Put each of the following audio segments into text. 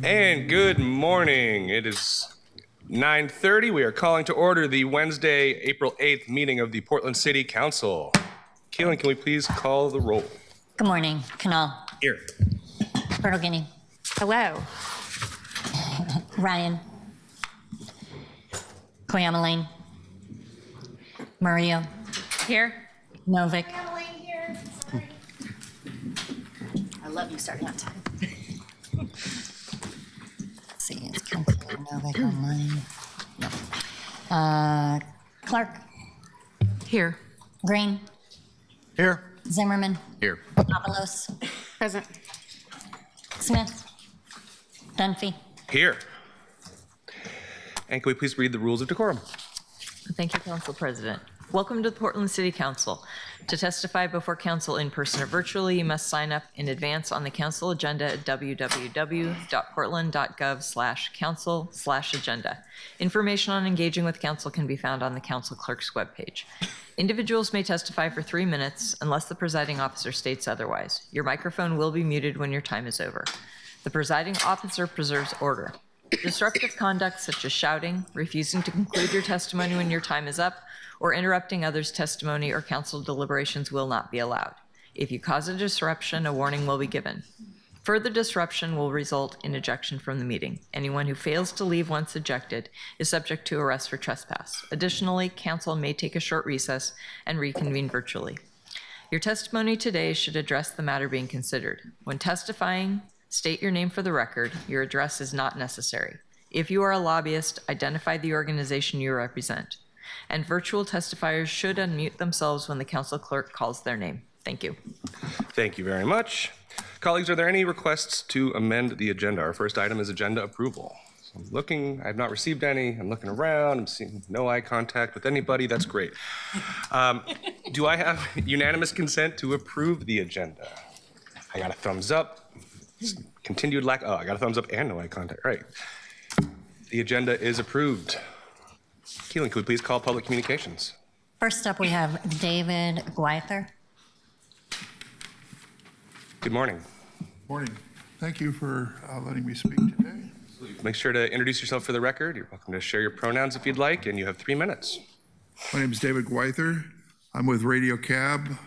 And good morning. It is 9:30. We are calling to order the Wednesday, April 8th meeting of the Portland City Council. Keelan, can we please call the roll? Good morning. Canal. Here. Bertolini. Hello. Ryan. Koyamaline. Murillo. Here. Novick. I love you starting on time. Let's see, it's Councilor Novick online. No. Clark. Here. Green. Here. Zimmerman. Here. Avalos. Present. Smith. Dunphy. Here. And can we please read the rules of decorum? Thank you, Council President. Welcome to the Portland City Council. To testify before council in person or virtually, you must sign up in advance on the council agenda at www.portland.gov/council/agenda. Information on engaging with council can be found on the council clerk's webpage. Individuals may testify for 3 minutes unless the presiding officer states otherwise. Your microphone will be muted when your time is over. The presiding officer preserves order. Disruptive conduct such as shouting, refusing to conclude your testimony when your time is up, or interrupting others' testimony or council deliberations will not be allowed. If you cause a disruption, a warning will be given. Further disruption will result in ejection from the meeting. Anyone who fails to leave once ejected is subject to arrest for trespass. Additionally, council may take a short recess and reconvene virtually. Your testimony today should address the matter being considered. When testifying, state your name for the record. Your address is not necessary. If you are a lobbyist, identify the organization you represent. And virtual testifiers should unmute themselves when the council clerk calls their name. Thank you. Thank you very much. Colleagues, are there any requests to amend the agenda? Our first item is agenda approval. So I'm looking, I have not received any. I'm looking around, I'm seeing no eye contact with anybody. That's great. Do I have unanimous consent to approve the agenda? I got a thumbs up. Continued lack, oh, I got a thumbs up and no eye contact, right. The agenda is approved. Keelan, could we please call public communications? First up, we have David Gwyther. Good morning. Morning. Thank you for letting me speak today. Make sure to introduce yourself for the record. You're welcome to share your pronouns if you'd like, and you have 3 minutes. My name is David Gwyther. I'm with Radio Cab.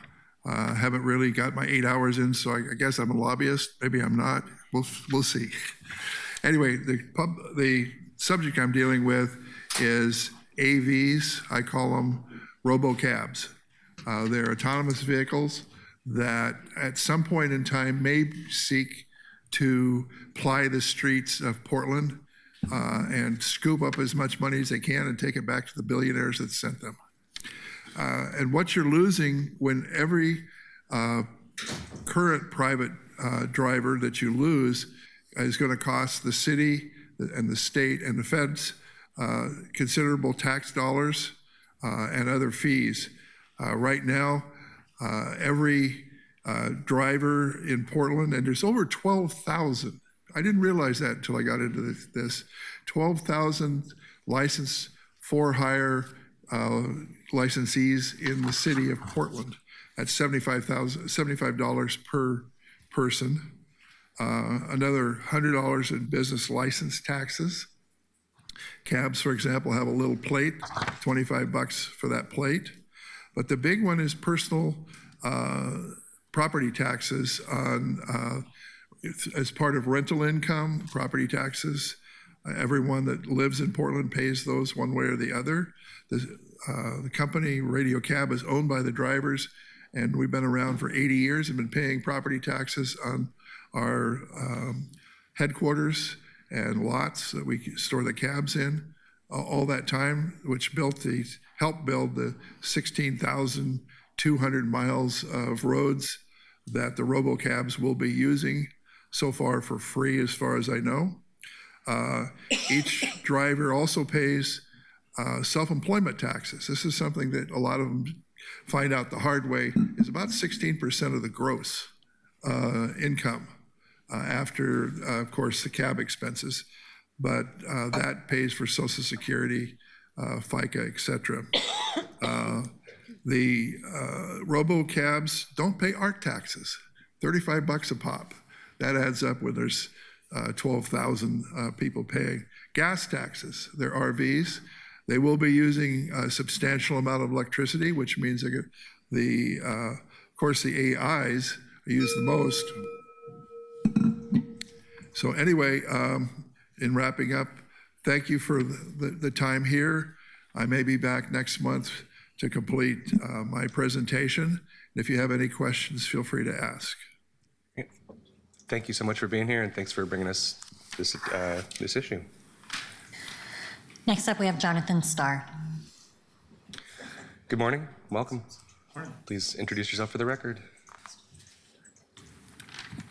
Haven't really got my 8 hours in, so I guess I'm a lobbyist. Maybe I'm not. We'll see. Anyway, the subject I'm dealing with is AVs. I call them robocabs. They're autonomous vehicles that at some point in time may seek to ply the streets of Portland and scoop up as much money as they can and take it back to the billionaires that sent them. And what you're losing when every current private driver that you lose is going to cost the city and the state and the feds considerable tax dollars and other fees. Right now, Every driver in Portland, and there's over 12,000. I didn't realize that until I got into this. 12,000 licensed for-hire licensees in the city of Portland at $75 per person. Another $100 in business license taxes. Cabs, for example, have a little plate, $25 for that plate. But the big one is personal property taxes on, as part of rental income, property taxes. Everyone that lives in Portland pays those one way or the other. The company, Radio Cab, is owned by the drivers, and we've been around for 80 years and been paying property taxes on our headquarters and lots that we store the cabs in all that time, which helped build the 16,200 miles of roads that the robocabs will be using so far for free, as far as I know. Each driver also pays self-employment taxes. This is something that a lot of them find out the hard way, is about 16% of the gross income after, of course, the cab expenses. But that pays for Social Security, FICA, et cetera. The robo-cabs don't pay ART taxes, $35 a pop. That adds up when there's 12,000 people paying. Gas taxes, they're RVs. They will be using a substantial amount of electricity, which means of course, the AIs are used the most. So anyway, in wrapping up, thank you for the time here. I may be back next month to complete my presentation. And if you have any questions, feel free to ask. Thank you so much for being here, and thanks for bringing us this issue. Next up, we have Jonathan Starr. Good morning. Welcome. Please introduce yourself for the record.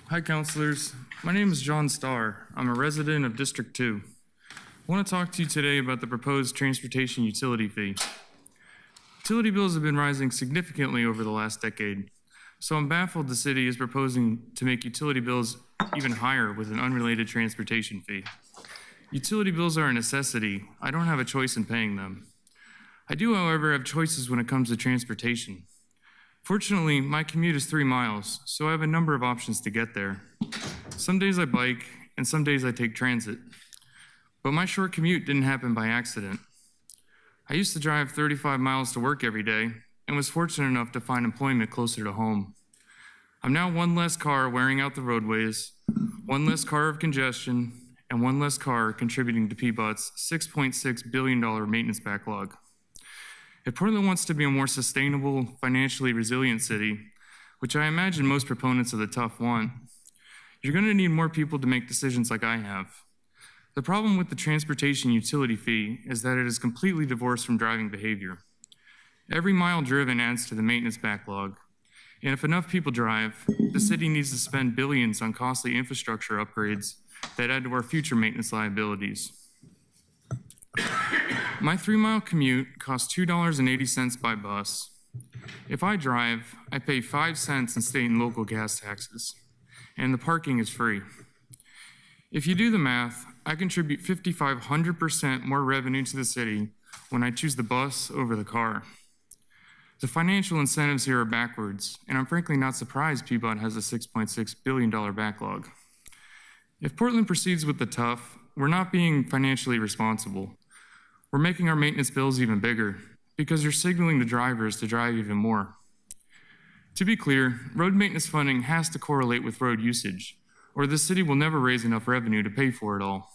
Hi, councilors. My name is John Starr. I'm a resident of District 2. I want to talk to you today about the proposed transportation utility fee. Utility bills have been rising significantly over the last decade, so I'm baffled the city is proposing to make utility bills even higher with an unrelated transportation fee. Utility bills are a necessity. I don't have a choice in paying them. I do, however, have choices when it comes to transportation. Fortunately, my commute is 3 miles, so I have a number of options to get there. Some days I bike, and some days I take transit. But my short commute didn't happen by accident. I used to drive 35 miles to work every day, and was fortunate enough to find employment closer to home. I'm now one less car wearing out the roadways, one less car of congestion, and one less car contributing to PBOT's $6.6 billion maintenance backlog. If Portland wants to be a more sustainable, financially resilient city, which I imagine most proponents of the TUF want, you're going to need more people to make decisions like I have. The problem with the transportation utility fee is that it is completely divorced from driving behavior. Every mile driven adds to the maintenance backlog, and if enough people drive, the city needs to spend billions on costly infrastructure upgrades that add to our future maintenance liabilities. My 3-mile commute costs $2.80 by bus. If I drive, I pay 5 cents in state and local gas taxes, and the parking is free. If you do the math, I contribute 5,500% more revenue to the city when I choose the bus over the car. The financial incentives here are backwards, and I'm frankly not surprised PBOT has a $6.6 billion backlog. If Portland proceeds with the TUF, we're not being financially responsible. We're making our maintenance bills even bigger because you're signaling the drivers to drive even more. To be clear, road maintenance funding has to correlate with road usage, or the city will never raise enough revenue to pay for it all.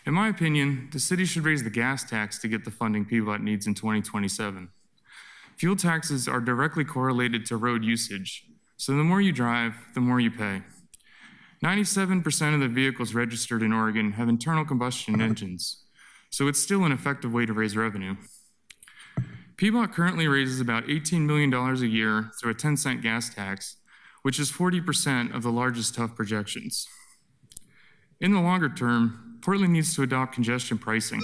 In my opinion, the city should raise the gas tax to get the funding PBOT needs in 2027. Fuel taxes are directly correlated to road usage, so the more you drive, the more you pay. 97% of the vehicles registered in Oregon have internal combustion engines, so it's still an effective way to raise revenue. PBOT currently raises about $18 million a year through a 10-cent gas tax, which is 40% of the largest TUF projections. In the longer term, Portland needs to adopt congestion pricing.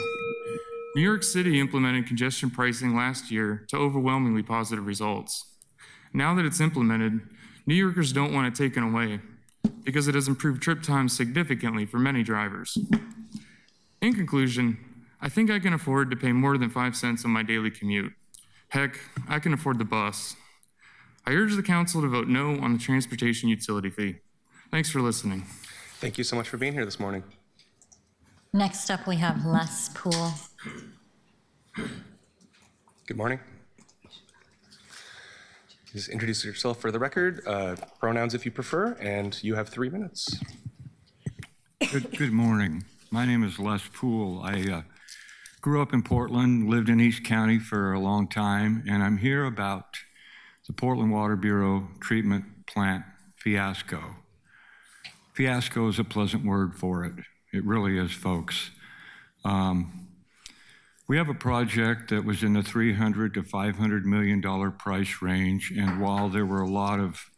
New York City implemented congestion pricing last year to overwhelmingly positive results. Now that it's implemented, New Yorkers don't want it taken away because it has improved trip times significantly for many drivers. In conclusion, I think I can afford to pay more than 5 cents on my daily commute. Heck, I can afford the bus. I urge the council to vote no on the transportation utility fee. Thanks for listening. Thank you so much for being here this morning. Next up, we have Les Poole. Good morning. Just introduce yourself for the record, pronouns if you prefer, and you have 3 minutes. Good morning. My name is Les Poole. I grew up in Portland, lived in East County for a long time, and I'm here about the Portland Water Bureau treatment plant fiasco. Fiasco is a pleasant word for it. It really is, folks. We have a project that was in the $300 to $500 million price range, and while there were a lot of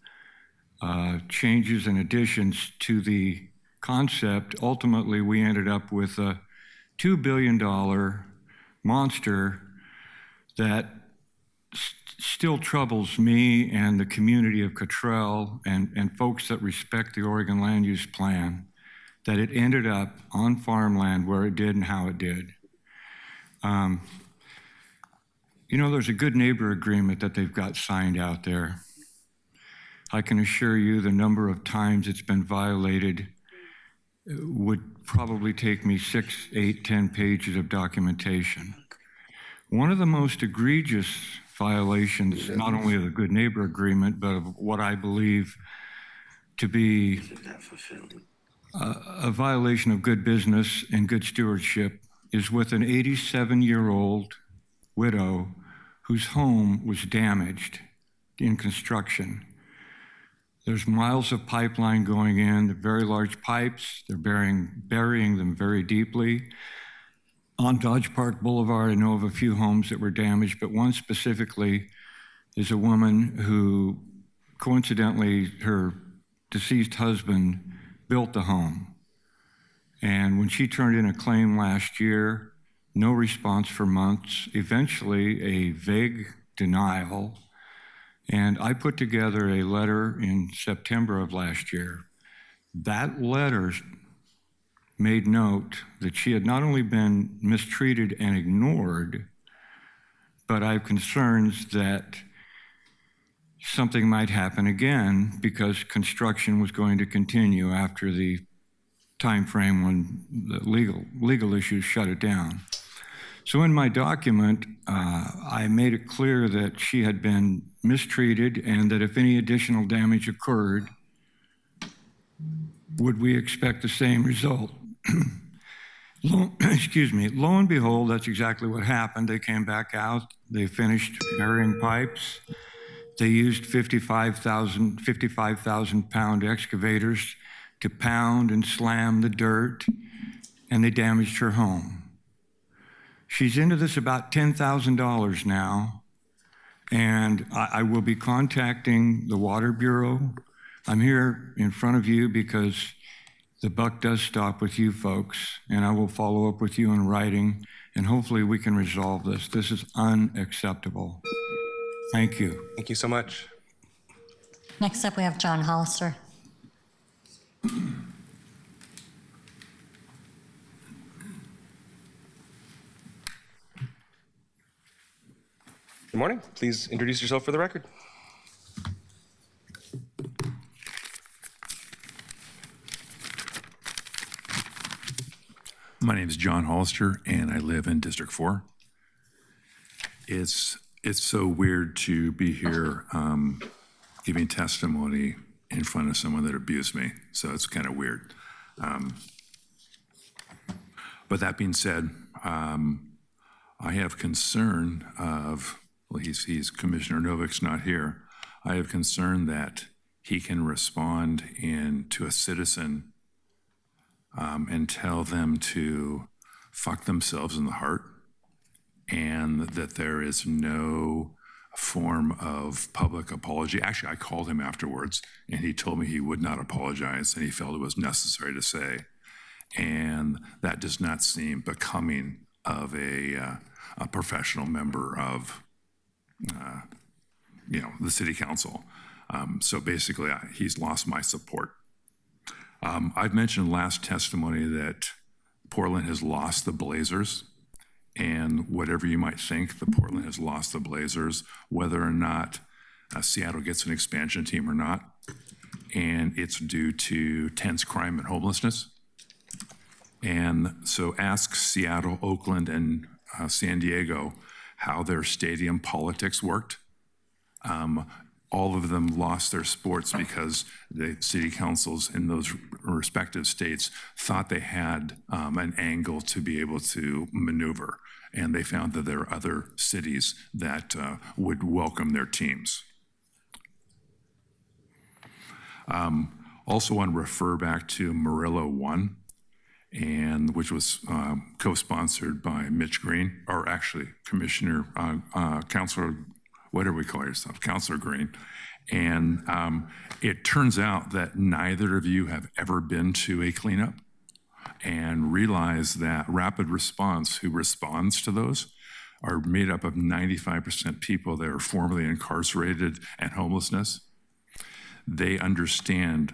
changes and additions to the concept, ultimately we ended up with a $2 billion monster that still troubles me and the community of Cottrell and folks that respect the Oregon Land Use Plan, that it ended up on farmland where it did and how it did. You know, there's a good neighbor agreement that they've got signed out there. I can assure you the number of times it's been violated would probably take me 6, 8, 10 pages of documentation. One of the most egregious violations, not only of the good neighbor agreement, but of what I believe to be a violation of good business and good stewardship, is with an 87-year-old widow whose home was damaged in construction. There's miles of pipeline going in, the very large pipes, they're burying them very deeply. On Dodge Park Boulevard, I know of a few homes that were damaged, but one specifically is a woman who, coincidentally, her deceased husband built the home. And when she turned in a claim last year, no response for months, eventually a vague denial. And I put together a letter in September of last year. That letter made note that she had not only been mistreated and ignored, but I have concerns that something might happen again because construction was going to continue after the time frame when the legal issues shut it down. So in my document, I made it clear that she had been mistreated and that if any additional damage occurred, would we expect the same result? Lo and behold, that's exactly what happened. They came back out, they finished burying pipes. They used 55,000 pound excavators to pound and slam the dirt, and they damaged her home. She's into this about $10,000 now, and I will be contacting the Water Bureau. I'm here in front of you because the buck does stop with you folks, and I will follow up with you in writing, and hopefully we can resolve this. This is unacceptable. Thank you. Thank you so much. Next up, we have John Hollister. Good morning. Please introduce yourself for the record. My name is John Hollister, and I live in District 4. It's so weird to be here giving testimony in front of someone that abused me, so it's kind of weird. But that being said, I have concern of, well, he's Commissioner Novik's not here. I have concern that he can respond to a citizen and tell them to fuck themselves in the heart, and that there is no form of public apology. Actually, I called him afterwards, and he told me he would not apologize, and he felt it was necessary to say. And that does not seem becoming of a professional member of the city council. So basically, he's lost my support. I've mentioned last testimony that Portland has lost the Blazers. And whatever you might think, the Portland has lost the Blazers, whether or not Seattle gets an expansion team or not. And it's due to tense crime and homelessness. And so ask Seattle, Oakland, and San Diego how their stadium politics worked. All of them lost their sports because the city councils in those respective states thought they had an angle to be able to maneuver. And they found that there are other cities that would welcome their teams. Also want to refer back to Murillo 1, and which was co-sponsored by Mitch Green, or actually Commissioner, Councilor, whatever we call yourself, Councilor Green. And it turns out that neither of you have ever been to a cleanup and realize that Rapid Response, who responds to those, are made up of 95% people that are formerly incarcerated and homelessness. They understand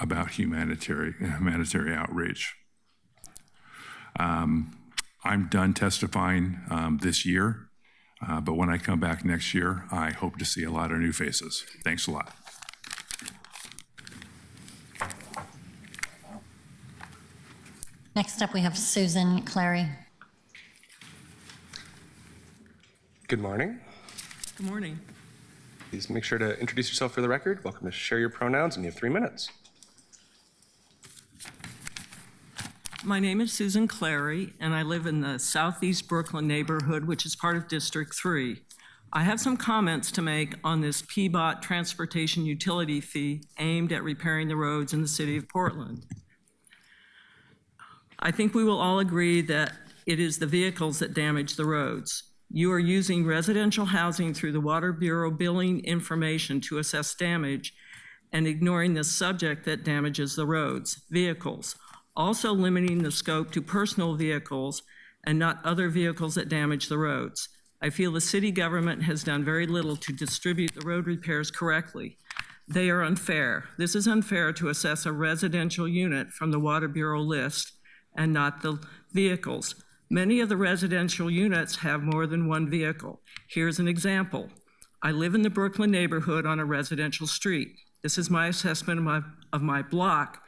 about humanitarian outreach. I'm done testifying this year, but when I come back next year, I hope to see a lot of new faces. Thanks a lot. Next up, we have Susan Clary. Good morning. Good morning. Please make sure to introduce yourself for the record. Welcome to share your pronouns, and you have 3 minutes. My name is Susan Clary, and I live in the Southeast Brooklyn neighborhood, which is part of District 3. I have some comments to make on this PBOT transportation utility fee aimed at repairing the roads in the city of Portland. I think we will all agree that it is the vehicles that damage the roads. You are using residential housing through the Water Bureau billing information to assess damage and ignoring the subject that damages the roads, vehicles. Also limiting the scope to personal vehicles and not other vehicles that damage the roads. I feel the city government has done very little to distribute the road repairs correctly. They are unfair. This is unfair to assess a residential unit from the Water Bureau list and not the vehicles. Many of the residential units have more than one vehicle. Here's an example. I live in the Brooklyn neighborhood on a residential street. This is my assessment of my block,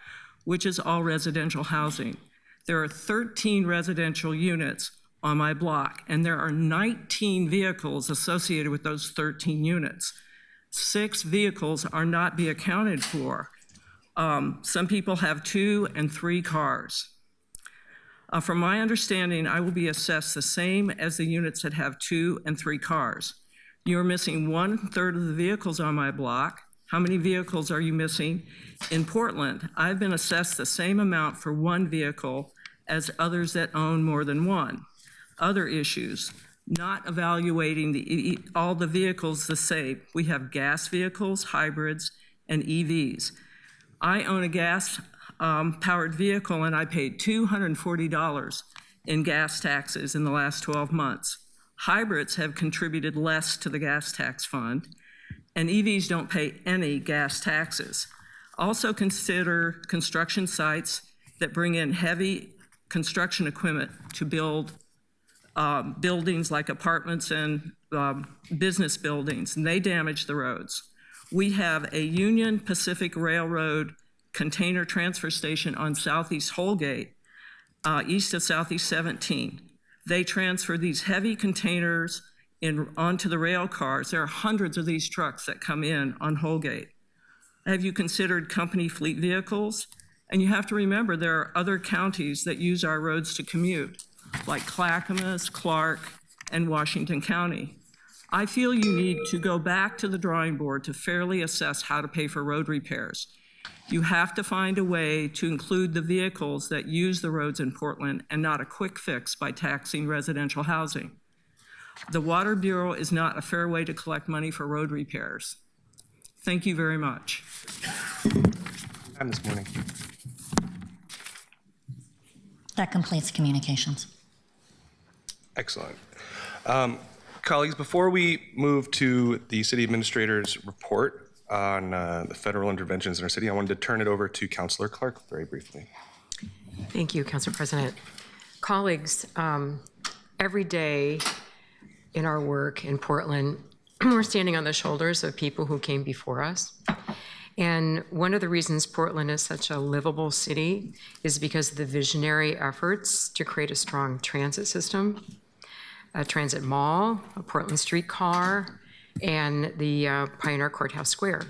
which is all residential housing. There are 13 residential units on my block, and there are 19 vehicles associated with those 13 units. 6 vehicles are not being accounted for. Some people have 2 and 3 cars. From my understanding, I will be assessed the same as the units that have 2 and 3 cars. You're missing 1/3 of the vehicles on my block. How many vehicles are you missing? In Portland, I've been assessed the same amount for 1 vehicle as others that own more than 1. Other issues, not evaluating all the vehicles the same. We have gas vehicles, hybrids, and EVs. I own a gas powered vehicle, and I paid $240 in gas taxes in the last 12 months. Hybrids have contributed less to the gas tax fund, and EVs don't pay any gas taxes. Also consider construction sites that bring in heavy construction equipment to build buildings like apartments and business buildings, and they damage the roads. We have a Union Pacific Railroad container transfer station on Southeast Holgate, east of Southeast 17. They transfer these heavy containers onto the rail cars. There are hundreds of these trucks that come in on Holgate. Have you considered company fleet vehicles? And you have to remember there are other counties that use our roads to commute, like Clackamas, Clark, and Washington County. I feel you need to go back to the drawing board to fairly assess how to pay for road repairs. You have to find a way to include the vehicles that use the roads in Portland and not a quick fix by taxing residential housing. The Water Bureau is not a fair way to collect money for road repairs. Thank you very much. Time this morning. That completes communications. Excellent. Colleagues, before we move to the city administrator's report on the federal interventions in our city, I wanted to turn it over to Councillor Clark very briefly. Thank you, Council President. Colleagues, every day in our work in Portland, we're standing on the shoulders of people who came before us. And one of the reasons Portland is such a livable city is because of the visionary efforts to create a strong transit system, a transit mall, a Portland streetcar, and the Pioneer Courthouse Square.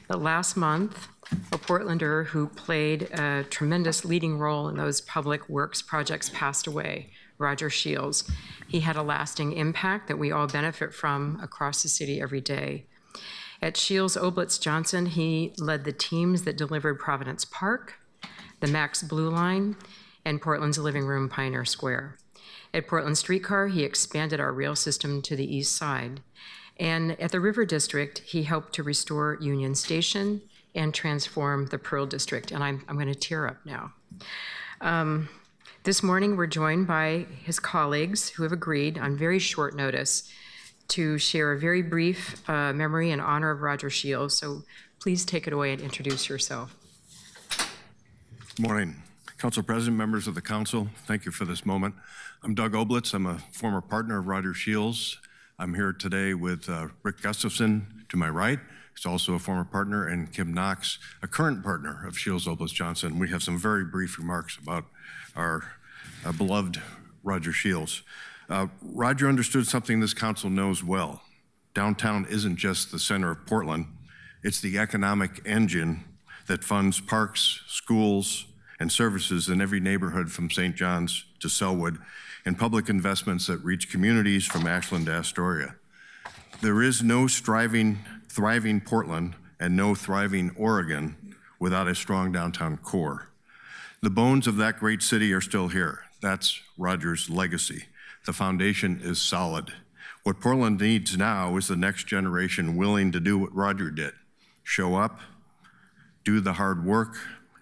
But last month, a Portlander who played a tremendous leading role in those public works projects passed away, Roger Shields. He had a lasting impact that we all benefit from across the city every day. At Shields Oblitz Johnson, he led the teams that delivered Providence Park, the Max Blue Line, and Portland's Living Room Pioneer Square. At Portland Streetcar, he expanded our rail system to the east side. And at the River District, he helped to restore Union Station and transform the Pearl District. And I'm going to tear up now. This morning, we're joined by his colleagues who have agreed on very short notice to share a very brief memory in honor of Roger Shields. So please take it away and introduce yourself. Good morning, Council President, members of the council. Thank you for this moment. I'm Doug Oblitz. I'm a former partner of Roger Shields. I'm here today with Rick Gustafson to my right. He's also a former partner, and Kim Knox, a current partner of Shields Oblitz Johnson. We have some very brief remarks about our beloved Roger Shields. Roger understood something this council knows well. Downtown isn't just the center of Portland. It's the economic engine that funds parks, schools, and services in every neighborhood from St. John's to Selwood, and public investments that reach communities from Ashland to Astoria. There is no thriving Portland and no thriving Oregon without a strong downtown core. The bones of that great city are still here. That's Roger's legacy. The foundation is solid. What Portland needs now is the next generation willing to do what Roger did. Show up, do the hard work,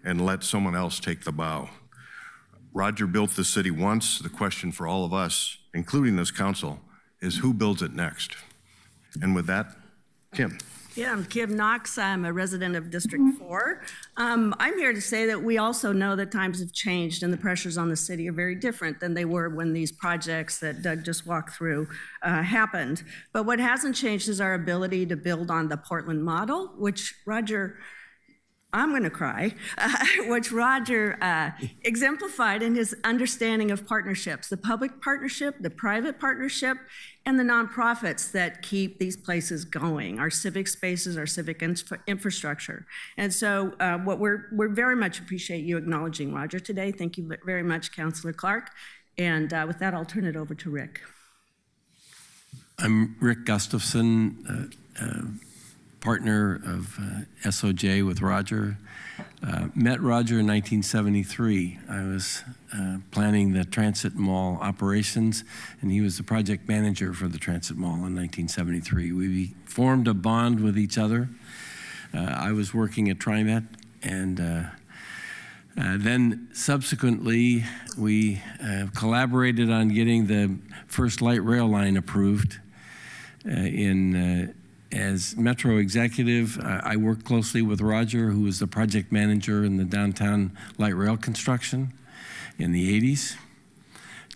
and let someone else take the bow. Roger built the city once. The question for all of us, including this council, is who builds it next? And with that, Kim. Yeah, I'm Kim Knox. I'm a resident of District 4. I'm here to say that we also know that times have changed and the pressures on the city are very different than they were when these projects that Doug just walked through happened. But what hasn't changed is our ability to build on the Portland model, which Roger, I'm going to cry, which Roger exemplified in his understanding of partnerships, the public partnership, the private partnership, and the nonprofits that keep these places going, our civic spaces, our civic infrastructure. And so what we're very much appreciate you acknowledging Roger today. Thank you very much, Councillor Clark. And with that, I'll turn it over to Rick. I'm Rick Gustafson, partner of SOJ with Roger. Met Roger in 1973. I was planning the Transit Mall operations, and he was the project manager for the Transit Mall in 1973. We formed a bond with each other. I was working at TriMet, and then subsequently we collaborated on getting the first light rail line approved as Metro executive. I worked closely with Roger, who was the project manager in the downtown light rail construction in the 80s.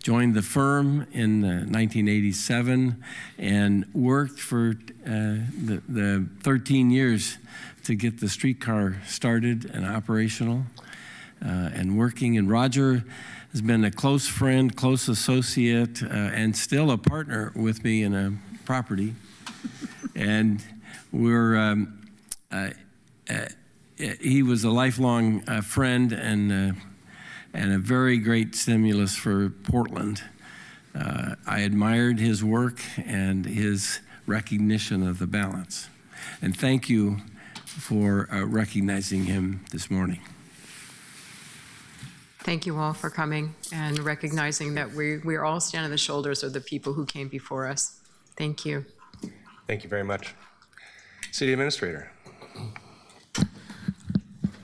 Joined the firm in 1987 and worked for the 13 years to get the streetcar started and operational and working. And Roger has been a close friend, close associate, and still a partner with me in a property. And he was a lifelong friend and a very great stimulus for Portland. I admired his work and his recognition of the balance. And thank you for recognizing him this morning. Thank you all for coming and recognizing that we're all standing on the shoulders of the people who came before us. Thank you. Thank you very much. City Administrator.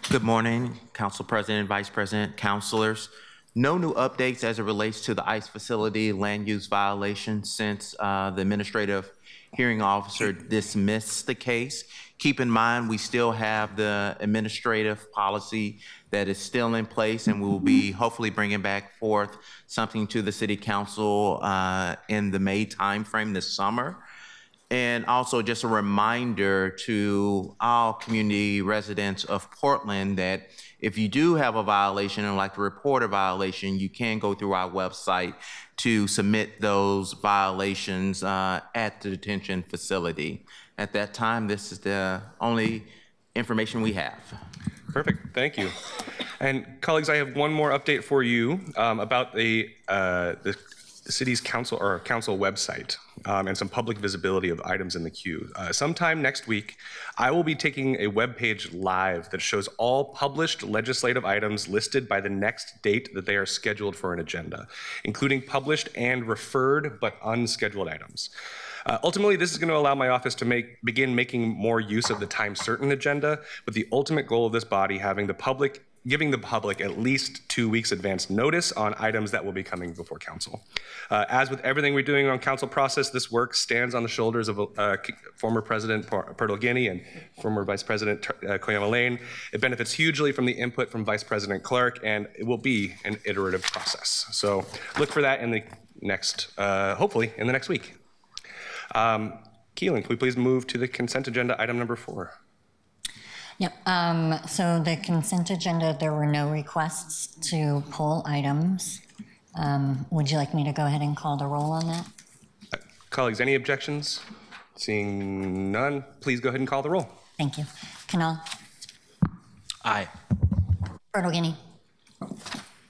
Good morning, Council President, Vice President, councilors. No new updates as it relates to the ICE facility land use violation since the administrative hearing officer dismissed the case. Keep in mind, we still have the administrative policy that is still in place, and we will be hopefully bringing back forth something to the city council in the May timeframe this summer. And also just a reminder to all community residents of Portland that if you do have a violation and like to report a violation, you can go through our website to submit those violations at the detention facility. At that time, this is the only information we have. Perfect, thank you. And colleagues, I have one more update for you about the city's council or council website and some public visibility of items in the queue. Sometime next week, I will be taking a web page live that shows all published legislative items listed by the next date that they are scheduled for an agenda, including published and referred but unscheduled items. Ultimately, this is going to allow my office to begin making more use of the time certain agenda, with the ultimate goal of this body giving the public at least 2 weeks advance notice on items that will be coming before council. As with everything we're doing on council process, this work stands on the shoulders of former President Pertle Guinea and former Vice President Koyama Lane. It benefits hugely from the input from Vice President Clark, and it will be an iterative process. So look for that in the next, hopefully in the next week. Keelan, can we please move to the consent agenda, item number 4? Yep, so the consent agenda, there were no requests to pull items. Would you like me to go ahead and call the roll on that? Colleagues, any objections? Seeing none, please go ahead and call the roll. Thank you. Canal? Aye. Pertle Guinea?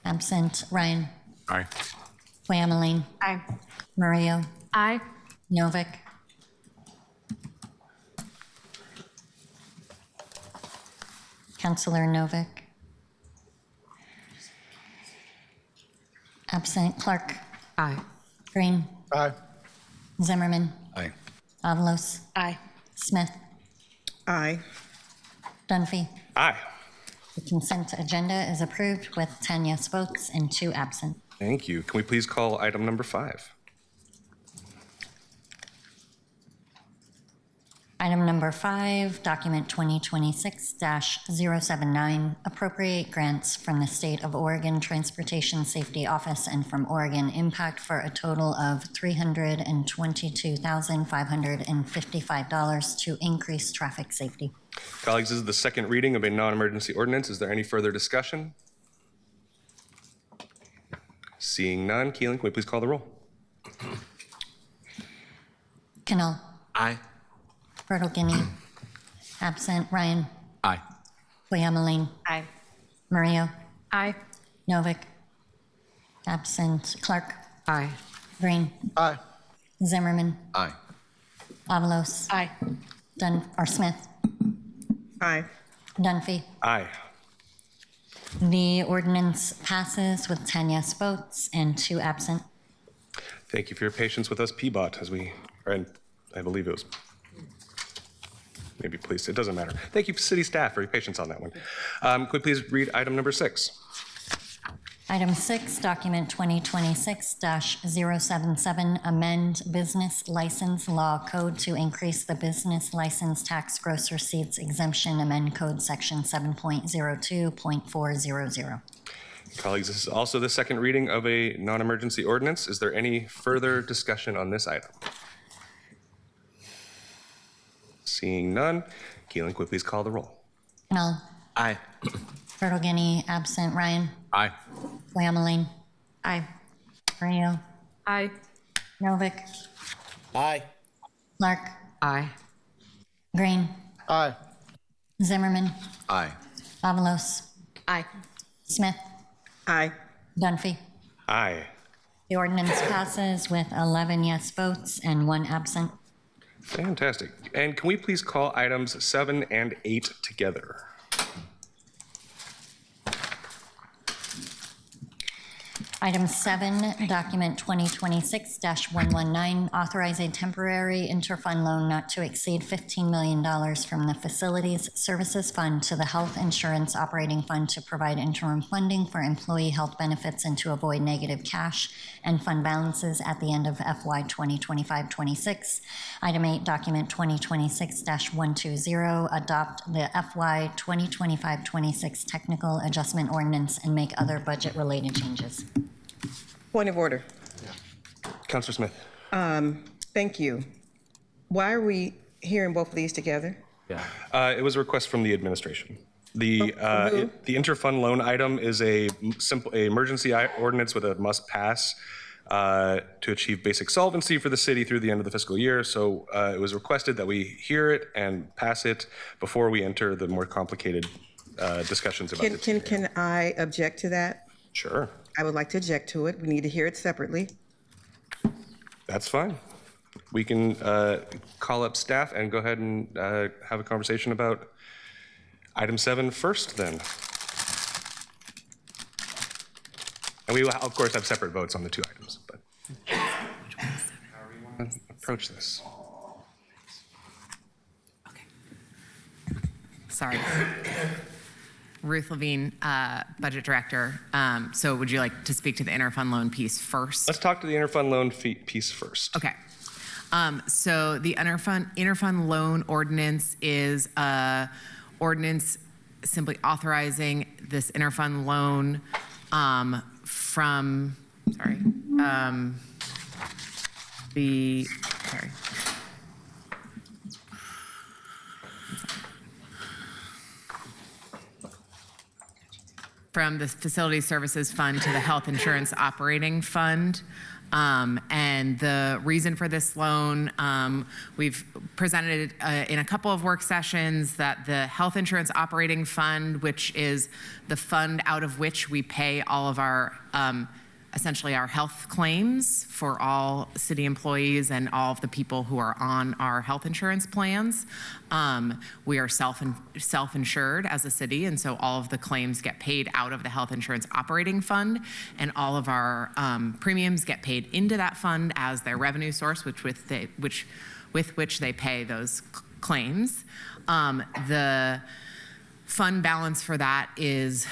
Absent. Ryan? Aye. Koyama Lane? Aye. Murillo? Aye. Novick? Councilor Novick? Absent. Clark? Aye. Green? Aye. Zimmerman? Aye. Avalos? Aye. Smith? Aye. Dunphy? Aye. The consent agenda is approved with 10 yes votes and 2 absent. Thank you. Can we please call item number 5? Item number 5, document 2026-079, appropriate grants from the State of Oregon Transportation Safety Office and from Oregon Impact for a total of $322,555 to increase traffic safety. Colleagues, this is the second reading of a non-emergency ordinance. Is there any further discussion? Seeing none, Keelan, can we please call the roll? Canal? Aye. Pertle Guinea? Absent. Ryan? Aye. Koyama Lane? Aye. Murillo? Aye. Novick? Absent. Clark? Aye. Green? Aye. Zimmerman? Aye. Avalos? Aye. Smith? Aye. Dunphy? Aye. The ordinance passes with 10 yes votes and 2 absent. Thank you for your patience with us, PBOT, and I believe it was maybe police. It doesn't matter. Thank you, city staff, for your patience on that one. Could we please read item number 6? Item 6, document 2026-077, amend business license law code to increase the business license tax gross receipts exemption, amend code section 7.02.400. Colleagues, this is also the second reading of a non-emergency ordinance. Is there any further discussion on this item? Seeing none, Keelan, could we please call the roll? Canal? Aye. Pertle Guinea, absent. Ryan? Aye. Koyama Lane? Aye. Murillo? Aye. Novick? Aye. Clark? Aye. Green? Aye. Zimmerman? Aye. Avalos? Aye. Smith? Aye. Dunphy? Aye. The ordinance passes with 11 yes votes and 1 absent. Fantastic. And can we please call items 7 and 8 together? Item 7, document 2026-119, authorize a temporary interfund loan not to exceed $15 million from the Facilities Services Fund to the Health Insurance Operating Fund to provide interim funding for employee health benefits and to avoid negative cash and fund balances at the end of FY 2025-26. Item 8, document 2026-120, adopt the FY 2025-26 technical adjustment ordinance and make other budget-related changes. Point of order. Councillor Smith. Thank you. Why are we hearing both of these together? It was a request from the administration. The interfund loan item is a simple emergency ordinance with a must pass to achieve basic solvency for the city through the end of the fiscal year. So it was requested that we hear it and pass it before we enter the more complicated discussions about it. Can I object to that? Sure. I would like to object to it. We need to hear it separately. That's fine. We can call up staff and go ahead and have a conversation about item 7 first then. And we will, of course, have separate votes on the 2 items, but how do we want to approach this? Sorry. Ruth Levine, Budget Director. So would you like to speak to the interfund loan piece first? Let's talk to the interfund loan piece first. Okay. So the interfund loan ordinance is ordinance simply authorizing this interfund loan from, from the Facility Services Fund to the Health Insurance Operating Fund. And the reason for this loan, we've presented in a couple of work sessions that the Health Insurance Operating Fund, which is the fund out of which we pay all of our, essentially our health claims for all city employees and all of the people who are on our health insurance plans. We are self-insured as a city, and so all of the claims get paid out of the Health Insurance Operating Fund, and all of our premiums get paid into that fund as their revenue source, with which they pay those claims. The fund balance for that is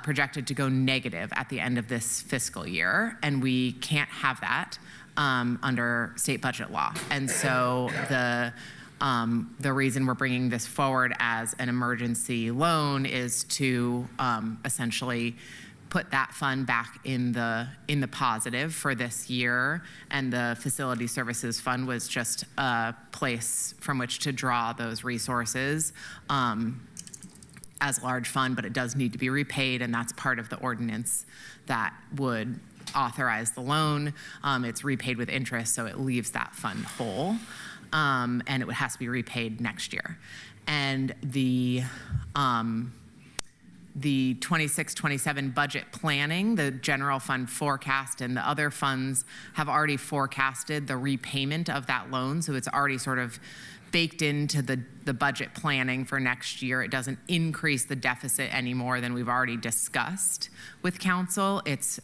projected to go negative at the end of this fiscal year, and we can't have that under state budget law. And so the reason we're bringing this forward as an emergency loan is to essentially put that fund back in the positive for this year, and the Facility Services Fund was just a place from which to draw those resources as a large fund, but it does need to be repaid, and that's part of the ordinance that would authorize the loan. It's repaid with interest, so it leaves that fund whole, and it has to be repaid next year. And the 26-27 budget planning, the general fund forecast and the other funds have already forecasted the repayment of that loan, so it's already sort of baked into the budget planning for next year. It doesn't increase the deficit any more than we've already discussed with council. It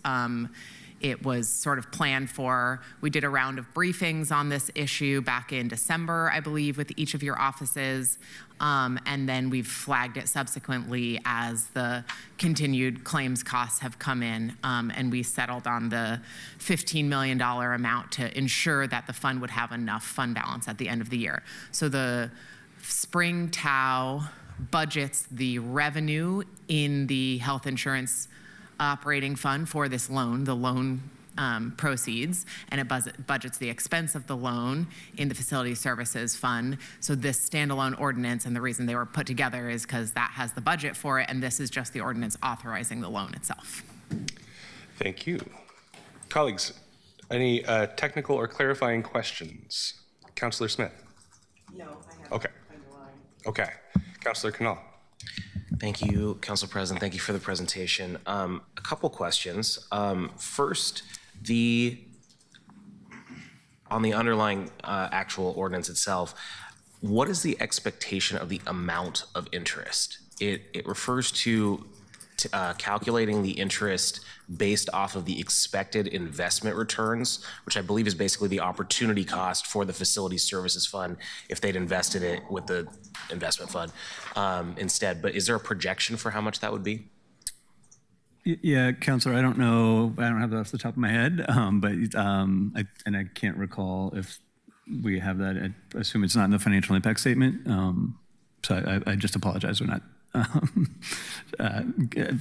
was sort of planned for. We did a round of briefings on this issue back in December, I believe, with each of your offices. And then we've flagged it subsequently as the continued claims costs have come in. And we settled on the $15 million amount to ensure that the fund would have enough fund balance at the end of the year. So the Spring TAO budgets the revenue in the health insurance operating fund for this loan, the loan proceeds, and it budgets the expense of the loan in the Facility Services Fund. So this standalone ordinance, and the reason they were put together is because that has the budget for it, and this is just the ordinance authorizing the loan itself. Thank you. Colleagues, any technical or clarifying questions? Councillor Smith? No, I haven't. Okay. Okay. Councillor Canal? Thank you, Council President. Thank you for the presentation. A couple questions. First, on the underlying actual ordinance itself, what is the expectation of the amount of interest? It refers to calculating the interest based off of the expected investment returns, which I believe is basically the opportunity cost for the Facility Services Fund if they'd invested it with the investment fund instead. But is there a projection for how much that would be? Yeah, Counselor, I don't know. I don't have that off the top of my head, but I can't recall if we have that. I assume it's not in the financial impact statement. So I just apologize. We're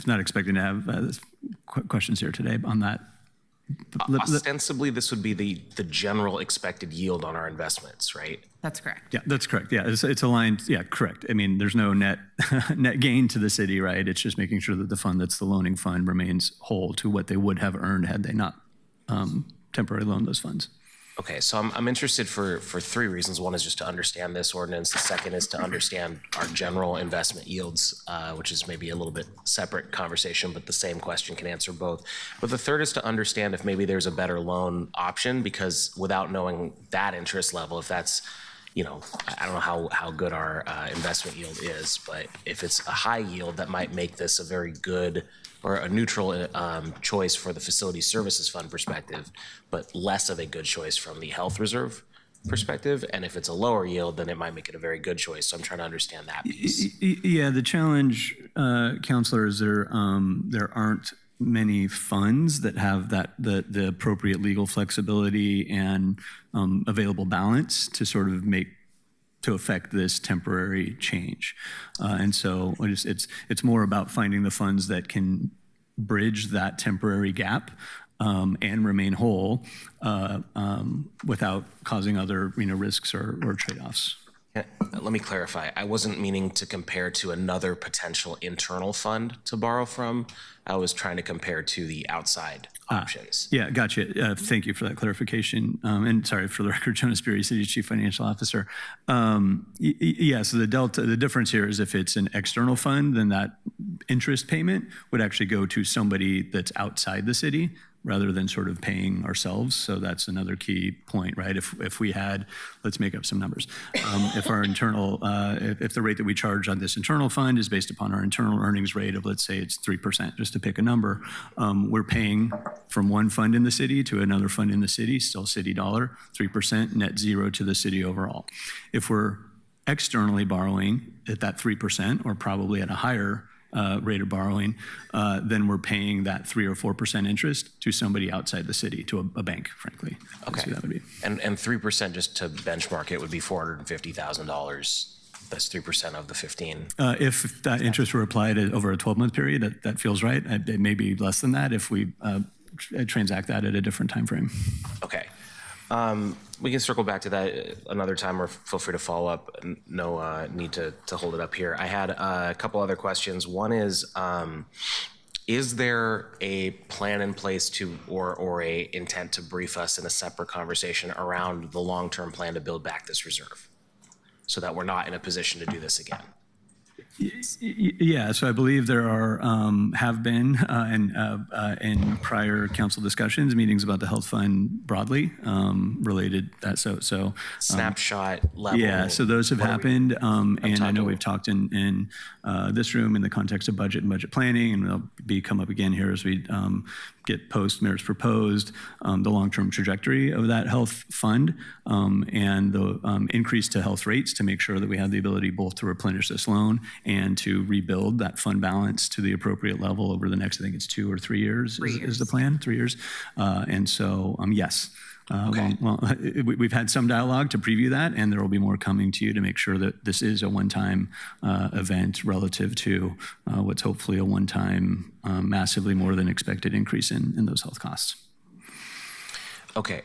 not expecting to have questions here today on that. Ostensibly, this would be the general expected yield on our investments, right? That's correct. Yeah, that's correct. Yeah, it's aligned. Yeah, correct. I mean, there's no net gain to the city, right? It's just making sure that the fund that's the loaning fund remains whole to what they would have earned had they not temporarily loaned those funds. Okay, so I'm interested for three reasons. One is just to understand this ordinance. The second is to understand our general investment yields, which is maybe a little bit separate conversation, but the same question can answer both. But the third is to understand if maybe there's a better loan option, because without knowing that interest level, if that's, you know, I don't know how good our investment yield is, but if it's a high yield, that might make this a very good or a neutral choice for the Facility Services Fund perspective, but less of a good choice from the health reserve perspective. And if it's a lower yield, then it might make it a very good choice. So I'm trying to understand that piece. Yeah, the challenge, Counselor, is there aren't many funds that have the appropriate legal flexibility and available balance to sort of to affect this temporary change. And so it's more about finding the funds that can bridge that temporary gap and remain whole without causing other risks or trade-offs. Yeah, let me clarify. I wasn't meaning to compare to another potential internal fund to borrow from. I was trying to compare to the outside options. Yeah, gotcha. Thank you for that clarification. And sorry, for the record, Jonas Beery, City Chief Financial Officer. Yeah, so the difference here is if it's an external fund, then that interest payment would actually go to somebody that's outside the city rather than sort of paying ourselves. So that's another key point, right? If we had, let's make up some numbers. If our internal, if the rate that we charge on this internal fund is based upon our internal earnings rate of, let's say it's 3%, just to pick a number, we're paying from one fund in the city to another fund in the city, still city dollar, 3%, net zero to the city overall. If we're externally borrowing at that 3% or probably at a higher rate of borrowing, then we're paying that 3 or 4% interest to somebody outside the city, to a bank, frankly. Okay. So that would be. And 3%, just to benchmark it, would be $450,000. That's 3% of the 15. If that interest were applied over a 12-month period, that feels right. It may be less than that if we transact that at a different time frame. Okay. We can circle back to that another time, or feel free to follow up. No need to hold it up here. I had a couple other questions. One is there a plan in place to, or a intent to brief us in a separate conversation around the long-term plan to build back this reserve so that we're not in a position to do this again? Yeah, so I believe there have been in prior council discussions, meetings about the health fund broadly related that. So snapshot level. Yeah, so those have happened, and I know we've talked in this room in the context of budget and budget planning, and they'll come up again here as we get post-mayor's proposed, the long-term trajectory of that health fund and the increase to health rates to make sure that we have the ability both to replenish this loan and to rebuild that fund balance to the appropriate level over the next, I think it's 2 or 3 years, is the plan, 3 years. And so, yes. Okay. Well, we've had some dialogue to preview that, and there will be more coming to you to make sure that this is a one-time event relative to what's hopefully a one-time, massively more than expected increase in those health costs. Okay.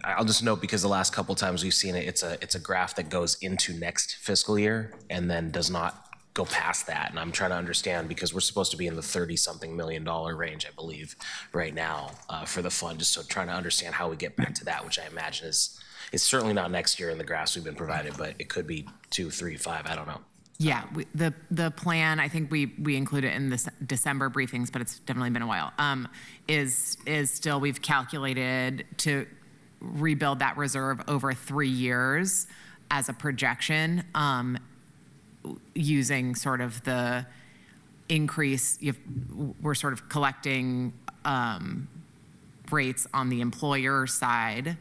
I'll just note, because the last couple times we've seen it, it's a graph that goes into next fiscal year and then does not go past that. And I'm trying to understand, because we're supposed to be in the $30-something million range, I believe, right now for the fund. Just so trying to understand how we get back to that, which I imagine is certainly not next year in the graphs we've been provided, but it could be 2, 3, 5, I don't know. Yeah, the plan, I think we include it in the December briefings, but it's definitely been a while, is still, we've calculated to rebuild that reserve over 3 years as a projection, using sort of the increase, we're sort of collecting rates on the employer side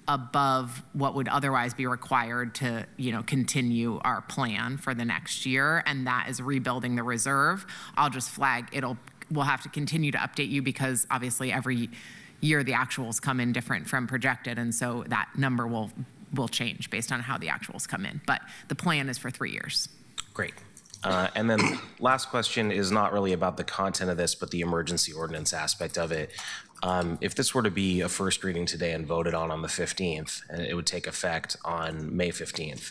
above what would otherwise be required to, continue our plan for the next year, and that is rebuilding the reserve. I'll just flag we'll have to continue to update you because obviously every year the actuals come in different from projected, and so that number will change based on how the actuals come in. But the plan is for 3 years. Great. And then last question is not really about the content of this, but the emergency ordinance aspect of it. If this were to be a first reading today and voted on the 15th, and it would take effect on May 15th,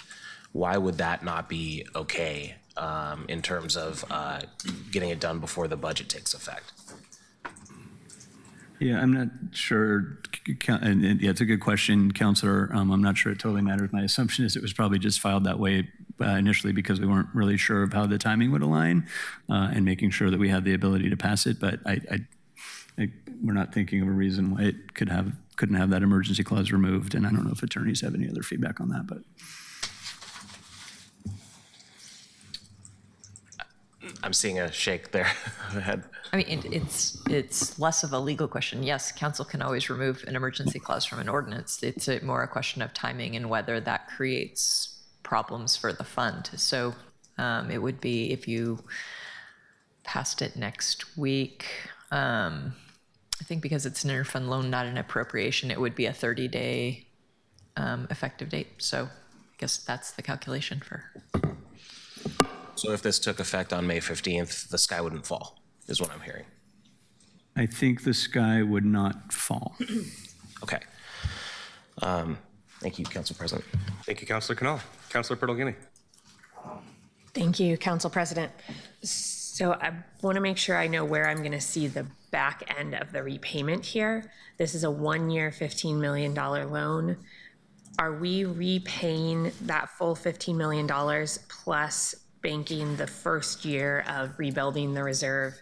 why would that not be okay in terms of getting it done before the budget takes effect? Yeah, I'm not sure. And yeah, it's a good question, Councilor. I'm not sure it totally matters. My assumption is it was probably just filed that way initially because we weren't really sure of how the timing would align and making sure that we had the ability to pass it. But we're not thinking of a reason why it couldn't have that emergency clause removed. And I don't know if attorneys have any other feedback on that, but. I'm seeing a shake there. Go ahead. I mean, it's less of a legal question. Yes, council can always remove an emergency clause from an ordinance. It's more a question of timing and whether that creates problems for the fund. So it would be if you passed it next week. I think because it's an interfund loan, not an appropriation, it would be a 30-day effective date. So I guess that's the calculation for. So if this took effect on May 15th, the sky wouldn't fall, is what I'm hearing. I think the sky would not fall. Okay. Thank you, Council President. Thank you, Councilor Canal. Councilor Pertolini. Thank you, Council President. So I want to make sure I know where I'm going to see the back end of the repayment here. This is a 1-year, $15 million loan. Are we repaying that full $15 million plus banking the first year of rebuilding the reserve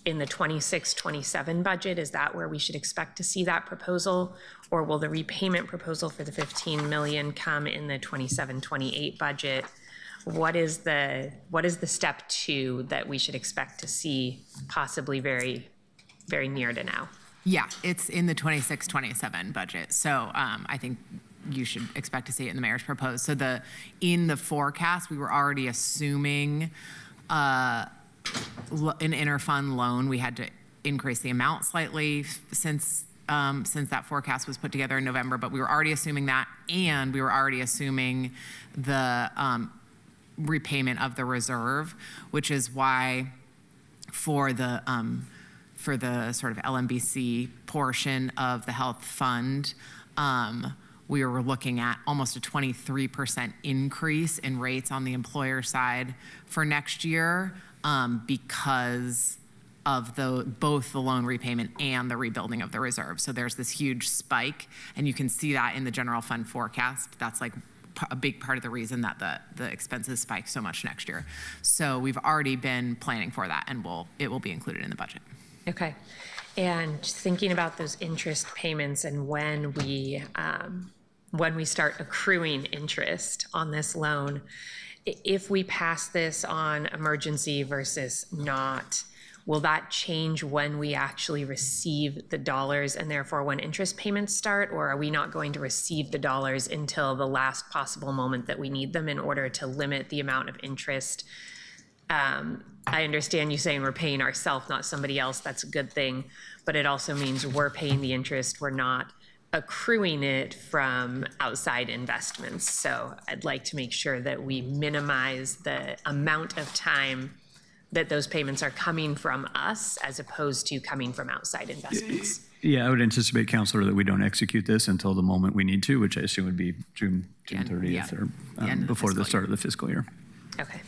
in the 26-27 budget? Is that where we should expect to see that proposal? Or will the repayment proposal for the 15 million come in the 27-28 budget? What is the step 2 that we should expect to see possibly very, very near to now? Yeah, it's in the 26-27 budget. So I think you should expect to see it in the mayor's proposed. So in the forecast, we were already assuming an interfund loan. We had to increase the amount slightly since that forecast was put together in November, but we were already assuming that, and we were already assuming the repayment of the reserve, which is why for the sort of LMBC portion of the health fund, we were looking at almost a 23% increase in rates on the employer side for next year because of both the loan repayment and the rebuilding of the reserve. So there's this huge spike, and you can see that in the general fund forecast. That's like a big part of the reason that the expenses spike so much next year. So we've already been planning for that, and it will be included in the budget. Okay. And thinking about those interest payments and when we start accruing interest on this loan, if we pass this on emergency versus not, will that change when we actually receive the dollars and therefore when interest payments start? Or are we not going to receive the dollars until the last possible moment that we need them in order to limit the amount of interest? I understand you saying we're paying ourselves, not somebody else. That's a good thing. But it also means we're paying the interest. We're not accruing it from outside investments. So I'd like to make sure that we minimize the amount of time that those payments are coming from us as opposed to coming from outside investments. Yeah, I would anticipate, Councilor, that we don't execute this until the moment we need to, which I assume would be June 30th or before the start of the fiscal year. Okay.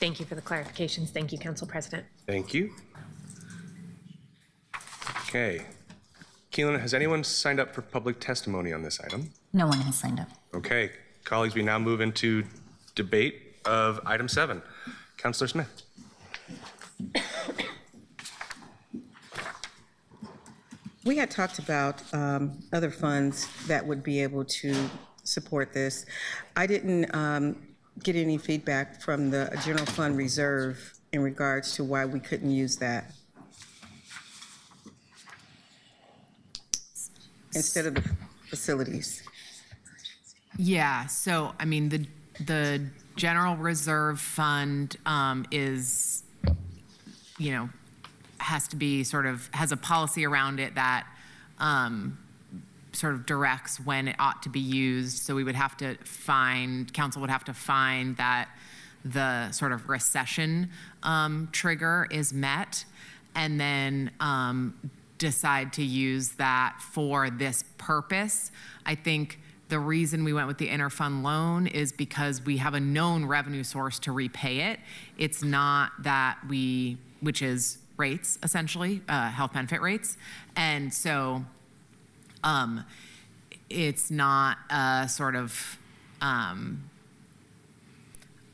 Thank you for the clarifications. Thank you, Council President. Thank you. Okay. Keelan, has anyone signed up for public testimony on this item? No one has signed up. Okay. Colleagues, we now move into debate of item 7. Councilor Smith. We had talked about other funds that would be able to support this. I didn't get any feedback from the general fund reserve in regards to why we couldn't use that instead of the facilities. Yeah, so, I mean, the general reserve fund is, you know, has to be has a policy around it that sort of directs when it ought to be used. So we would have to council would have to find that the sort of recession trigger is met, and then decide to use that for this purpose. I think the reason we went with the interfund loan is because we have a known revenue source to repay it. It's not that which is rates, essentially, health benefit rates. And so it's not a sort of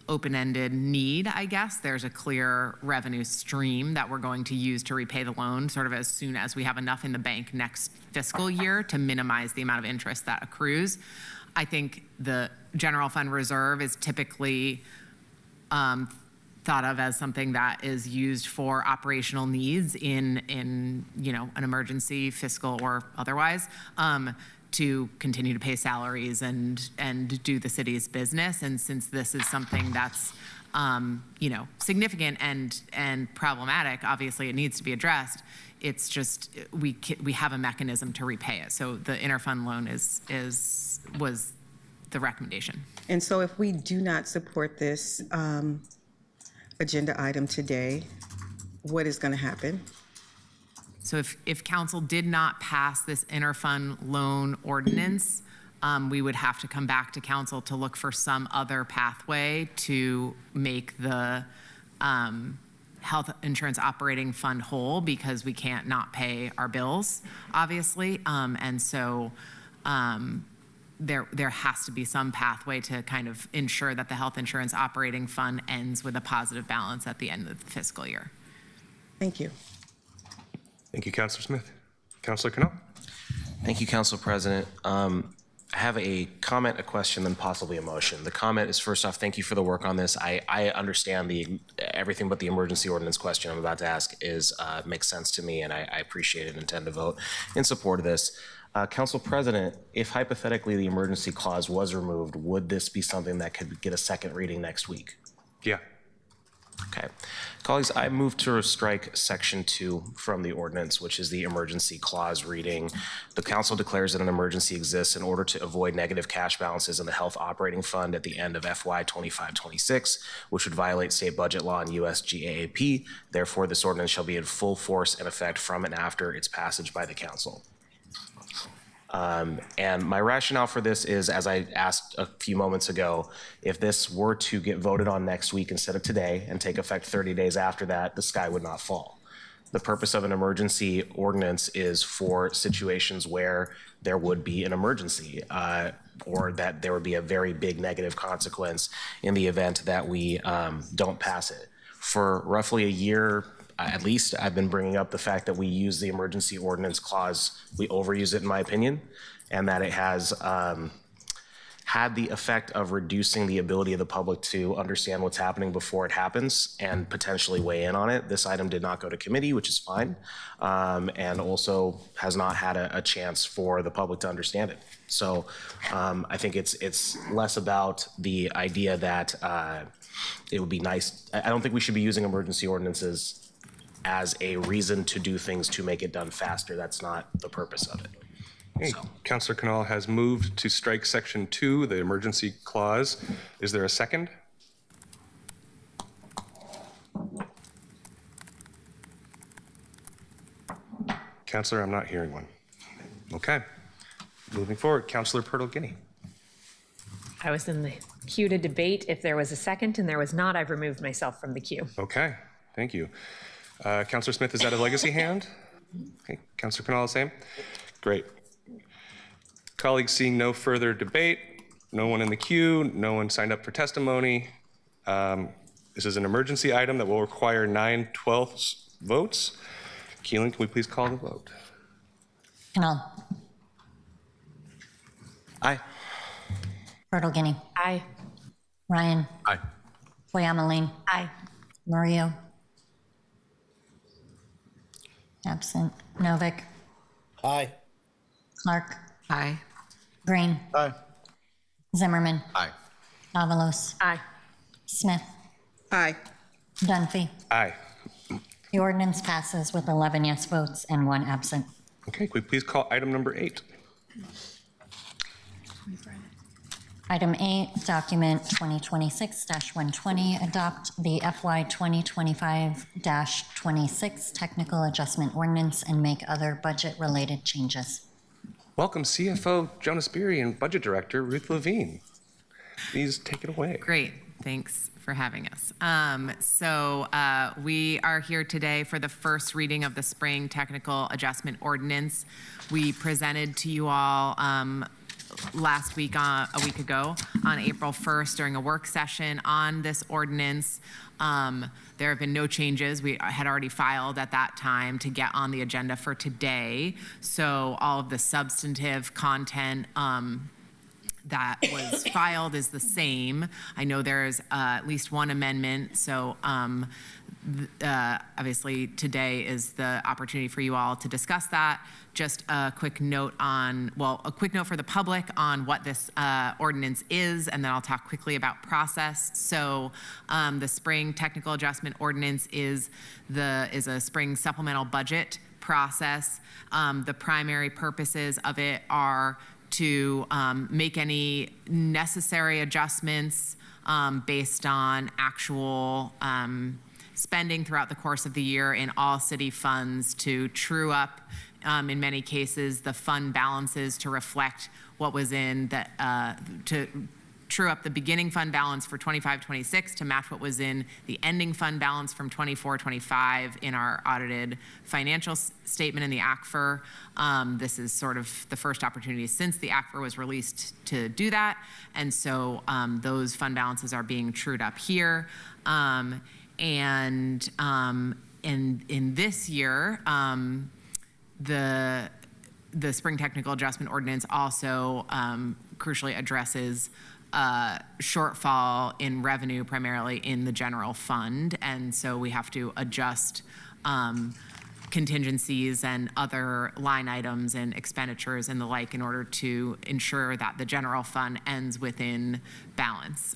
open-ended need, I guess. There's a clear revenue stream that we're going to use to repay the loan sort of as soon as we have enough in the bank next fiscal year to minimize the amount of interest that accrues. I think the general fund reserve is typically thought of as something that is used for operational needs in you know, an emergency, fiscal or otherwise, to continue to pay salaries and do the city's business. And since this is something that's you know, significant and problematic, obviously it needs to be addressed. It's just we have a mechanism to repay it. So the interfund loan was the recommendation. And so if we do not support this agenda item today, what is going to happen? So if council did not pass this interfund loan ordinance, we would have to come back to council to look for some other pathway to make the health insurance operating fund whole, because we can't not pay our bills, obviously. And so there has to be some pathway to kind of ensure that the health insurance operating fund ends with a positive balance at the end of the fiscal year. Thank you. Thank you, Councilor Smith. Councilor Cannell? Thank you, Council President. I have a comment, a question, and possibly a motion. The comment is, first off, thank you for the work on this. I understand everything but the emergency ordinance question I'm about to ask makes sense to me, and I appreciate it and intend to vote in support of this. Council President, if hypothetically the emergency clause was removed, would this be something that could get a second reading next week? Yeah. Okay. Colleagues, I move to strike section 2 from the ordinance, which is the emergency clause reading. The council declares that an emergency exists in order to avoid negative cash balances in the health operating fund at the end of FY 25-26, which would violate state budget law and US GAAP. Therefore, this ordinance shall be in full force and effect from and after its passage by the council. And my rationale for this is, as I asked a few moments ago, if this were to get voted on next week instead of today and take effect 30 days after that, the sky would not fall. The purpose of an emergency ordinance is for situations where there would be an emergency or that there would be a very big negative consequence in the event that we don't pass it. For roughly a year, at least, I've been bringing up the fact that we use the emergency ordinance clause, we overuse it in my opinion, and that it has had the effect of reducing the ability of the public to understand what's happening before it happens and potentially weigh in on it. This item did not go to committee, which is fine, and also has not had a chance for the public to understand it. So I think it's less about the idea that it would be nice. I don't think we should be using emergency ordinances as a reason to do things to make it done faster. That's not the purpose of it. Hey, Councilor Cannell has moved to strike section 2, the emergency clause. Is there a second? Councilor, I'm not hearing one. Okay. Moving forward, Councilor Purtle-Guinea. I was in the queue to debate. If there was a second and there was not, I've removed myself from the queue. Okay, thank you. Councilor Smith, is that a legacy hand? Okay, Councilor Cannell, the same? Great. Colleagues, seeing no further debate, no one in the queue, no one signed up for testimony. This is an emergency item that will require 9/12 votes. Keelan, can we please call the vote? Cannell. Aye. Purtle-Guinea. Aye. Ryan. Aye. Foyamaline. Aye. Murillo. Absent. Novick. Aye. Clark. Aye. Green. Aye. Zimmerman. Aye. Avalos. Aye. Smith. Aye. Dunphy. Aye. The ordinance passes with 11 yes votes and 1 absent. Okay, could we please call item number 8? Item 8, document 2026-120, adopt the FY 2025-26 technical adjustment ordinance and make other budget-related changes. Welcome CFO Jonas Beery and Budget Director Ruth Levine. Please take it away. Great. Thanks for having us. We are here today for the first reading of the spring technical adjustment ordinance. We presented to you all last week, a week ago, on April 1st during a work session on this ordinance. There have been no changes. We had already filed at that time to get on the agenda for today. So all of the substantive content that was filed is the same. I know there's at least one amendment, so obviously today is the opportunity for you all to discuss that. Just a quick note for the public on what this ordinance is, and then I'll talk quickly about process. So the spring technical adjustment ordinance is a spring supplemental budget process. The primary purposes of it are to make any necessary adjustments based on actual spending throughout the course of the year in all city funds, to true up, in many cases, the fund balances to reflect what was in the, to true up the beginning fund balance for 25-26 to match what was in the ending fund balance from 24-25 in our audited financial statement in the ACFR. This is sort of the first opportunity since the ACFR was released to do that. And so those fund balances are being trued up here. In this year, the spring technical adjustment ordinance also crucially addresses shortfall in revenue primarily in the general fund. And so we have to adjust contingencies and other line items and expenditures and the like in order to ensure that the general fund ends within balance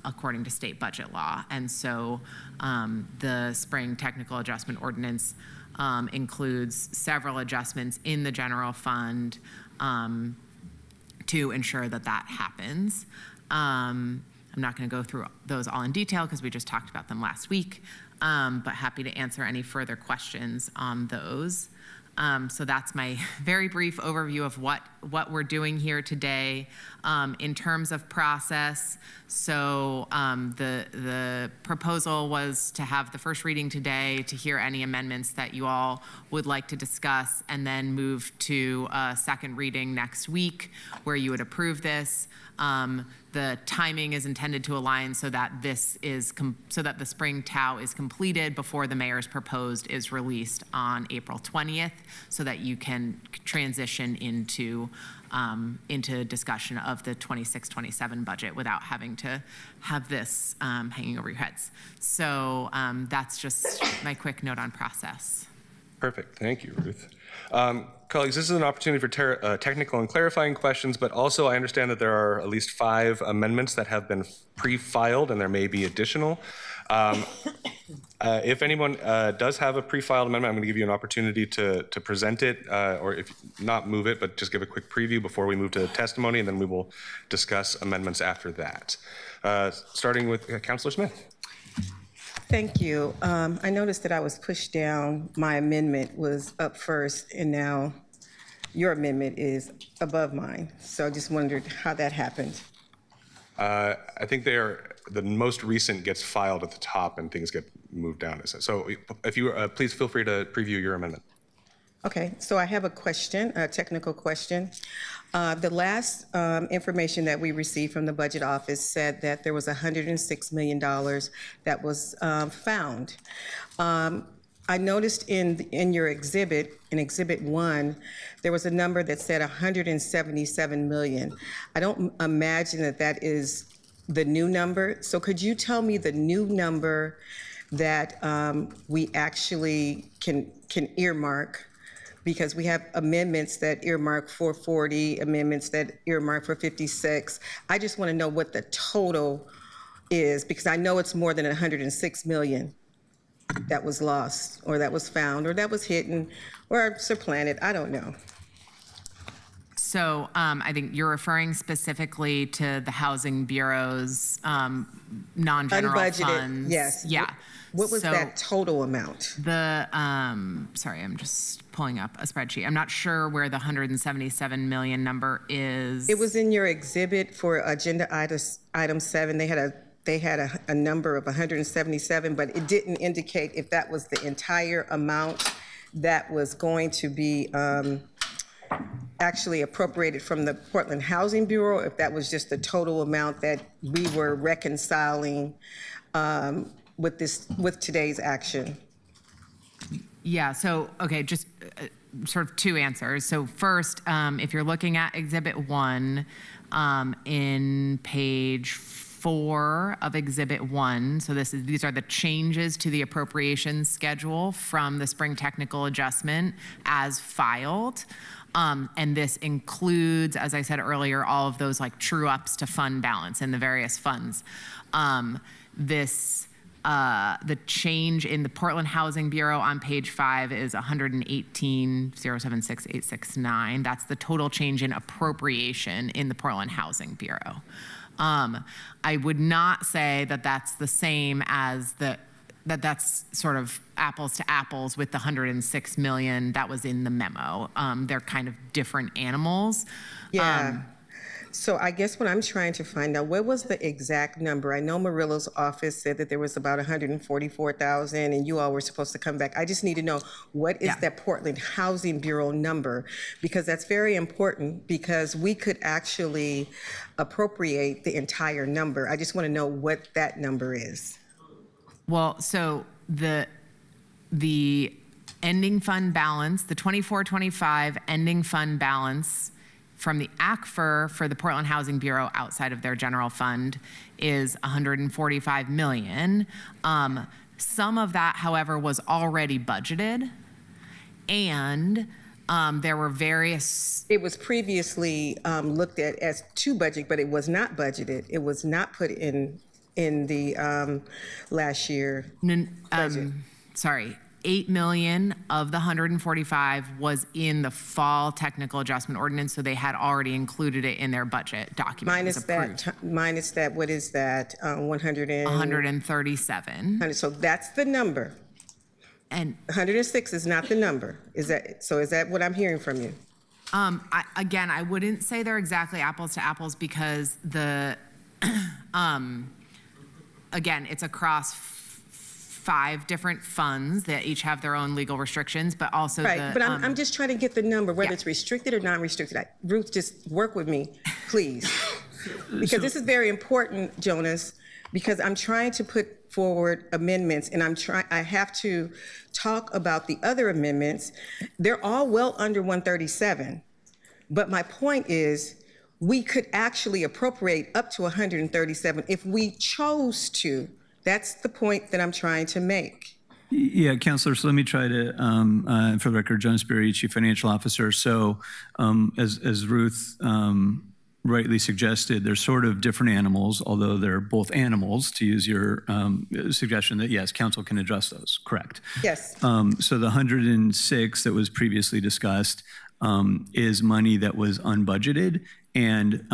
according to state budget law. And so the spring technical adjustment ordinance includes several adjustments in the general fund to ensure that that happens. I'm not going to go through those all in detail because we just talked about them last week, but happy to answer any further questions on those. So that's my very brief overview of what we're doing here today. In terms of process, so the proposal was to have the first reading today, to hear any amendments that you all would like to discuss, and then move to a second reading next week where you would approve this. The timing is intended to align so that so that the spring TAO is completed before the mayor's proposed is released on April 20th, so that you can transition into discussion of the 26-27 budget without having to have this hanging over your heads. So that's just my quick note on process. Perfect. Thank you, Ruth. Colleagues, this is an opportunity for technical and clarifying questions, but also I understand that there are at least 5 amendments that have been pre-filed, and there may be additional. If anyone does have a pre-filed amendment, I'm going to give you an opportunity to present it, or if not move it, but just give a quick preview before we move to testimony, and then we will discuss amendments after that. Starting with Councilor Smith. Thank you. I noticed that I was pushed down. My amendment was up first, and now your amendment is above mine. So I just wondered how that happened. I think the most recent gets filed at the top and things get moved down. So if you please feel free to preview your amendment. Okay, so I have a question, a technical question. The last information that we received from the budget office said that there was $106 million that was found. I noticed in your exhibit, in Exhibit 1, there was a number that said $177 million. I don't imagine that that is the new number. So could you tell me the new number that we actually can earmark? Because we have amendments that earmark 440, amendments that earmark for 56. I just want to know what the total is, because I know it's more than 106 million that was lost, or that was found, or that was hidden, or supplanted. I don't know. So I think you're referring specifically to the Housing Bureau's non-general Unbudgeted, funds. yes. Yeah. What was So that total amount? The, sorry, I'm just pulling up a spreadsheet. I'm not sure where the 177 million number is. It was in your exhibit for agenda item 7. They had a number of 177, but it didn't indicate if that was the entire amount that was going to be actually appropriated from the Portland Housing Bureau, if that was just the total amount that we were reconciling with today's action. Yeah, so, okay, just sort of two answers. So first, if you're looking at Exhibit 1 in page 4 of Exhibit 1, so these are the changes to the appropriations schedule from the spring technical adjustment as filed. And this includes, as I said earlier, all of those like true ups to fund balance in the various funds. The change in the Portland Housing Bureau on page 5 is 118,076,869. That's the total change in appropriation in the Portland Housing Bureau. I would not say that that's the same as that's sort of apples to apples with the 106 million that was in the memo. They're kind of different animals. Yeah. So I guess what I'm trying to find out, what was the exact number? I know Murillo's office said that there was about 144,000 and you all were supposed to come back. I just need to know, what is that Portland Housing Bureau number? Because that's very important, because we could actually appropriate the entire number. I just want to know what that number is. Well, so the ending fund balance, the 24-25 ending fund balance from the ACFR for the Portland Housing Bureau outside of their general fund is 145 million. Some of that, however, was already budgeted, and there were various. It was previously looked at as to budget, but it was not budgeted. It was not put in the last year budget. Sorry. 8 million of the 145 was in the fall technical adjustment ordinance, so they had already included it in their budget document. Minus that, what is that? 137. So that's the number. And 106 is not the number. Is that what I'm hearing from you? Again, I wouldn't say they're exactly apples to apples, because again, it's across 5 different funds that each have their own legal restrictions, but also but I'm just trying to get the number, whether it's restricted or non-restricted. Ruth, just work with me, please. Because this is very important, Jonas, because I'm trying to put forward amendments, and I have to talk about the other amendments. They're all well under 137, but my point is, we could actually appropriate up to 137 if we chose to. That's the point that I'm trying to make. Yeah, Counselor, so let me try to, for the record, Jonas Berry, Chief Financial Officer. So as Ruth rightly suggested, they're sort of different animals, although they're both animals, to use your suggestion that, yes, council can address those, correct? Yes. So the 106 that was previously discussed is money that was unbudgeted and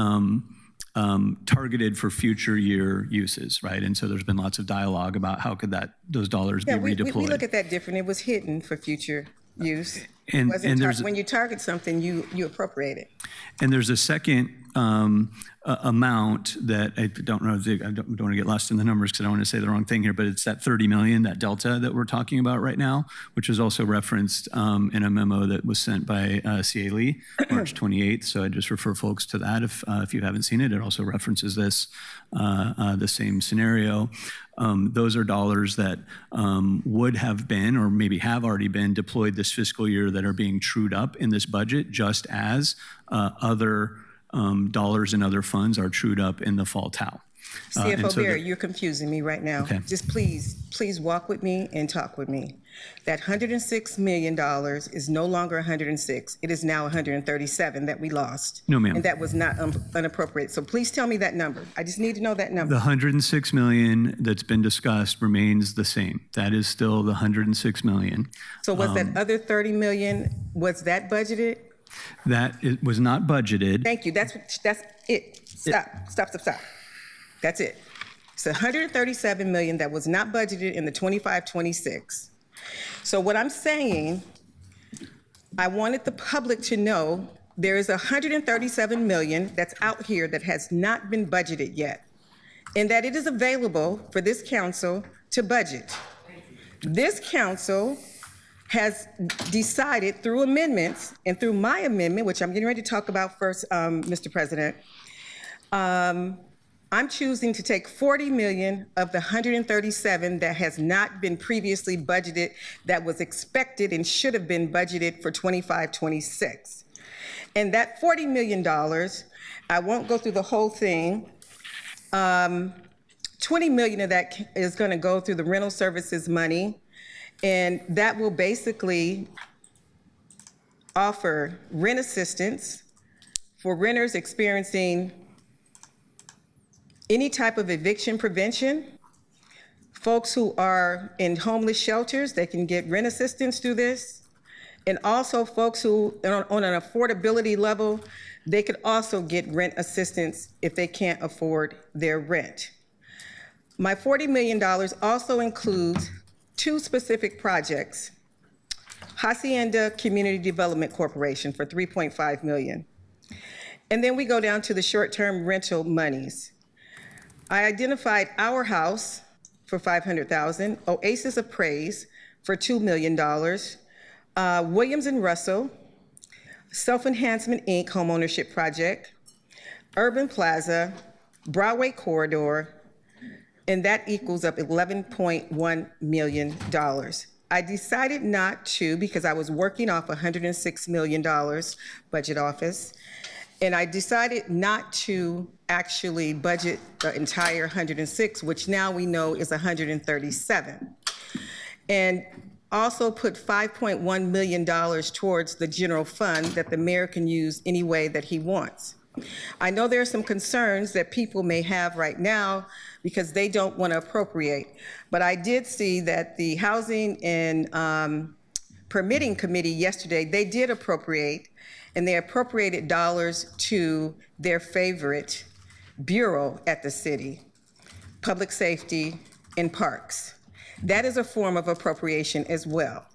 targeted for future year uses, right? And so there's been lots of dialogue about how could those dollars be redeployed. We look at that different. It was hidden for future use. And When you target something, you appropriate it. And there's a second amount that I don't know, I don't want to get lost in the numbers because I don't want to say the wrong thing here, but it's that 30 million, that delta that we're talking about right now, which is also referenced in a memo that was sent by C.A. Lee, March 28th. So I just refer folks to that if you haven't seen it. It also references this, the same scenario. Those are dollars that would have been, or maybe have already been, deployed this fiscal year that are being trued up in this budget, just as other dollars in other funds are trued up in the fall TAO. And CFO so Barry, the- you're confusing me right now. Okay. Just please walk with me and talk with me. That $106 million is no longer 106. It is now 137 that we lost. No, ma'am. And that was not unappropriate. So please tell me that number. I just need to know that number. The 106 million that's been discussed remains the same. That is still the 106 million. So was that other 30 million, was that budgeted? That it was not budgeted. Thank you. That's it. Stop. That's it. It's 137 million that was not budgeted in the 25-26. So what I'm saying, I wanted the public to know there is 137 million that's out here that has not been budgeted yet, and that it is available for this council to budget. This council has decided through amendments and through my amendment, which I'm getting ready to talk about first, Mr. President, I'm choosing to take 40 million of the 137 that has not been previously budgeted, that was expected and should have been budgeted for 25-26. And that $40 million, I won't go through the whole thing. 20 million of that is going to go through the rental services money, and that will basically offer rent assistance for renters experiencing any type of eviction prevention. Folks who are in homeless shelters, they can get rent assistance through this. And also folks who, on an affordability level, they could also get rent assistance if they can't afford their rent. My $40 million also includes 2 specific projects. Hacienda Community Development Corporation for $3.5 million. And then we go down to the short-term rental monies. I identified Our House for $500,000, Oasis of Praise for $2 million, Williams and Russell, Self-Enhancement Inc. Homeownership Project, Urban Plaza, Broadway Corridor, and that equals up $11.1 million. I decided not to, because I was working off $106 million budget office, and I decided not to actually budget the entire 106, which now we know is 137. And also put $5.1 million towards the general fund that the mayor can use any way that he wants. I know there are some concerns that people may have right now because they don't want to appropriate, but I did see that the Housing and Permitting Committee yesterday, they did appropriate, and they appropriated dollars to their favorite bureau at the city, Public Safety and Parks. That is a form of appropriation as well.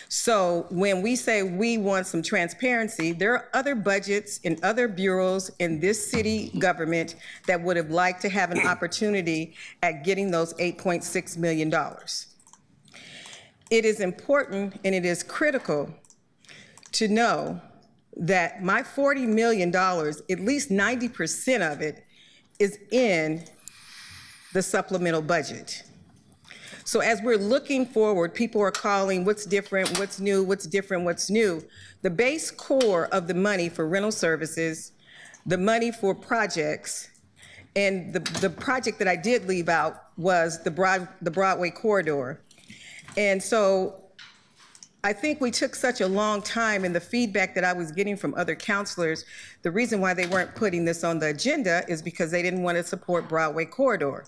So when we say we want some transparency, there are other budgets and other bureaus in this city government that would have liked to have an opportunity at getting those $8.6 million. It is important and it is critical to know that my $40 million, at least 90% of it, is in the supplemental budget. So as we're looking forward, people are calling what's different, what's new, what's different, what's new. The base core of the money for rental services, the money for projects, and the project that I did leave out was the Broadway corridor. And so I think we took such a long time, and the feedback that I was getting from other counselors, the reason why they weren't putting this on the agenda is because they didn't want to support Broadway corridor.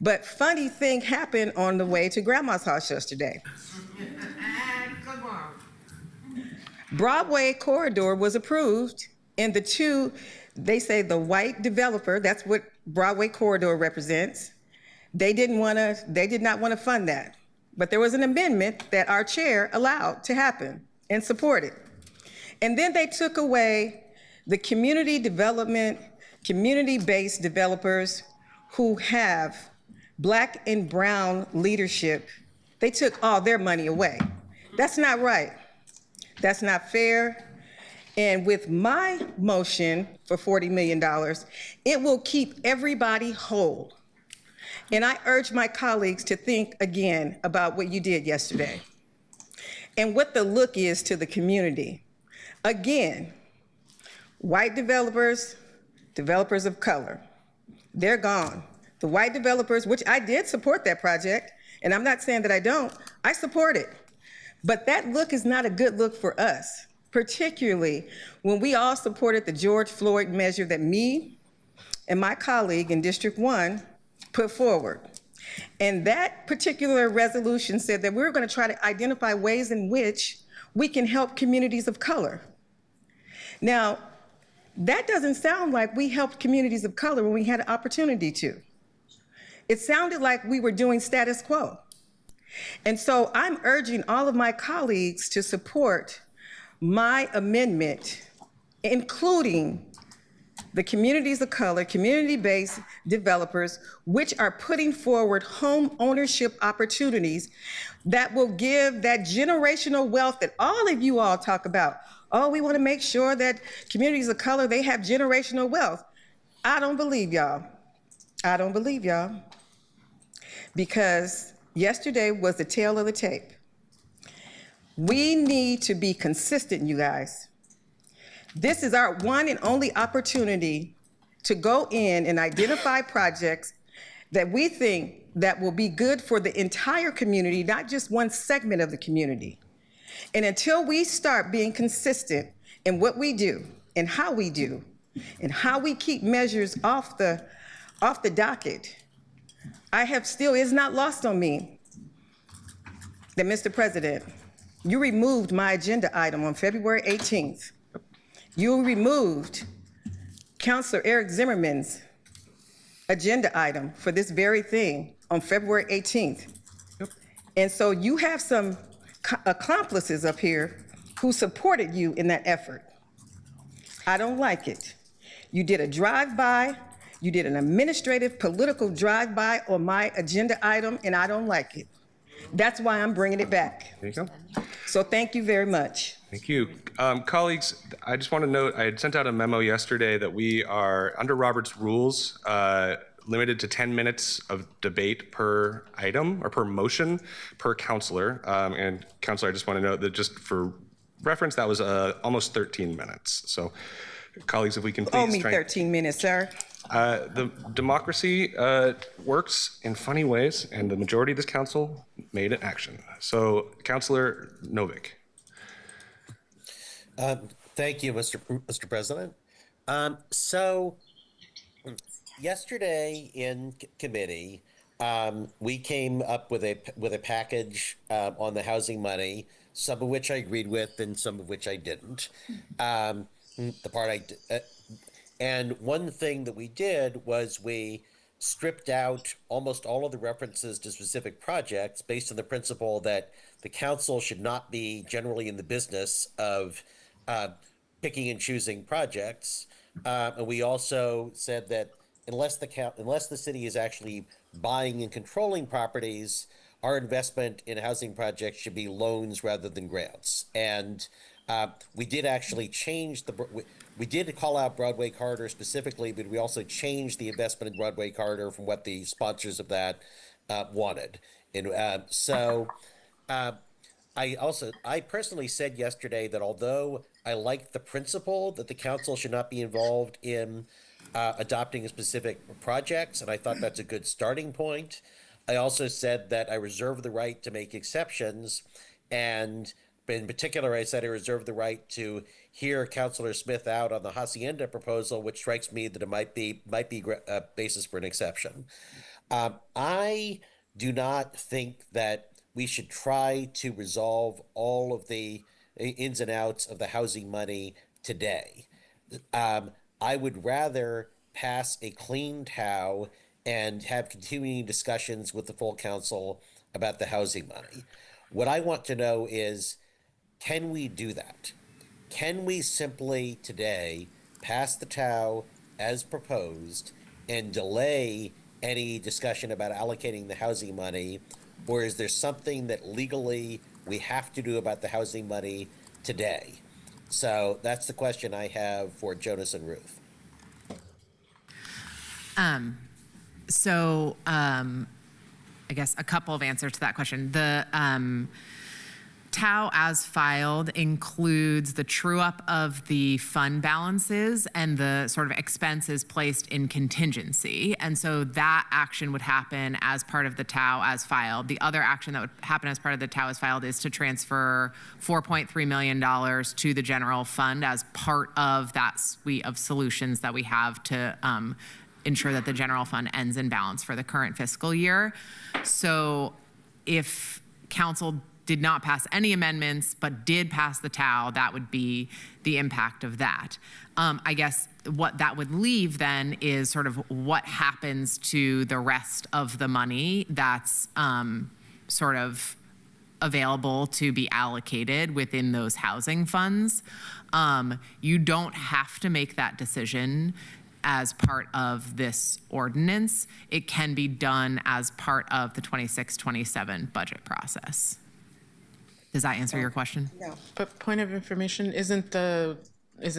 But funny thing happened on the way to Grandma's house yesterday. Broadway corridor was approved, and the two, they say the white developer, that's what Broadway corridor represents, they did not want to fund that. But there was an amendment that our chair allowed to happen and supported. And then they took away the community development, community-based developers who have Black and brown leadership. They took all their money away. That's not right. That's not fair. And with my motion for $40 million, it will keep everybody whole. And I urge my colleagues to think again about what you did yesterday and what the look is to the community. Again, white developers, developers of color, they're gone. the white developers, which I did support that project, and I'm not saying that I don't, I support it. But that look is not a good look for us, particularly when we all supported the George Floyd measure that me and my colleague in District 1 put forward. And that particular resolution said that we were going to try to identify ways in which we can help communities of color. Now, that doesn't sound like we helped communities of color when we had an opportunity to. It sounded like we were doing status quo. And so I'm urging all of my colleagues to support my amendment, including the communities of color, community-based developers, which are putting forward home ownership opportunities that will give that generational wealth that all of you all talk about. Oh, we want to make sure that communities of color, they have generational wealth. I don't believe y'all. I don't believe y'all. Because yesterday was the tail of the tape. We need to be consistent, you guys. This is our one and only opportunity to go in and identify projects that we think that will be good for the entire community, not just one segment of the community. And until we start being consistent in what we do and how we do and how we keep measures off the docket, it's not lost on me that, Mr. President, you removed my agenda item on February 18th. You removed Councilor Eric Zimmerman's agenda item for this very thing on February 18th. And so you have some accomplices up here who supported you in that effort. I don't like it. You did a drive-by, you did an administrative political drive-by on my agenda item, and I don't like it. That's why I'm bringing it back. There you go. So thank you very much. Thank you. Colleagues, I just want to note, I had sent out a memo yesterday that we are, under Robert's rules, limited to 10 minutes of debate per item or per motion per counselor. And Counselor, I just want to note that just for reference, that was almost 13 minutes. So colleagues, if we can please Owe me 13 minutes, sir. The democracy works in funny ways, and the majority of this council made it action. So, Councilor Novick. Thank you, Mr. President. So, yesterday in committee, we came up with a package on the housing money, some of which I agreed with, and some of which I didn't. And one thing that we did was we stripped out almost all of the references to specific projects based on the principle that the council should not be generally in the business of picking and choosing projects. And we also said that unless the city is actually buying and controlling properties, our investment in housing projects should be loans rather than grants. And we did actually change we did call out Broadway Corridor specifically, but we also changed the investment in Broadway Corridor from what the sponsors of that wanted. And I personally said yesterday that although I like the principle that the council should not be involved in adopting specific projects, and I thought that's a good starting point, I also said that I reserve the right to make exceptions, and in particular, I said I reserve the right to hear Councilor Smith out on the Hacienda proposal, which strikes me that it might be a basis for an exception. I do not think that we should try to resolve all of the ins and outs of the housing money today. I would rather pass a clean TOW and have continuing discussions with the full council about the housing money. What I want to know is, can we do that? Can we simply today pass the TOW as proposed and delay any discussion about allocating the housing money? Or is there something that legally we have to do about the housing money today? So that's the question I have for Jonas and Ruth. I guess a couple of answers to that question. TAO as filed includes the true-up of the fund balances and the sort of expenses placed in contingency. And so that action would happen as part of the TAO as filed. The other action that would happen as part of the TAO as filed is to transfer $4.3 million to the general fund as part of that suite of solutions that we have to ensure that the general fund ends in balance for the current fiscal year. So if council did not pass any amendments, but did pass the TAO, that would be the impact of that. I guess what that would leave then is sort of what happens to the rest of the money that's sort of available to be allocated within those housing funds. You don't have to make that decision as part of this ordinance. It can be done as part of the 26-27 budget process. Does that answer your question? No. But point of information, isn't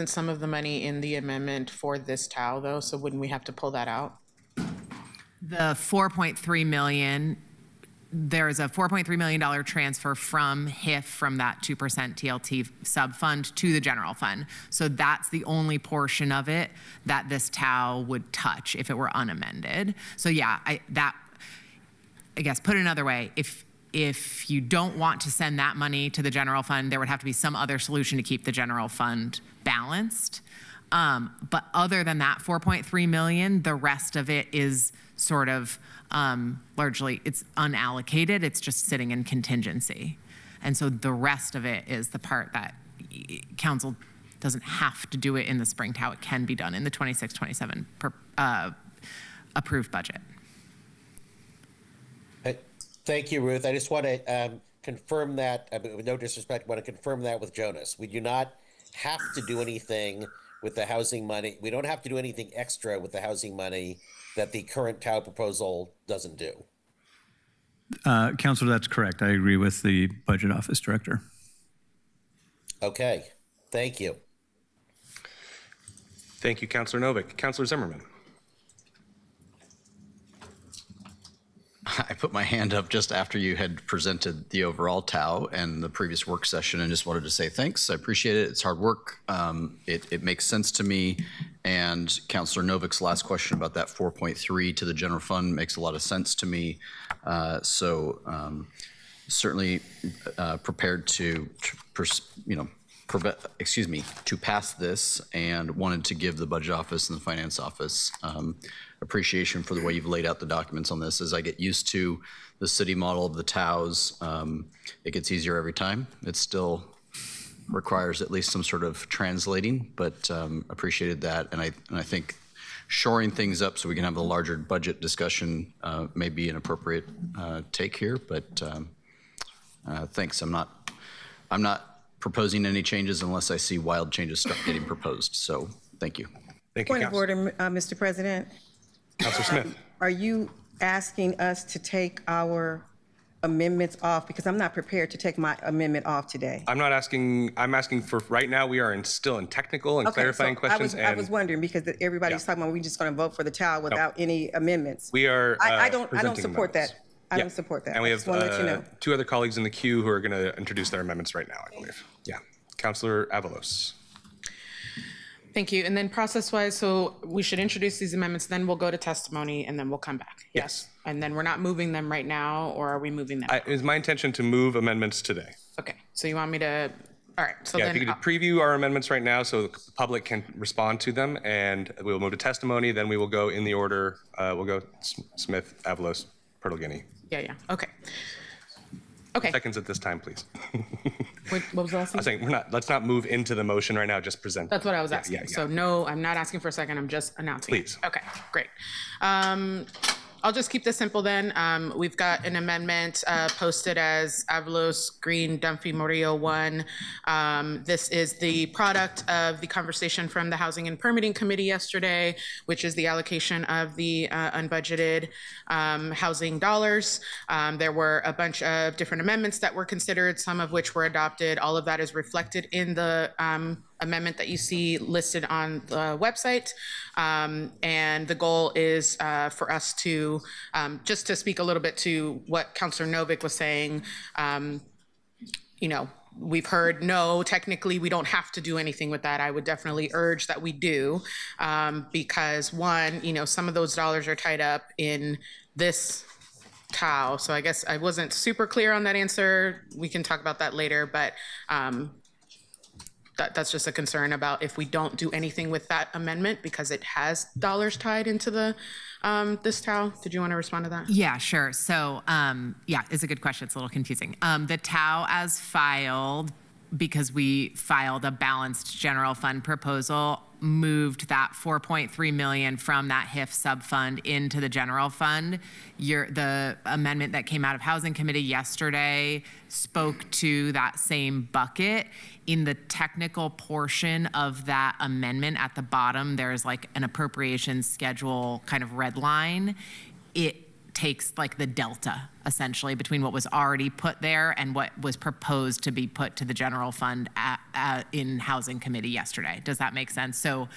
some of the money in the amendment for this TAO though? So wouldn't we have to pull that out? The 4.3 million, there's a $4.3 million transfer from HIF, from that 2% TLT sub-fund, to the general fund. So that's the only portion of it that this TAO would touch if it were unamended. So yeah, I guess put it another way, if you don't want to send that money to the general fund, there would have to be some other solution to keep the general fund balanced. But other than that 4.3 million, the rest of it is sort of largely, it's unallocated. It's just sitting in contingency. And so the rest of it is the part that council doesn't have to do it in the spring TAO. It can be done in the 26-27 approved budget. Thank you, Ruth. I just want to confirm that, with no disrespect, I want to confirm that with Jonas. We do not have to do anything with the housing money. We don't have to do anything extra with the housing money that the current TAO proposal doesn't do. Councilor, that's correct. I agree with the Budget Office Director. Okay, thank you. Thank you, Councilor Novick. Councilor Zimmerman. I put my hand up just after you had presented the overall TAO and the previous work session, and just wanted to say thanks. I appreciate it. It's hard work. It makes sense to me. And Councilor Novick's last question about that 4.3 to the general fund makes a lot of sense to me. Certainly prepared to pass this, and wanted to give the Budget Office and the Finance Office appreciation for the way you've laid out the documents on this. As I get used to the city model of the TAOs, it gets easier every time. It still requires at least some sort of translating, but appreciated that. And I think shoring things up so we can have a larger budget discussion may be an appropriate take here, but thanks. I'm not proposing any changes unless I see wild changes start getting proposed. So thank you. Thank you, Point of order, Mr. President. Councilor Smith. Are you asking us to take our amendments off? Because I'm not prepared to take my amendment off today. I'm not asking, I'm asking for, right now, we are still in technical and clarifying questions. I was wondering, because everybody's talking about we're just going to vote for the TAO without any amendments. We are I don't presenting support amendments. that. I don't support that. And we I have just want to let you know. two other colleagues in the queue who are going to introduce their amendments right now, I believe. Yeah. Councilor Avalos. Thank you. And then process-wise, so we should introduce these amendments, then we'll go to testimony, and then we'll come back. Yes. And then we're not moving them right now, or are we moving them? It is my intention to move amendments today. Okay. So you want me to? All right. So Yeah, then if you could preview our amendments right now so the public can respond to them, and we will move to testimony. Then we will go in the order. We'll go Smith, Avalos, Pertolgini. Yeah. Okay. Okay. Seconds at this time, please. What was the last I was saying let's not move into the motion right now, just present. That's what I was asking. Yeah. So no, I'm not asking for a second. I'm just announcing. Please. Okay, great. I'll just keep this simple then. We've got an amendment posted as Avalos, Green, Dunphy, Murillo 1. This is the product of the conversation from the Housing and Permitting Committee yesterday, which is the allocation of the unbudgeted housing dollars. There were a bunch of different amendments that were considered, some of which were adopted. All of that is reflected in the amendment that you see listed on the website. And the goal is for us to, just to speak a little bit to what Councilor Novick was saying, we've heard, no, technically we don't have to do anything with that. I would definitely urge that we do, because one, some of those dollars are tied up in this TOW. So I guess I wasn't super clear on that answer. We can talk about that later, but that's just a concern about if we don't do anything with that amendment because it has dollars tied into the this TOW. Did you want to respond to that? Yeah, sure. So, yeah, it's a good question. It's a little confusing. The TOW as filed, because we filed a balanced general fund proposal, moved that 4.3 million from that HIF subfund into the general fund. The amendment that came out of Housing Committee yesterday spoke to that same bucket. In the technical portion of that amendment at the bottom, there's like an appropriations schedule kind of red line. It takes like the delta essentially between what was already put there and what was proposed to be put to the general fund in Housing Committee yesterday. Does that make sense? So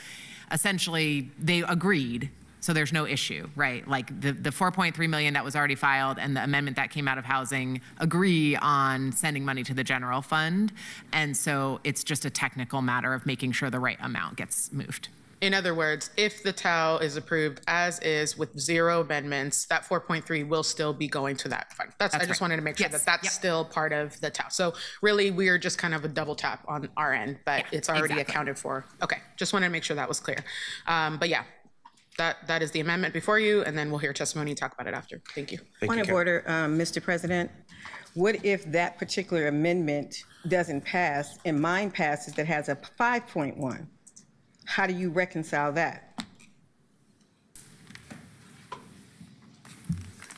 essentially they agreed, so there's no issue, right? Like the 4.3 million that was already filed and the amendment that came out of Housing agree on sending money to the general fund. And so it's just a technical matter of making sure the right amount gets moved. In other words, if the TOW is approved as is with 0 amendments, that 4.3 will still be going to that fund. I just wanted to make sure that that's still part of the TOW. So really, we're just kind of a double tap on our end, but it's already accounted for. Okay, just wanted to make sure that was clear. But yeah, that is the amendment before you, and then we'll hear testimony and talk about it after. Thank you. Point of order, Mr. President. What if that particular amendment doesn't pass and mine passes that has a 5.1? How do you reconcile that?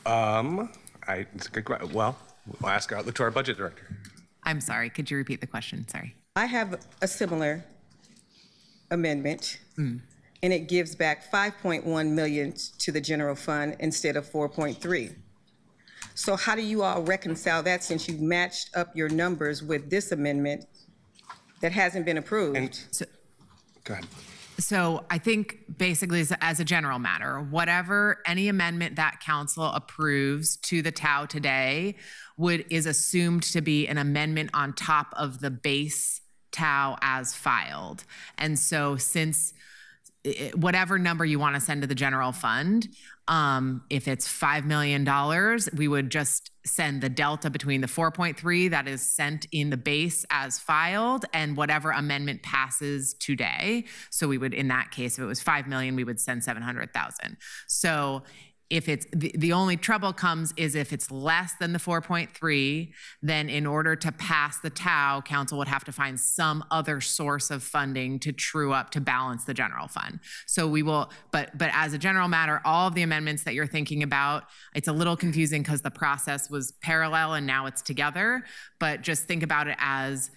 It's a good question. Well, we'll ask to our budget director. I'm sorry, could you repeat the question? Sorry. I have a similar amendment, and it gives back 5.1 million to the general fund instead of 4.3. So how do you all reconcile that since you've matched up your numbers with this amendment that hasn't been approved? Go ahead. So I think basically as a general matter, any amendment that council approves to the TOW today is assumed to be an amendment on top of the base TOW as filed. And so since whatever number you want to send to the general fund, if it's $5 million, we would just send the delta between the 4.3 that is sent in the base as filed and whatever amendment passes today. So we would, in that case, if it was 5 million, we would send 700,000. So if it's the only trouble comes is if it's less than the 4.3, then in order to pass the TOW, council would have to find some other source of funding to true up to balance the general fund. So we will, but as a general matter, all of the amendments that you're thinking about, it's a little confusing because the process was parallel and now it's together, but just think about it as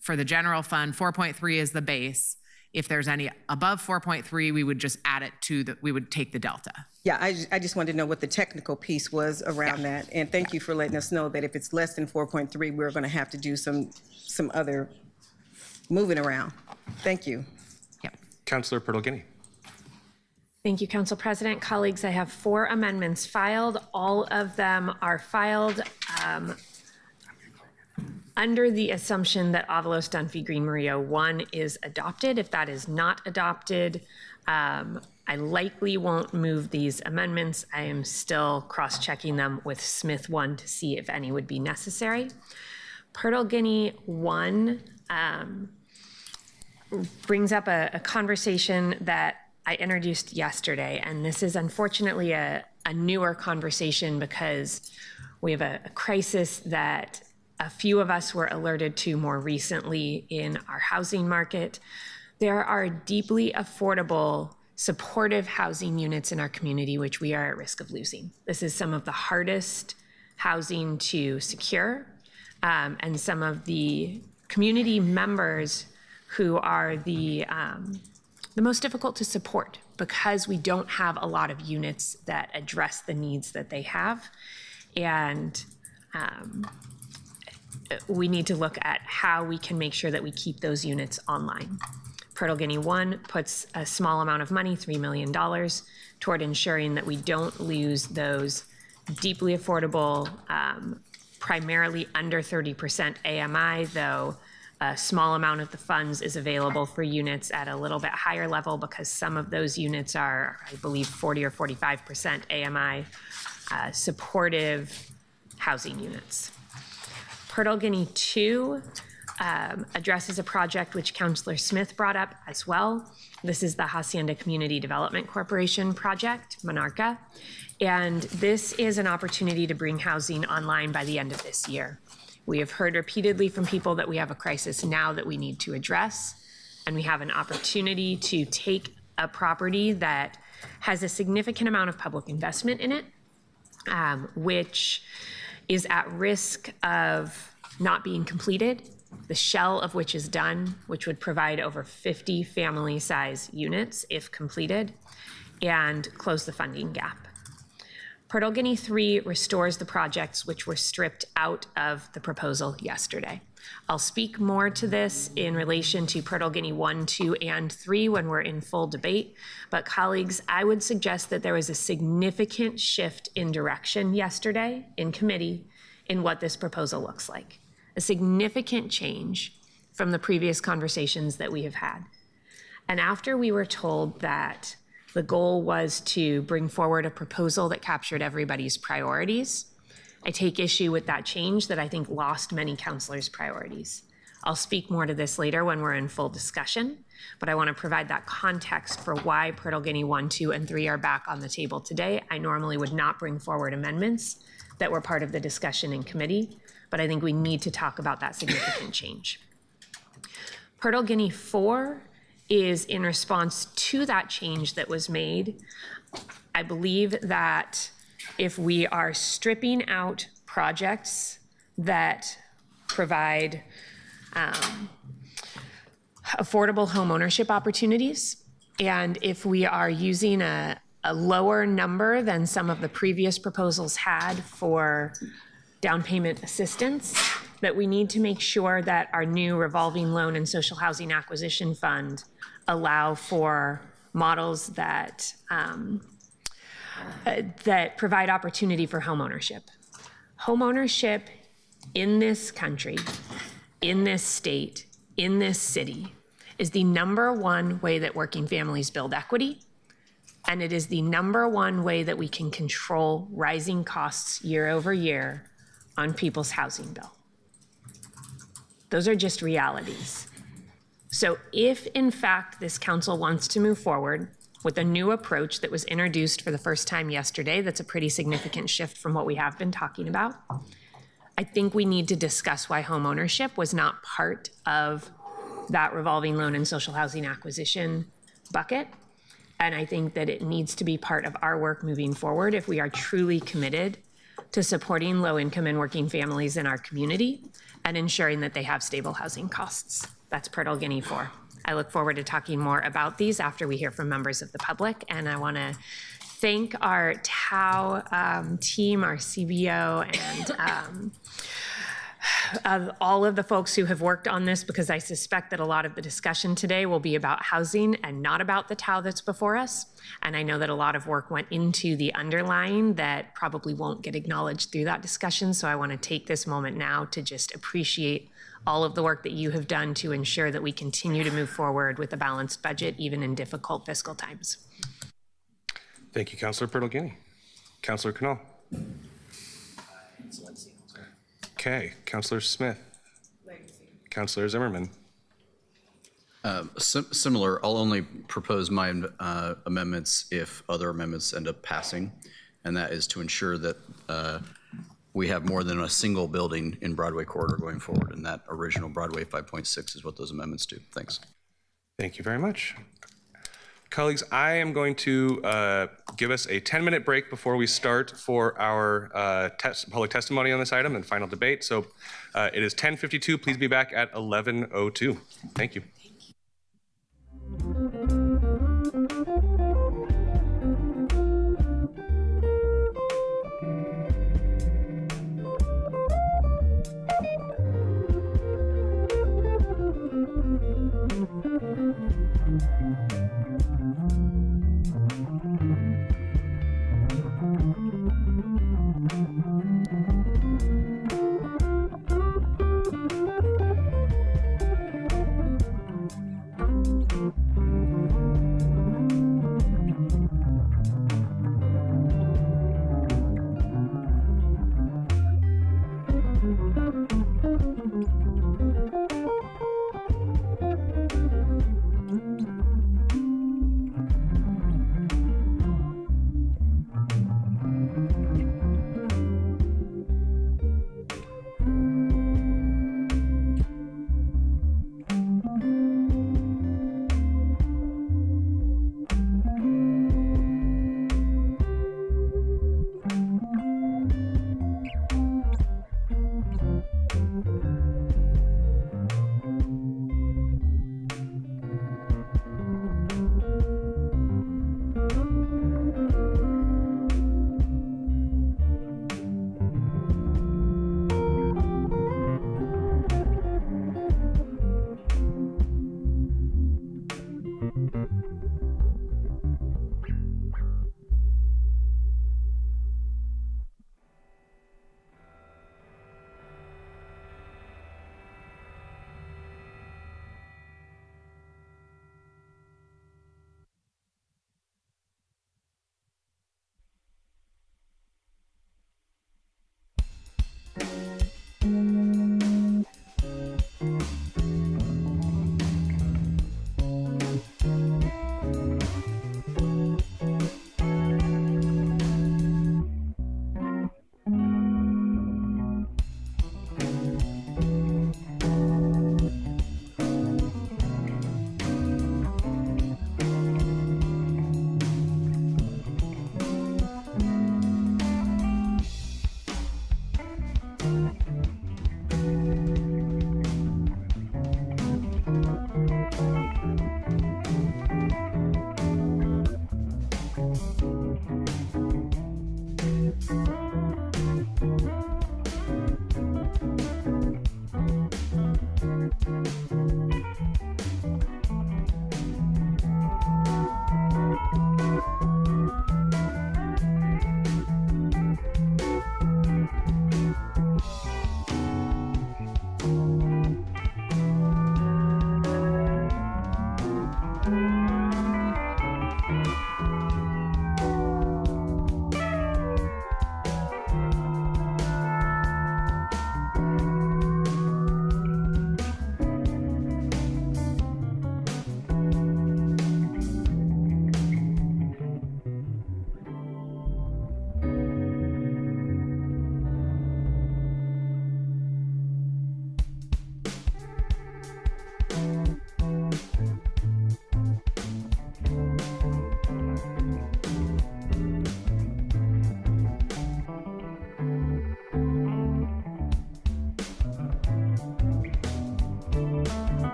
for the general fund, 4.3 is the base. If there's any above 4.3, we would just add it we would take the delta. Yeah, I just wanted to know what the technical piece was around that. And thank you for letting us know that if it's less than 4.3, we're going to have to do some other moving around. Thank you. Yep. Councilor Pirtle-Guiney. Thank you, Council President. Colleagues, I have 4 amendments filed. All of them are filed under the assumption that Avalos Dunphy Green Murillo 1 is adopted. If that is not adopted, I likely won't move these amendments. I am still cross-checking them with Smith 1 to see if any would be necessary. Pirtle-Guiney 1 brings up a conversation that I introduced yesterday, and this is unfortunately a newer conversation because we have a crisis that a few of us were alerted to more recently in our housing market. There are deeply affordable, supportive housing units in our community, which we are at risk of losing. This is some of the hardest housing to secure, and some of the community members who are the most difficult to support because we don't have a lot of units that address the needs that they have. And we need to look at how we can make sure that we keep those units online. Pirtle-Guiney 1 puts a small amount of money, $3 million, toward ensuring that we don't lose those deeply affordable primarily under 30% AMI, though a small amount of the funds is available for units at a little bit higher level because some of those units are, I believe, 40 or 45% AMI supportive housing units. Pearl Guinea 2 addresses a project which Councillor Smith brought up as well. This is the Hacienda Community Development Corporation project, Monarca, and this is an opportunity to bring housing online by the end of this year. We have heard repeatedly from people that we have a crisis now that we need to address, and we have an opportunity to take a property that has a significant amount of public investment in it, which is at risk of not being completed, the shell of which is done, which would provide over 50 family-size units if completed, and close the funding gap. Pearl Guinea 3 restores the projects which were stripped out of the proposal yesterday. I'll speak more to this in relation to Pearl Guinea 1, 2, and 3 when we're in full debate, but colleagues, I would suggest that there was a significant shift in direction yesterday in committee in what this proposal looks like. A significant change from the previous conversations that we have had. And after we were told that the goal was to bring forward a proposal that captured everybody's priorities, I take issue with that change that I think lost many councilors' priorities. I'll speak more to this later when we're in full discussion, but I want to provide that context for why Pearl Guinea 1, 2, and 3 are back on the table today. I normally would not bring forward amendments that were part of the discussion in committee, but I think we need to talk about that significant change. Pearl Guinea 4 is in response to that change that was made. I believe that if we are stripping out projects that provide affordable home ownership opportunities, and if we are using a lower number than some of the previous proposals had for down payment assistance, that we need to make sure that our new revolving loan and social housing acquisition fund allow for models that that provide opportunity for home ownership. Home ownership in this country, in this state, in this city, is the #1 way that working families build equity, and it is the #1 way that we can control rising costs year over year on people's housing bill. Those are just realities. So if, in fact, this council wants to move forward with a new approach that was introduced for the first time yesterday, that's a pretty significant shift from what we have been talking about, I think we need to discuss why home ownership was not part of that revolving loan and social housing acquisition bucket. And I think that it needs to be part of our work moving forward if we are truly committed to supporting low-income and working families in our community and ensuring that they have stable housing costs. That's Pearl Guinea 4. I look forward to talking more about these after we hear from members of the public, and I want to thank our TAO team, our CBO, and all of the folks who have worked on this, because I suspect that a lot of the discussion today will be about housing and not about the TAO that's before us. And I know that a lot of work went into the underlying that probably won't get acknowledged through that discussion. So I want to take this moment now to just appreciate all of the work that you have done to ensure that we continue to move forward with a balanced budget, even in difficult fiscal times. Thank you, Councillor Pearl Guinea. Councillor Knoll. Okay, Councillor Smith. Councillor Zimmerman. Similar, I'll only propose my amendments if other amendments end up passing, and that is to ensure that we have more than a single building in Broadway corridor going forward, and that original Broadway 5.6 is what those amendments do. Thanks. Thank you very much. Colleagues, I am going to give us a 10-minute break before we start for our public testimony on this item and final debate. So it is 10:52. Please be back at 11:02. Thank you.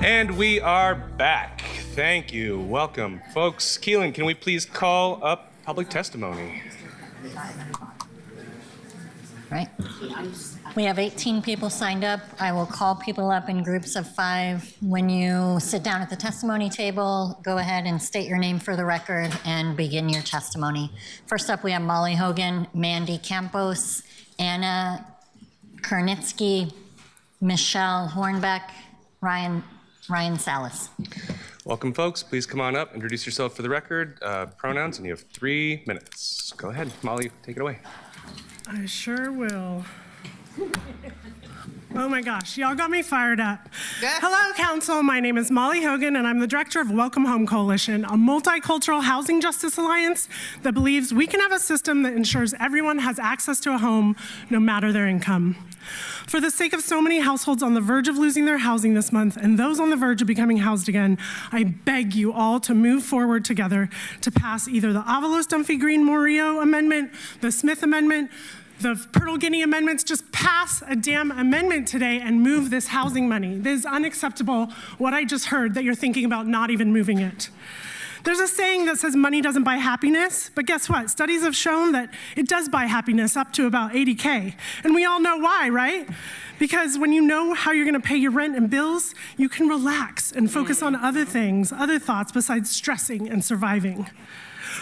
And we are back. Thank you. Welcome, folks. Keelan, can we please call up public testimony? Right. We have 18 people signed up. I will call people up in groups of 5. When you sit down at the testimony table, go ahead and state your name for the record and begin your testimony. First up, we have Molly Hogan, Mandy Campos, Anna Kernitsky, Michelle Hornbeck, Ryan Salas. Welcome, folks. Please come on up, introduce yourself for the record, pronouns, and you have 3 minutes. Go ahead, Molly, take it away. I sure will. Oh my gosh, y'all got me fired up. Hello, Council. My name is Molly Hogan, and I'm the director of Welcome Home Coalition, a multicultural housing justice alliance that believes we can have a system that ensures everyone has access to a home, no matter their income. For the sake of so many households on the verge of losing their housing this month and those on the verge of becoming housed again, I beg you all to move forward together to pass either the Avalos Dunphy Green Murillo amendment, the Smith amendment, the Purtle Guinea amendments. Just pass a damn amendment today and move this housing money. It is unacceptable what I just heard, that you're thinking about not even moving it. There's a saying that says money doesn't buy happiness, but guess what? Studies have shown that it does buy happiness up to about $80K. And we all know why, right? Because when you know how you're gonna pay your rent and bills, you can relax and focus on other things, other thoughts besides stressing and surviving.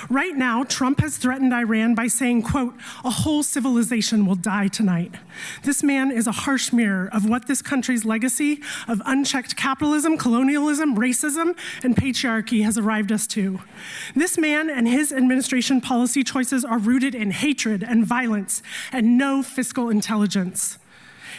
Right now, Trump has threatened Iran by saying, quote, "A whole civilization will die tonight." This man is a harsh mirror of what this country's legacy of unchecked capitalism, colonialism, racism, and patriarchy has arrived us to. This man and his administration policy choices are rooted in hatred and violence and no fiscal intelligence.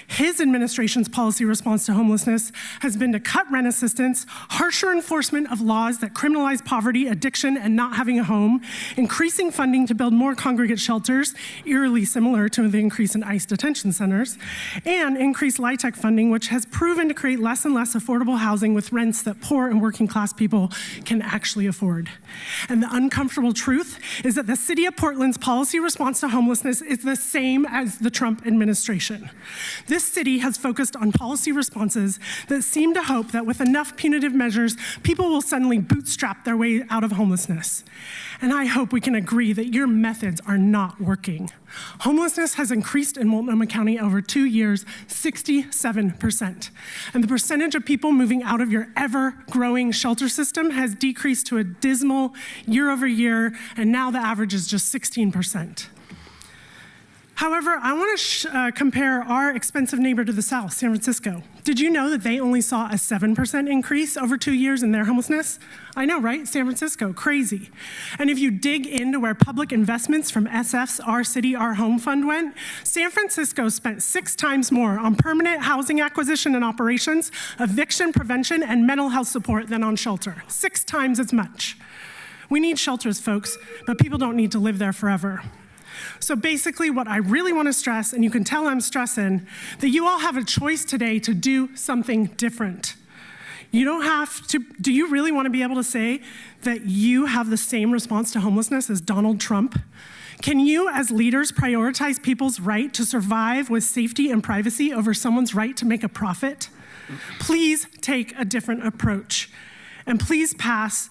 His administration's policy response to homelessness has been to cut rent assistance, harsher enforcement of laws that criminalize poverty, addiction, and not having a home, increasing funding to build more congregate shelters, eerily similar to the increase in ICE detention centers, and increased LIHTC funding, which has proven to create less and less affordable housing with rents that poor and working class people can actually afford. And the uncomfortable truth is that the city of Portland's policy response to homelessness is the same as the Trump administration. This city has focused on policy responses that seem to hope that with enough punitive measures, people will suddenly bootstrap their way out of homelessness. And I hope we can agree that your methods are not working. Homelessness has increased in Multnomah County over 2 years, 67%. And the percentage of people moving out of your ever-growing shelter system has decreased to a dismal year over year, and now the average is just 16%. However, I want to compare our expensive neighbor to the south, San Francisco. Did you know that they only saw a 7% increase over 2 years in their homelessness? I know, right? San Francisco, crazy. And if you dig into where public investments from SF's Our City, Our Home Fund went, San Francisco spent 6 times more on permanent housing acquisition and operations, eviction prevention, and mental health support than on shelter. 6 times as much. We need shelters, folks, but people don't need to live there forever. So basically what I really want to stress, and you can tell I'm stressing, that you all have a choice today to do something different. You don't have to, do you really want to be able to say that you have the same response to homelessness as Donald Trump? Can you as leaders prioritize people's right to survive with safety and privacy over someone's right to make a profit? Please take a different approach. And please pass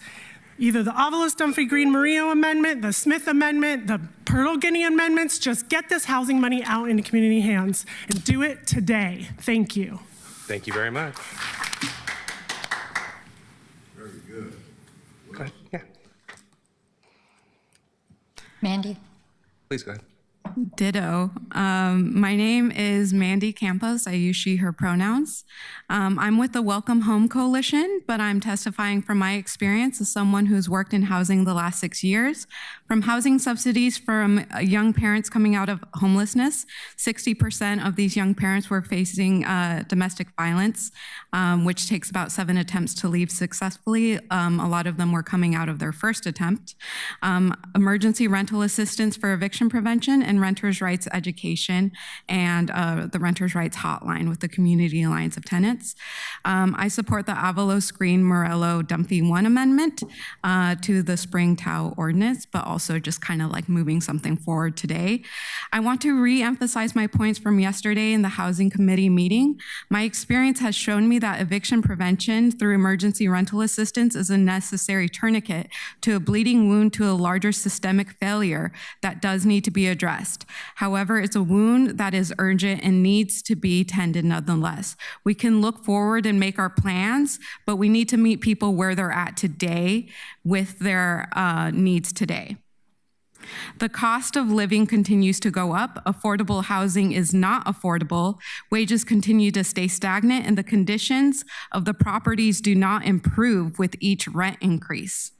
either the Avalos Dunphy Green Murillo amendment, the Smith amendment, the Purtle Guinea amendments. Just get this housing money out into community hands and do it today. Thank you. Thank you very much. Very good. Go ahead. Yeah, Mandy? please go ahead. Ditto. My name is Mandy Campos. I use she, her pronouns. I'm with the Welcome Home Coalition, but I'm testifying from my experience as someone who's worked in housing the last 6 years. From housing subsidies from young parents coming out of homelessness, 60% of these young parents were facing domestic violence, which takes about 7 attempts to leave successfully. A lot of them were coming out of their first attempt. Emergency rental assistance for eviction prevention and in renters' rights education and the renters' rights hotline with the Community Alliance of Tenants. I support the Avalos Green Morello Dunphy 1 amendment to the Spring Tau ordinance, but also just kind of like moving something forward today. I want to re-emphasize my points from yesterday in the Housing Committee meeting. My experience has shown me that eviction prevention through emergency rental assistance is a necessary tourniquet to a bleeding wound to a larger systemic failure that does need to be addressed. However, it's a wound that is urgent and needs to be tended nonetheless. We can look forward and make our plans, but we need to meet people where they're at today with their needs today. The cost of living continues to go up. Affordable housing is not affordable. Wages continue to stay stagnant, and the conditions of the properties do not improve with each rent increase.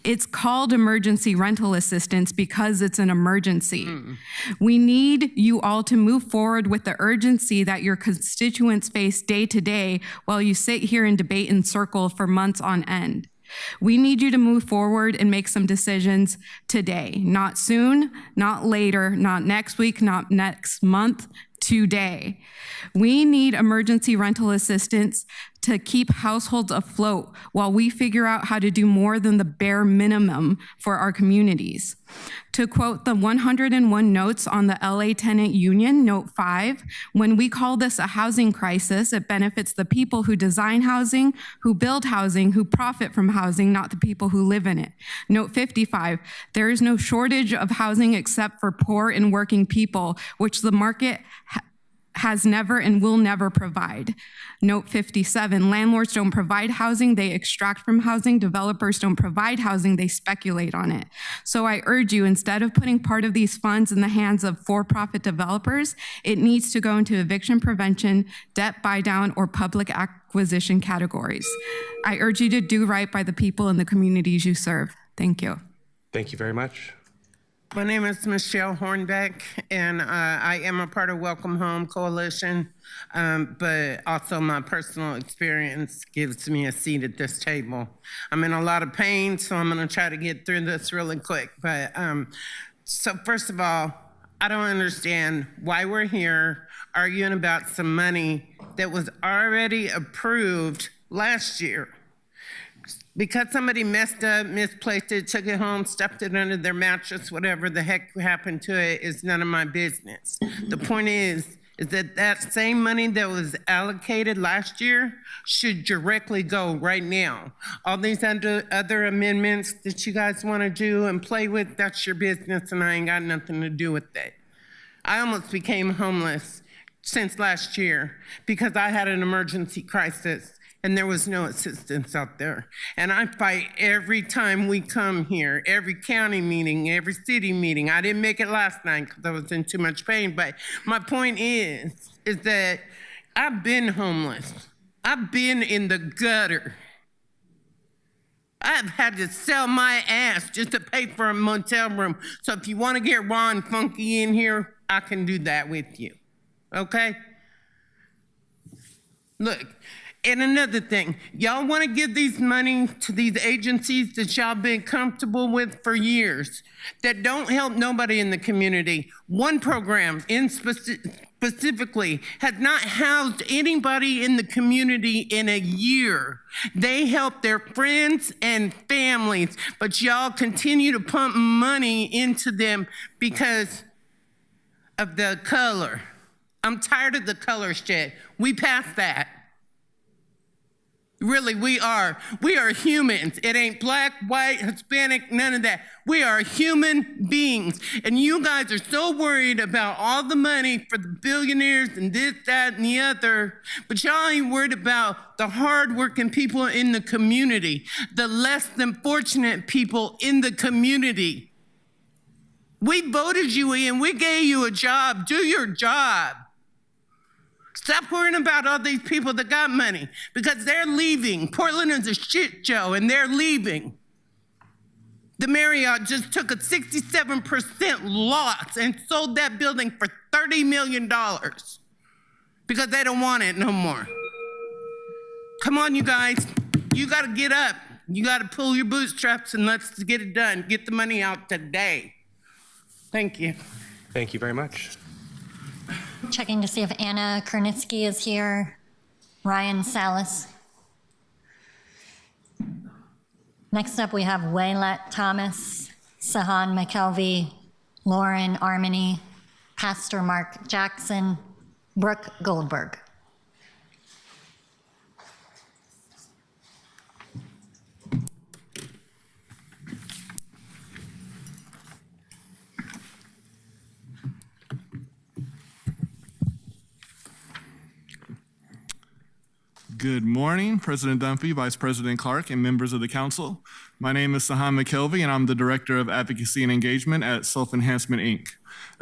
It's called emergency rental assistance because it's an emergency. We need you all to move forward with the urgency that your constituents face day to day while you sit here and debate in circles for months on end. We need you to move forward and make some decisions today, not soon, not later, not next week, not next month, today. We need emergency rental assistance to keep households afloat while we figure out how to do more than the bare minimum for our communities. To quote the 101 notes on the LA Tenant Union, note 5, when we call this a housing crisis, it benefits the people who design housing, who build housing, who profit from housing, not the people who live in it. Note 55, there is no shortage of housing except for poor and working people, which the market has never and will never provide. Note 57, landlords don't provide housing, they extract from housing. Developers don't provide housing, they speculate on it. So I urge you, instead of putting part of these funds in the hands of for-profit developers, it needs to go into eviction prevention, debt buy-down, or public acquisition categories. I urge you to do right by the people in the communities you serve. Thank you. Thank you very much. My name is Michelle Hornbeck, and I am a part of Welcome Home Coalition, but also my personal experience gives me a seat at this table. I'm in a lot of pain, so I'm going to try to get through this really quick. But so first of all, I don't understand why we're here arguing about some money that was already approved last year. Because somebody messed up, misplaced it, took it home, stuffed it under their mattress, whatever the heck happened to it is none of my business. The point is that that same money that was allocated last year should directly go right now. All these other amendments that you guys want to do and play with, that's your business, and I ain't got nothing to do with that. I almost became homeless since last year because I had an emergency crisis. And there was no assistance out there. And I fight every time we come here, every county meeting, every city meeting. I didn't make it last night because I was in too much pain. But my point is that I've been homeless. I've been in the gutter. I've had to sell my ass just to pay for a motel room. So if you want to get raw and funky in here, I can do that with you. Okay? Look. And another thing, y'all want to give these money to these agencies that y'all been comfortable with for years that don't help nobody in the community. One program specifically has not housed anybody in the community in a year. They help their friends and families, but y'all continue to pump money into them because of the color. I'm tired of the color shit. We passed that. Really, we are. We are humans. It ain't black, white, Hispanic, none of that. We are human beings. And you guys are so worried about all the money for the billionaires and this, that, and the other, but y'all ain't worried about the hardworking people in the community, the less than fortunate people in the community. We voted you in. We gave you a job. Do your job. Stop worrying about all these people that got money because they're leaving. Portland is a shit show and they're leaving. The Marriott just took a 67% loss and sold that building for $30 million because they don't want it no more. Come on, you guys. You got to get up. You got to pull your bootstraps and let's get it done. Get the money out today. Thank you. Thank you very much. Checking to see if Anna Kernitsky is here. Ryan Salas. Next up, we have Waylet Thomas, Sahan McKelvey, Lauren Armony, Pastor Mark Jackson, Brooke Goldberg. Good morning, President Dunphy, Vice President Clark, and members of the council. My name is Sahan McKelvey, and I'm the Director of Advocacy and Engagement at Self Enhancement, Inc.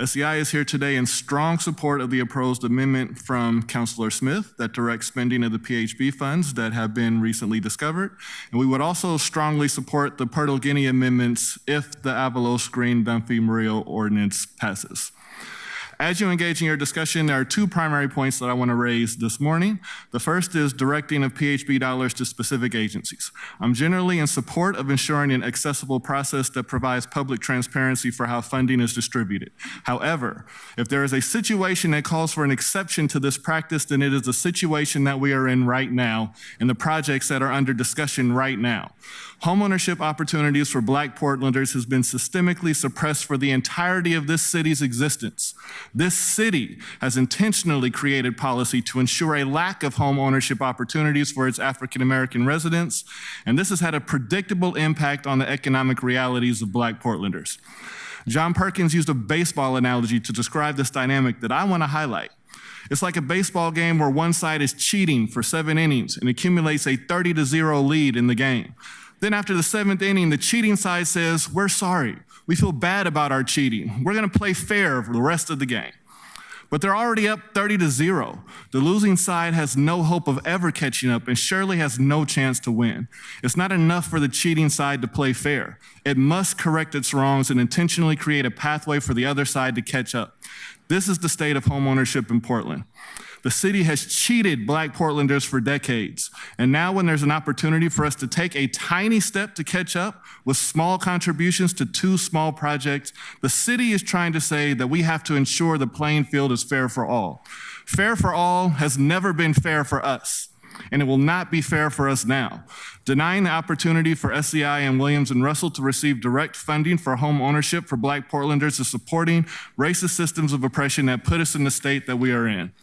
SEI is here today in strong support of the opposed amendment from Councilor Smith that directs spending of the PHB funds that have been recently discovered. And we would also strongly support the Pirtle Guinea amendments if the Avalos Green Dunphy Murillo ordinance passes. As you engage in your discussion, there are two primary points that I want to raise this morning. The first is directing of PHB dollars to specific agencies. I'm generally in support of ensuring an accessible process that provides public transparency for how funding is distributed. However, if there is a situation that calls for an exception to this practice, then it is the situation that we are in right now and the projects that are under discussion right now. Homeownership opportunities for Black Portlanders has been systemically suppressed for the entirety of this city's existence. This city has intentionally created policy to ensure a lack of home ownership opportunities for its African American residents, and this has had a predictable impact on the economic realities of Black Portlanders. John Perkins used a baseball analogy to describe this dynamic that I want to highlight. It's like a baseball game where one side is cheating for 7 innings and accumulates a 30-0 lead in the game. Then after the 7th inning, the cheating side says, "We're sorry. We feel bad about our cheating. We're going to play fair for the rest of the game." But they're already up 30-0. The losing side has no hope of ever catching up and surely has no chance to win. It's not enough for the cheating side to play fair. It must correct its wrongs and intentionally create a pathway for the other side to catch up. This is the state of homeownership in Portland. The city has cheated Black Portlanders for decades. And now when there's an opportunity for us to take a tiny step to catch up with small contributions to 2 small projects, the city is trying to say that we have to ensure the playing field is fair for all. Fair for all has never been fair for us, and it will not be fair for us now. Denying the opportunity for SEI and Williams and Russell to receive direct funding for home ownership for Black Portlanders is supporting racist systems of oppression that put us in the state that we are in.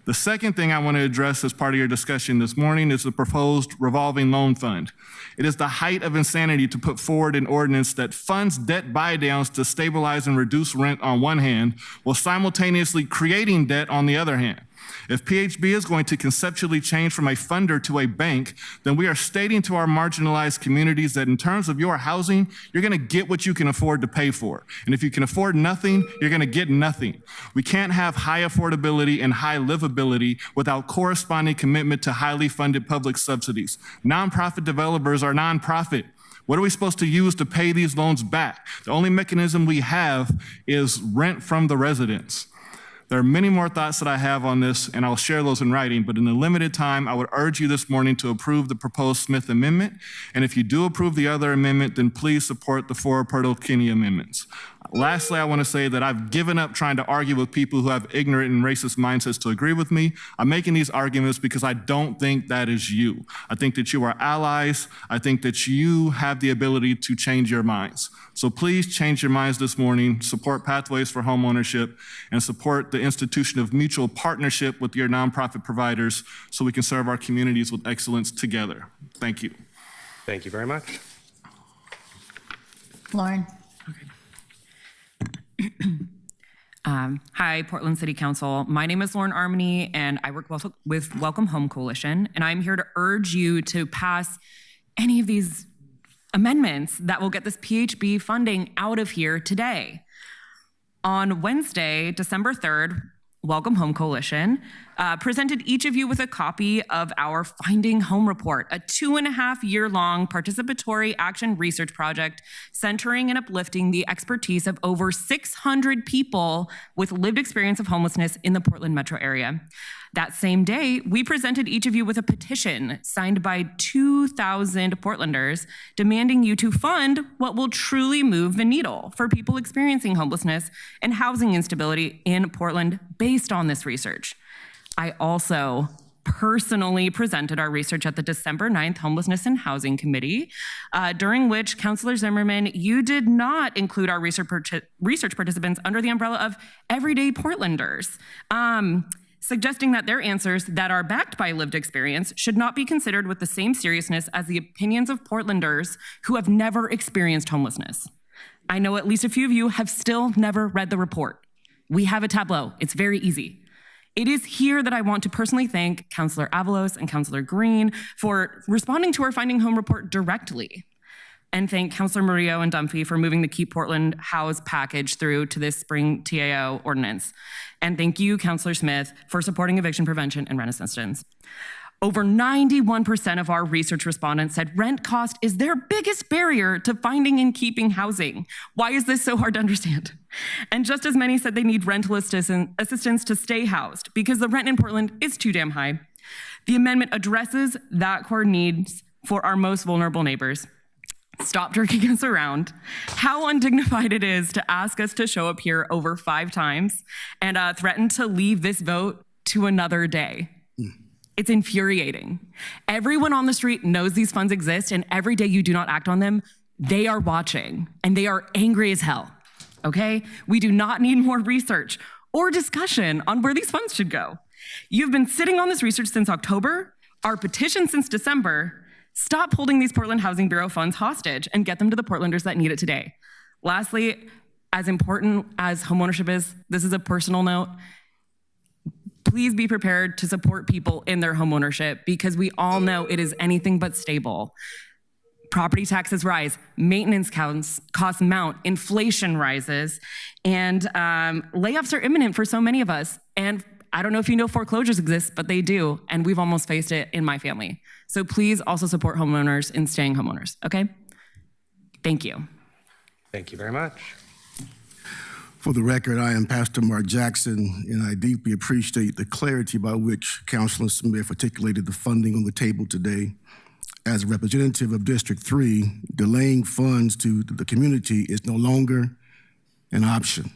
The second thing I want to address as part of your discussion this morning is the proposed revolving loan fund. It is the height of insanity to put forward an ordinance that funds debt buy-downs to stabilize and reduce rent on one hand, while simultaneously creating debt on the other hand. If PHB is going to conceptually change from a funder to a bank, then we are stating to our marginalized communities that in terms of your housing, you're going to get what you can afford to pay for. And if you can afford nothing, you're going to get nothing. We can't have high affordability and high livability without corresponding commitment to highly funded public subsidies. Nonprofit developers are nonprofit. What are we supposed to use to pay these loans back? The only mechanism we have is rent from the residents. There are many more thoughts that I have on this, and I'll share those in writing, but in the limited time, I would urge you this morning to approve the proposed Smith Amendment, and if you do approve the other amendment, then please support the 4 Pirtle Guinea amendments. Lastly, I want to say that I've given up trying to argue with people who have ignorant and racist mindsets to agree with me. I'm making these arguments because I don't think that is you. I think that you are allies. I think that you have the ability to change your minds. So please change your minds this morning, support Pathways for Homeownership, and support the institution of mutual partnership with your nonprofit providers so we can serve our communities with excellence together. Thank you. Thank you very much. Lauren. Hi, Portland City Council. My name is Lauren Armony, and I work with Welcome Home Coalition, and I'm here to urge you to pass any of these amendments that will get this PHB funding out of here today. On Wednesday, December 3rd, Welcome Home Coalition presented each of you with a copy of our Finding Home Report, a 2.5-year-long participatory action research project centering and uplifting the expertise of over 600 people with lived experience of homelessness in the Portland metro area. That same day, we presented each of you with a petition signed by 2,000 Portlanders demanding you to fund what will truly move the needle for people experiencing homelessness and housing instability in Portland based on this research. I also personally presented our research at the December 9th Homelessness and Housing Committee, during which, Councilor Zimmerman, you did not include our research participants under the umbrella of everyday Portlanders, suggesting that their answers that are backed by lived experience should not be considered with the same seriousness as the opinions of Portlanders who have never experienced homelessness. I know at least a few of you have still never read the report. We have a tableau. It's very easy. It is here that I want to personally thank Councilor Avalos and Councilor Green for responding to our Finding Home report directly, and thank Councilor Murillo and Dunphy for moving the Keep Portland House package through to this spring TAO ordinance. And thank you, Councilor Smith, for supporting eviction prevention and rent assistance. Over 91% of our research respondents said rent cost is their biggest barrier to finding and keeping housing. Why is this so hard to understand? And just as many said they need rental assistance to stay housed because the rent in Portland is too damn high. The amendment addresses that core needs for our most vulnerable neighbors. Stop jerking us around. How undignified it is to ask us to show up here over 5 times and threaten to leave this vote to another day. It's infuriating. Everyone on the street knows these funds exist, and every day you do not act on them, they are watching, and they are angry as hell, okay? We do not need more research or discussion on where these funds should go. You've been sitting on this research since October, our petition since December. Stop holding these Portland Housing Bureau funds hostage and get them to the Portlanders that need it today. Lastly, as important as homeownership is, this is a personal note, please be prepared to support people in their homeownership because we all know it is anything but stable. Property taxes rise, maintenance costs mount, inflation rises, and layoffs are imminent for so many of us. And I don't know if you know foreclosures exist, but they do, and we've almost faced it in my family. So please also support homeowners in staying homeowners, okay? Thank you. Thank you very much. For the record, I am Pastor Mark Jackson, and I deeply appreciate the clarity by which Councilor Smith articulated the funding on the table today. As a representative of District 3, delaying funds to the community is no longer an option.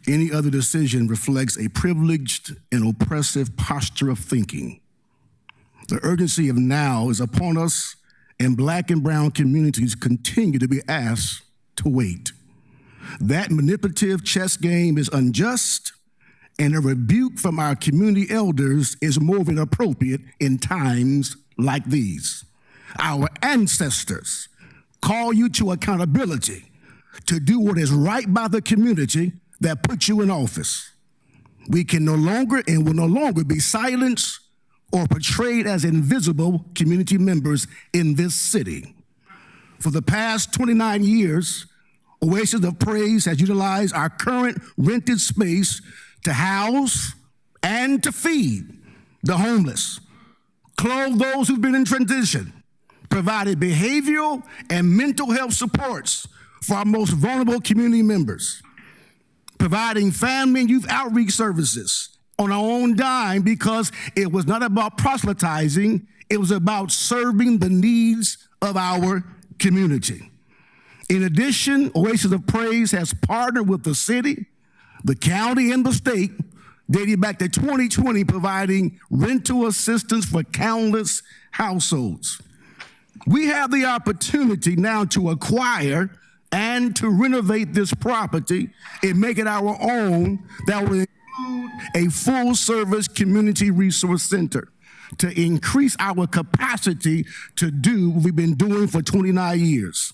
Any other decision reflects a privileged and oppressive posture of thinking. The urgency of now is upon us, and Black and brown communities continue to be asked to wait. That manipulative chess game is unjust, and a rebuke from our community elders is more than appropriate in times like these. Our ancestors call you to accountability to do what is right by the community that put you in office. We can no longer and will no longer be silenced or portrayed as invisible community members in this city. For the past 29 years, Oasis of Praise has utilized our current rented space to house and to feed the homeless, clothe those who've been in transition, provided behavioral and mental health supports for our most vulnerable community members, providing family and youth outreach services on our own dime because it was not about proselytizing, it was about serving the needs of our community. In addition, Oasis of Praise has partnered with the city, the county, and the state, dating back to 2020, providing rental assistance for countless households. We have the opportunity now to acquire and to renovate this property and make it our own that will include a full-service community resource center to increase our capacity to do what we've been doing for 29 years.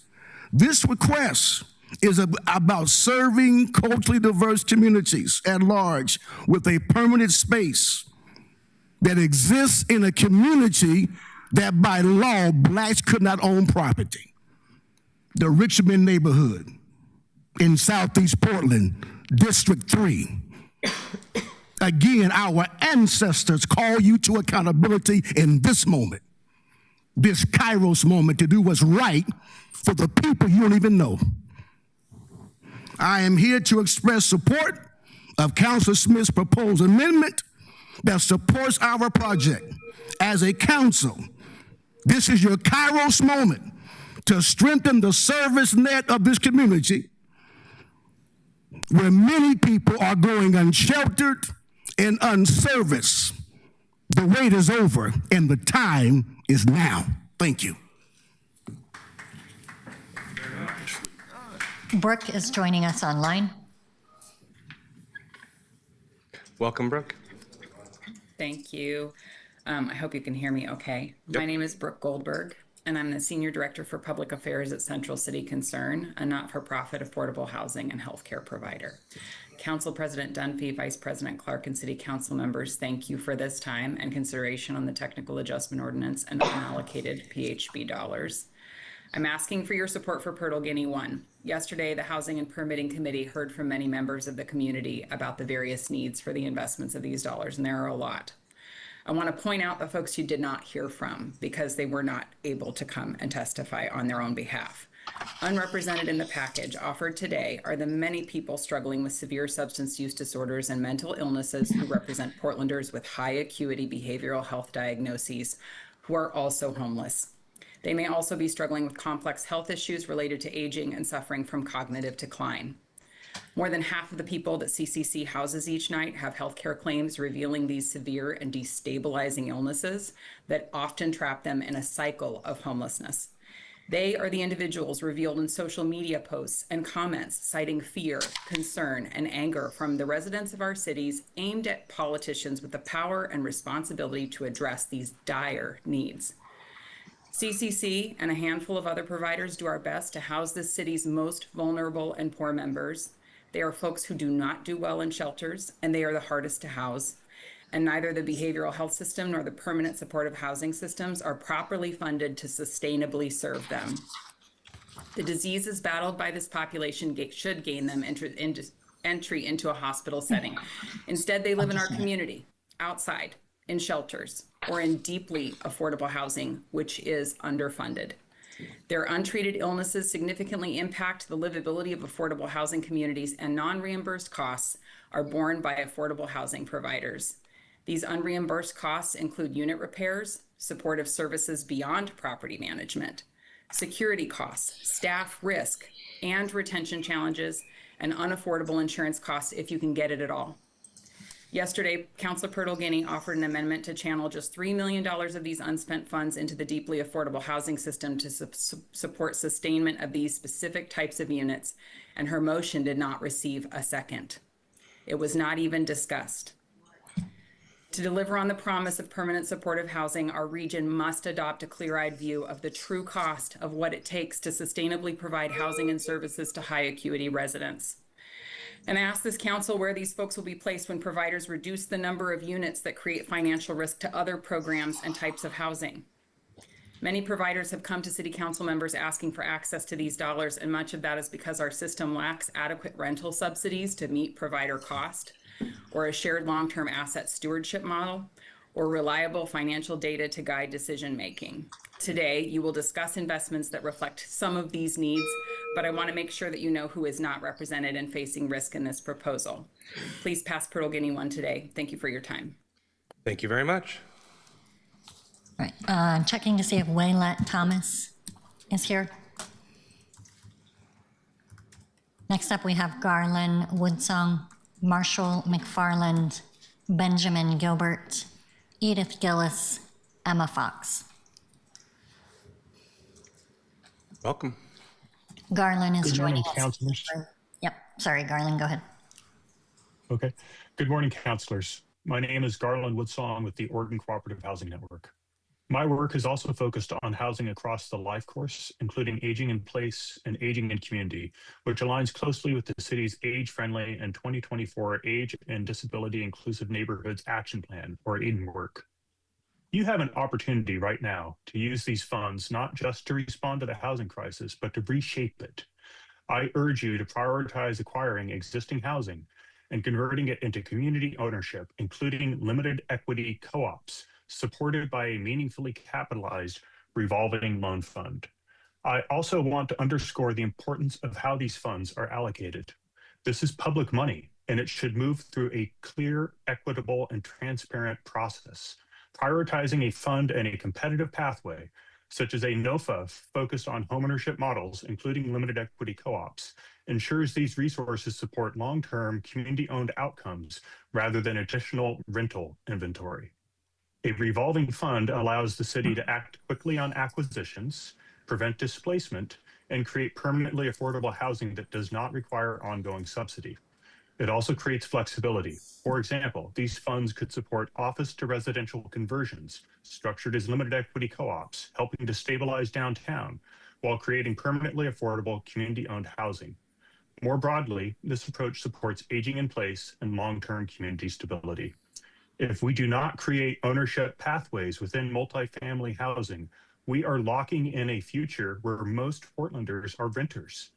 This request is about serving culturally diverse communities at large with a permanent space that exists in a community that by law, Blacks could not own property. The Richmond neighborhood in Southeast Portland, District 3. Again, our ancestors call you to accountability in this moment, this Kairos moment, to do what's right for the people you don't even know. I am here to express support of Councilor Smith's proposed amendment that supports our project. As a council, this is your Kairos moment to strengthen the service net of this community where many people are going unsheltered and unserviced. The wait is over and the time is now. Thank you. Brooke is joining us online. Welcome, Brooke. Thank you. I hope you can hear me okay. Yep. My name is Brooke Goldberg, and I'm the Senior Director for Public Affairs at Central City Concern, a not-for-profit affordable housing and healthcare provider. Council President Dunphy, Vice President Clark, and City Council members, thank you for this time and consideration on the technical adjustment ordinance and unallocated PHB dollars. I'm asking for your support for Pearl Guinea 1. Yesterday, the Housing and Permitting Committee heard from many members of the community about the various needs for the investments of these dollars, and there are a lot. I want to point out the folks you did not hear from because they were not able to come and testify on their own behalf. Unrepresented in the package offered today are the many people struggling with severe substance use disorders and mental illnesses who represent Portlanders with high acuity behavioral health diagnoses who are also homeless. They may also be struggling with complex health issues related to aging and suffering from cognitive decline. More than half of the people that CCC houses each night have healthcare claims revealing these severe and destabilizing illnesses that often trap them in a cycle of homelessness. They are the individuals revealed in social media posts and comments citing fear, concern, and anger from the residents of our cities aimed at politicians with the power and responsibility to address these dire needs. CCC and a handful of other providers do our best to house the city's most vulnerable and poor members. They are folks who do not do well in shelters, and they are the hardest to house. And neither the behavioral health system nor the permanent supportive housing systems are properly funded to sustainably serve them. The diseases battled by this population should gain them entry into a hospital setting. Instead, they live in our community, outside, in shelters, or in deeply affordable housing, which is underfunded. Their untreated illnesses significantly impact the livability of affordable housing communities, and non-reimbursed costs are borne by affordable housing providers. These unreimbursed costs include unit repairs, supportive services beyond property management, security costs, staff risk, and retention challenges, and unaffordable insurance costs if you can get it at all. Yesterday, Councilor Pearl Guinea offered an amendment to channel just $3 million of these unspent funds into the deeply affordable housing system to support sustainment of these specific types of units, and her motion did not receive a second. It was not even discussed. To deliver on the promise of permanent supportive housing, our region must adopt a clear-eyed view of the true cost of what it takes to sustainably provide housing and services to high acuity residents. And I ask this council where these folks will be placed when providers reduce the number of units that create financial risk to other programs and types of housing. Many providers have come to city council members asking for access to these dollars, and much of that is because our system lacks adequate rental subsidies to meet provider cost, or a shared long-term asset stewardship model, or reliable financial data to guide decision-making. Today, you will discuss investments that reflect some of these needs, but I want to make sure that you know who is not represented and facing risk in this proposal. Please pass Pearl Guinea 1 today. Thank you for your time. Thank you very much. Right. Checking to see if Waylet Thomas is here. Next up, we have Garland Woodsong, Marshall McFarland, Benjamin Gilbert, Edith Gillis, Emma Fox. Welcome. Garland is Good morning, joining us. councilors. Yep, sorry, Garland, go ahead. Okay. Good morning, councilors. My name is Garland Woodsong with the Oregon Cooperative Housing Network. My work is also focused on housing across the life course, including aging in place and aging in community, which aligns closely with the city's age-friendly and 2024 Age and Disability Inclusive Neighborhoods Action Plan, or AIDN work. You have an opportunity right now to use these funds not just to respond to the housing crisis, but to reshape it. I urge you to prioritize acquiring existing housing and converting it into community ownership, including limited equity co-ops, supported by a meaningfully capitalized revolving loan fund. I also want to underscore the importance of how these funds are allocated. This is public money, and it should move through a clear, equitable, and transparent process. Prioritizing a fund and a competitive pathway, such as a NOFA focused on homeownership models, including limited equity co-ops, ensures these resources support long-term community-owned outcomes rather than additional rental inventory. A revolving fund allows the city to act quickly on acquisitions, prevent displacement, and create permanently affordable housing that does not require ongoing subsidy. It also creates flexibility. For example, these funds could support office to residential conversions, structured as limited equity co-ops, helping to stabilize downtown while creating permanently affordable community-owned housing. More broadly, this approach supports aging in place and long-term community stability. If we do not create ownership pathways within multifamily housing, we are locking in a future where most Portlanders are renters.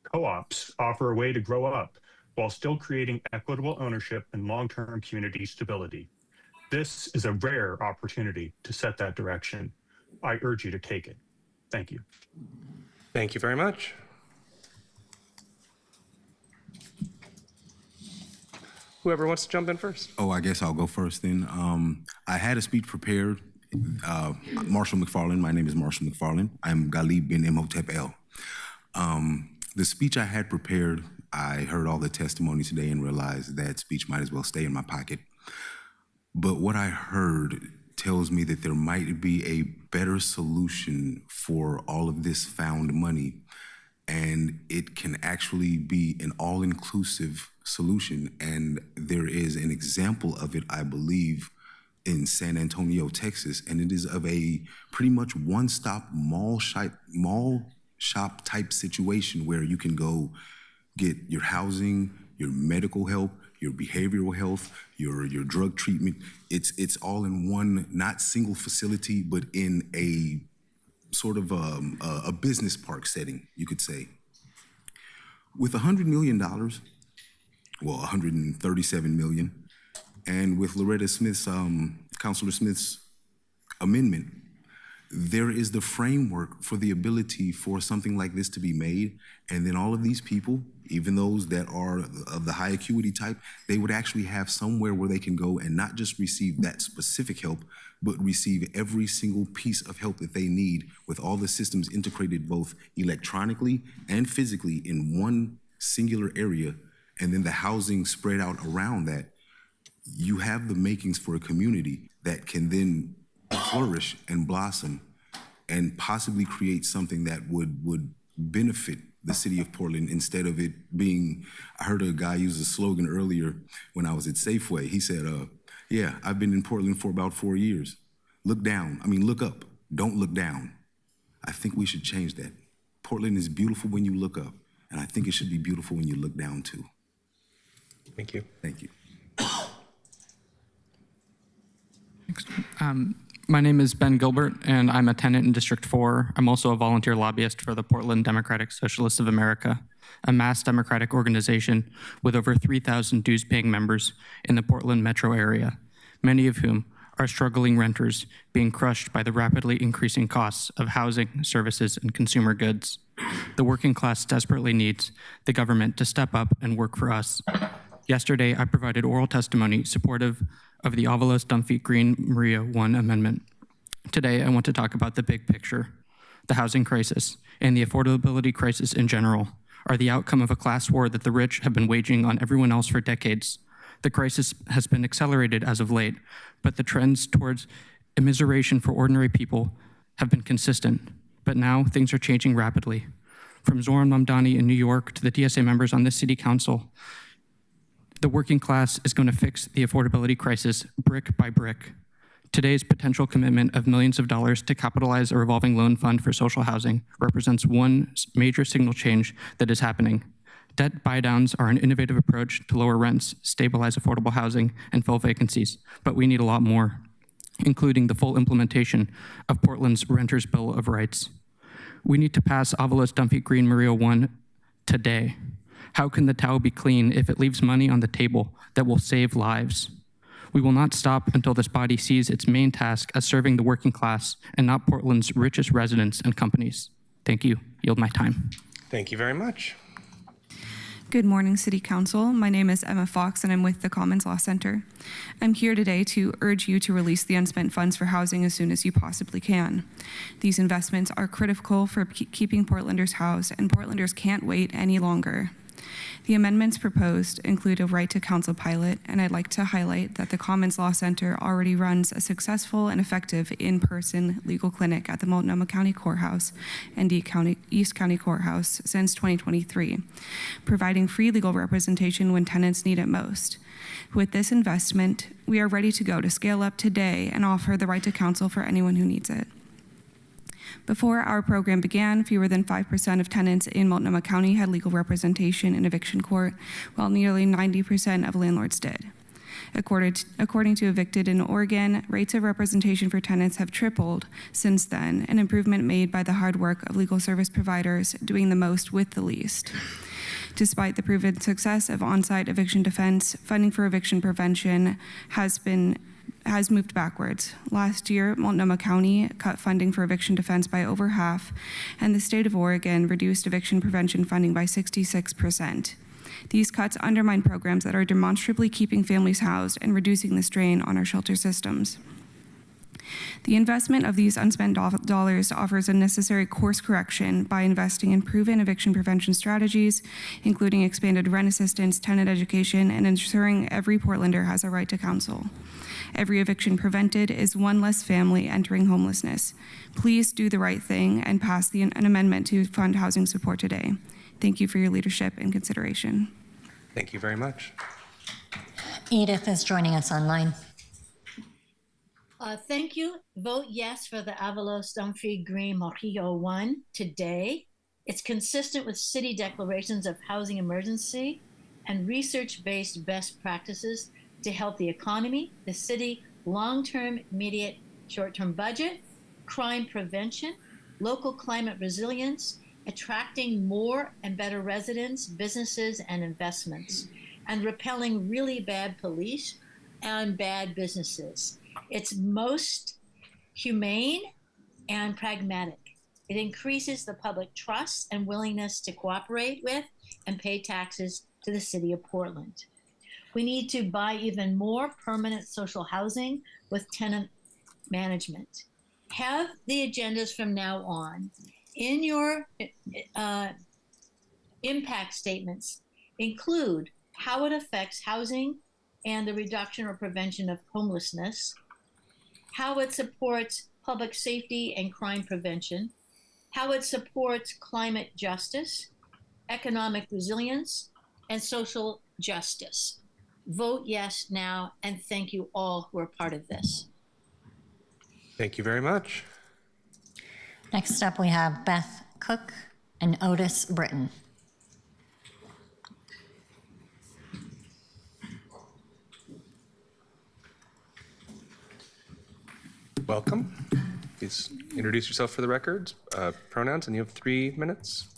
Co-ops offer a way to grow up while still creating equitable ownership and long-term community stability. This is a rare opportunity to set that direction. I urge you to take it. Thank you. Thank you very much. Whoever wants to jump in first. Oh, I guess I'll go first then. I had a speech prepared. Marshall McFarland, my name is Marshall McFarland. I'm Ghalib bin Imhotep El. The speech I had prepared, I heard all the testimony today and realized that speech might as well stay in my pocket. But what I heard tells me that there might be a better solution for all of this found money, and it can actually be an all-inclusive solution. And there is an example of it, I believe, in San Antonio, Texas, and it is of a pretty much one-stop mall shop type situation where you can go get your housing, your medical help, your behavioral health, your drug treatment. It's all in one, not single facility, but in a sort of a business park setting, you could say. With $100 million, well, $137 million, and with Loretta Smith's, Councilor Smith's amendment, there is the framework for the ability for something like this to be made. And then all of these people, even those that are of the high acuity type, they would actually have somewhere where they can go and not just receive that specific help, but receive every single piece of help that they need with all the systems integrated both electronically and physically in one singular area, and then the housing spread out around that. You have the makings for a community that can then flourish and blossom and possibly create something that would benefit the city of Portland instead of it being, I heard a guy use a slogan earlier when I was at Safeway. He said, yeah, I've been in Portland for about 4 years. Look up, don't look down. I think we should change that. Portland is beautiful when you look up, and I think it should be beautiful when you look down too. Thank you. Thank you. My name is Ben Gilbert, and I'm a tenant in District 4. I'm also a volunteer lobbyist for the Portland Democratic Socialists of America, a mass democratic organization with over 3,000 dues-paying members in the Portland metro area, many of whom are struggling renters being crushed by the rapidly increasing costs of housing, services, and consumer goods. The working class desperately needs the government to step up and work for us. Yesterday, I provided oral testimony supportive of the Avalos Dunphy Green Maria 1 amendment. Today, I want to talk about the big picture. The housing crisis and the affordability crisis in general are the outcome of a class war that the rich have been waging on everyone else for decades. The crisis has been accelerated as of late, but the trends towards immiseration for ordinary people have been consistent. But now things are changing rapidly. From Zoran Mamdani in New York to the DSA members on this city council, the working class is going to fix the affordability crisis brick by brick. Today's potential commitment of millions of dollars to capitalize a revolving loan fund for social housing represents one major signal change that is happening. Debt buy-downs are an innovative approach to lower rents, stabilize affordable housing, and fill vacancies, but we need a lot more, including the full implementation of Portland's Renters' Bill of Rights. We need to pass Avalos Dunphy Green Maria 1 today. How can the Tao be clean if it leaves money on the table that will save lives? We will not stop until this body sees its main task as serving the working class and not Portland's richest residents and companies. Thank you. Yield my time. Thank you very much. Good morning, City Council. My name is Emma Fox, and I'm with the Commons Law Center. I'm here today to urge you to release the unspent funds for housing as soon as you possibly can. These investments are critical for keeping Portlanders housed, and Portlanders can't wait any longer. The amendments proposed include a right to counsel pilot, and I'd like to highlight that the Commons Law Center already runs a successful and effective in-person legal clinic at the Multnomah County Courthouse and East County Courthouse since 2023, providing free legal representation when tenants need it most. With this investment, we are ready to go to scale up today and offer the right to counsel for anyone who needs it. Before our program began, fewer than 5% of tenants in Multnomah County had legal representation in eviction court, while nearly 90% of landlords did. According to Evicted in Oregon, rates of representation for tenants have tripled since then, an improvement made by the hard work of legal service providers doing the most with the least. Despite the proven success of on-site eviction defense, funding for eviction prevention has moved backwards. Last year, Multnomah County cut funding for eviction defense by over half, and the state of Oregon reduced eviction prevention funding by 66%. These cuts undermine programs that are demonstrably keeping families housed and reducing the strain on our shelter systems. The investment of these unspent dollars offers a necessary course correction by investing in proven eviction prevention strategies, including expanded rent assistance, tenant education, and ensuring every Portlander has a right to counsel. Every eviction prevented is one less family entering homelessness. Please do the right thing and pass an amendment to fund housing support today. Thank you for your leadership and consideration. Thank you very much. Edith is joining us online. Thank you. Vote yes for the Avalos Dunphy Green Morillo 1 today. It's consistent with city declarations of housing emergency and research-based best practices to help the economy, the city, long-term, immediate, short-term budget, crime prevention, local climate resilience, attracting more and better residents, businesses, and investments, and repelling really bad police and bad businesses. It's most humane and pragmatic. It increases the public trust and willingness to cooperate with and pay taxes to the city of Portland. We need to buy even more permanent social housing with tenant management. Have the agendas from now on in your impact statements include how it affects housing and the reduction or prevention of homelessness, how it supports public safety and crime prevention, how it supports climate justice, economic resilience, and social justice. Vote yes now, and thank you all who are part of this. Thank you very much. Next up, we have Beth Cook and Otis Britton. Welcome. Please introduce yourself for the record, pronouns, and you have 3 minutes.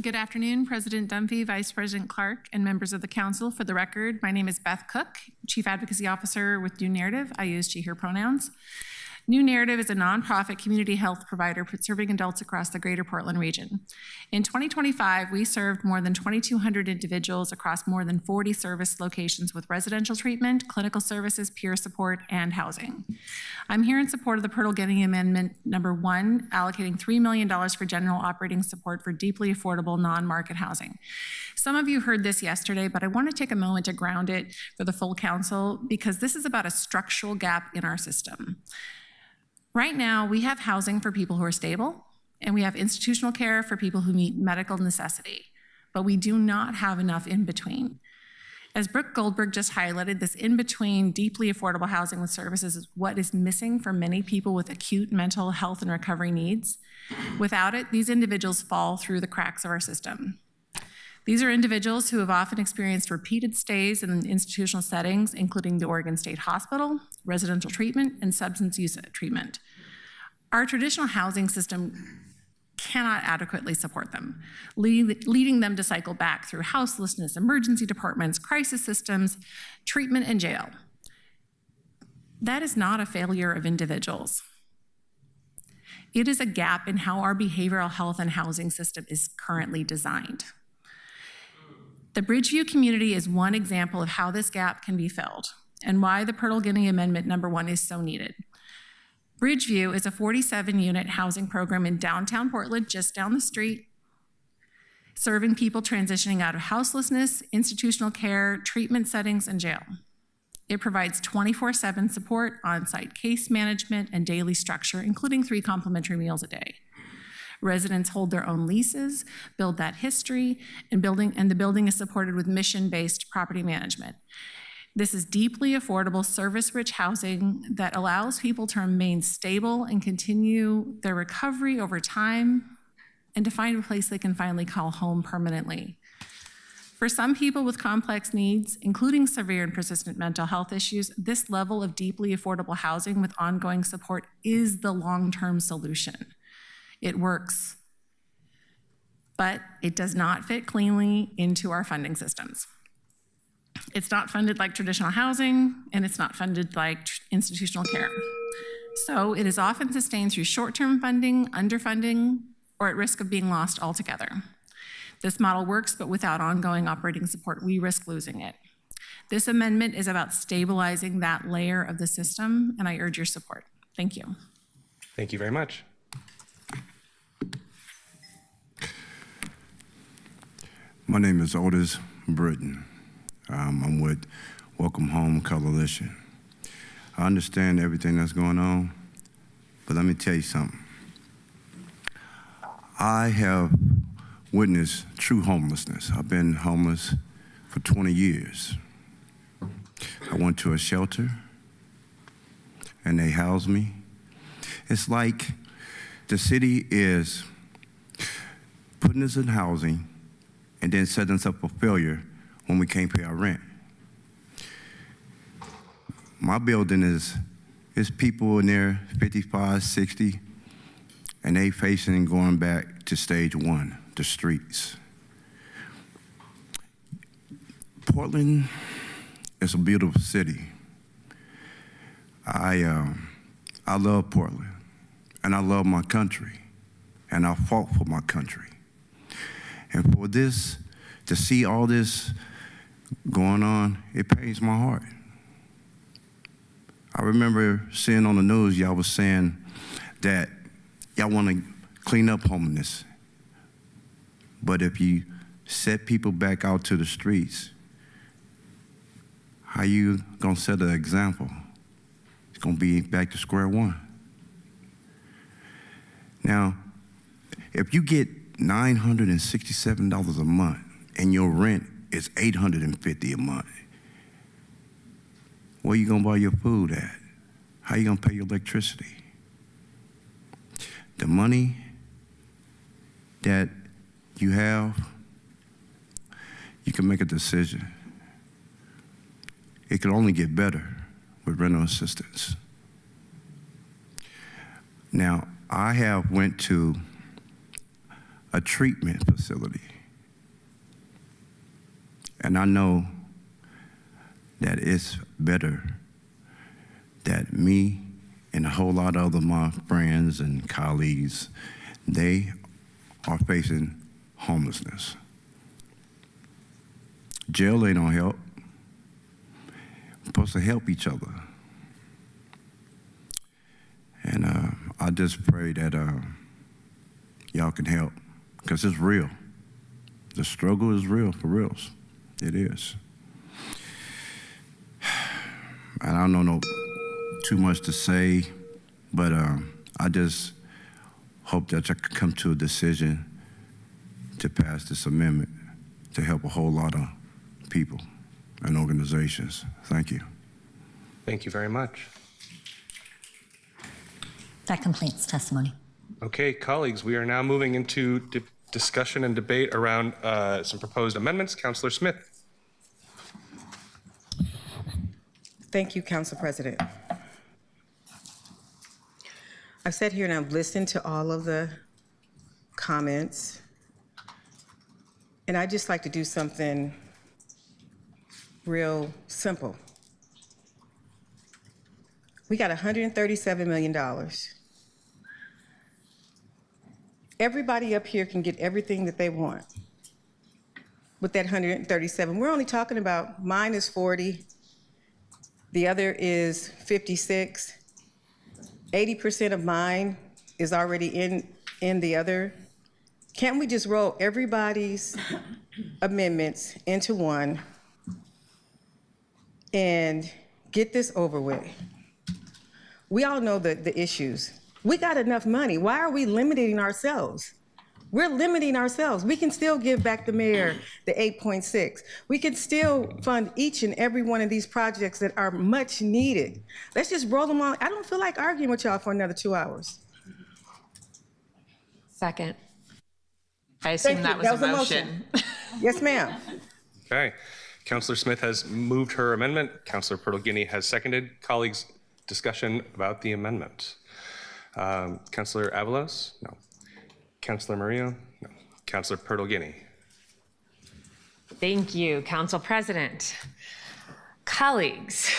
Good afternoon, President Dunphy, Vice President Clark, and members of the council. For the record, my name is Beth Cook, Chief Advocacy Officer with New Narrative. I use she, her pronouns. New Narrative is a nonprofit community health provider serving adults across the greater Portland region. In 2025, we served more than 2,200 individuals across more than 40 service locations with residential treatment, clinical services, peer support, and housing. I'm here in support of the Pirtle Getting Amendment number 1, allocating $3 million for general operating support for deeply affordable non-market housing. Some of you heard this yesterday, but I want to take a moment to ground it for the full council because this is about a structural gap in our system. Right now, we have housing for people who are stable, and we have institutional care for people who meet medical necessity, but we do not have enough in between. As Brooke Goldberg just highlighted, this in-between deeply affordable housing with services is what is missing for many people with acute mental health and recovery needs. Without it, these individuals fall through the cracks of our system. These are individuals who have often experienced repeated stays in institutional settings, including the Oregon State Hospital, residential treatment, and substance use treatment. Our traditional housing system cannot adequately support them, leading them to cycle back through houselessness, emergency departments, crisis systems, treatment, and jail. That is not a failure of individuals. It is a gap in how our behavioral health and housing system is currently designed. The Bridgeview community is one example of how this gap can be filled and why the Pearl Guinea Amendment number 1 is so needed. Bridgeview is a 47-unit housing program in downtown Portland, just down the street, serving people transitioning out of houselessness, institutional care, treatment settings, and jail. It provides 24/7 support, on-site case management, and daily structure, including 3 complimentary meals a day. Residents hold their own leases, build that history, and the building is supported with mission-based property management. This is deeply affordable, service-rich housing that allows people to remain stable and continue their recovery over time and to find a place they can finally call home permanently. For some people with complex needs, including severe and persistent mental health issues, this level of deeply affordable housing with ongoing support is the long-term solution. It works, but it does not fit cleanly into our funding systems. It's not funded like traditional housing, and it's not funded like institutional care. So it is often sustained through short-term funding, underfunding, or at risk of being lost altogether. This model works, but without ongoing operating support, we risk losing it. This amendment is about stabilizing that layer of the system, and I urge your support. Thank you. Thank you very much. My name is Otis Britton. I'm with Welcome Home Coalition. I understand everything that's going on, but let me tell you something. I have witnessed true homelessness. I've been homeless for 20 years. I went to a shelter and they housed me. It's like the city is putting us in housing and then setting us up for failure when we can't pay our rent. My building is people in there 55, 60, and they facing going back to stage 1, the streets. Portland is a beautiful city. I love Portland, and I love my country, and I fought for my country. And for this, to see all this going on, it pains my heart. I remember seeing on the news, y'all was saying that y'all want to clean up homelessness. But if you set people back out to the streets, how you going to set an example? It's going to be back to square one. Now, if you get $967 a month and your rent is $850 a month, where you gonna buy your food at? How you gonna pay your electricity? The money that you have, you can make a decision. It can only get better with rental assistance. Now, I have went to a treatment facility, and I know that it's better that me and a whole lot of other my friends and colleagues, they are facing homelessness. Jail ain't gonna help. We're supposed to help each other. And I just pray that y'all can help, because it's real. The struggle is real, for reals. It is. And I don't know too much to say, but I just hope that I can come to a decision to pass this amendment to help a whole lot of people and organizations. Thank you. Thank you very much. That completes testimony. Okay, colleagues, we are now moving into discussion and debate around some proposed amendments. Councillor Smith. Thank you, Council President. I've sat here and I've listened to all of the comments. And I'd just like to do something real simple. We got $137 million. Everybody up here can get everything that they want with that 137. We're only talking about mine is 40, the other is 56. 80% of mine is already in the other. Can't we just roll everybody's amendments into one and get this over with? We all know the issues. We got enough money. Why are we limiting ourselves? We're limiting ourselves. We can still give back the mayor the 8.6. We can still fund each and every one of these projects that are much needed. Let's just roll them on. I don't feel like arguing with y'all for another 2 hours. Second. I assume that was a motion. Yes, ma'am. Okay. Councillor Smith has moved her amendment. Councillor Pertolini has seconded. Colleagues, discussion about the amendment. Councillor Avalos? No. Councillor Murillo? No. Councillor Pertolini? Thank you, Council President. Colleagues,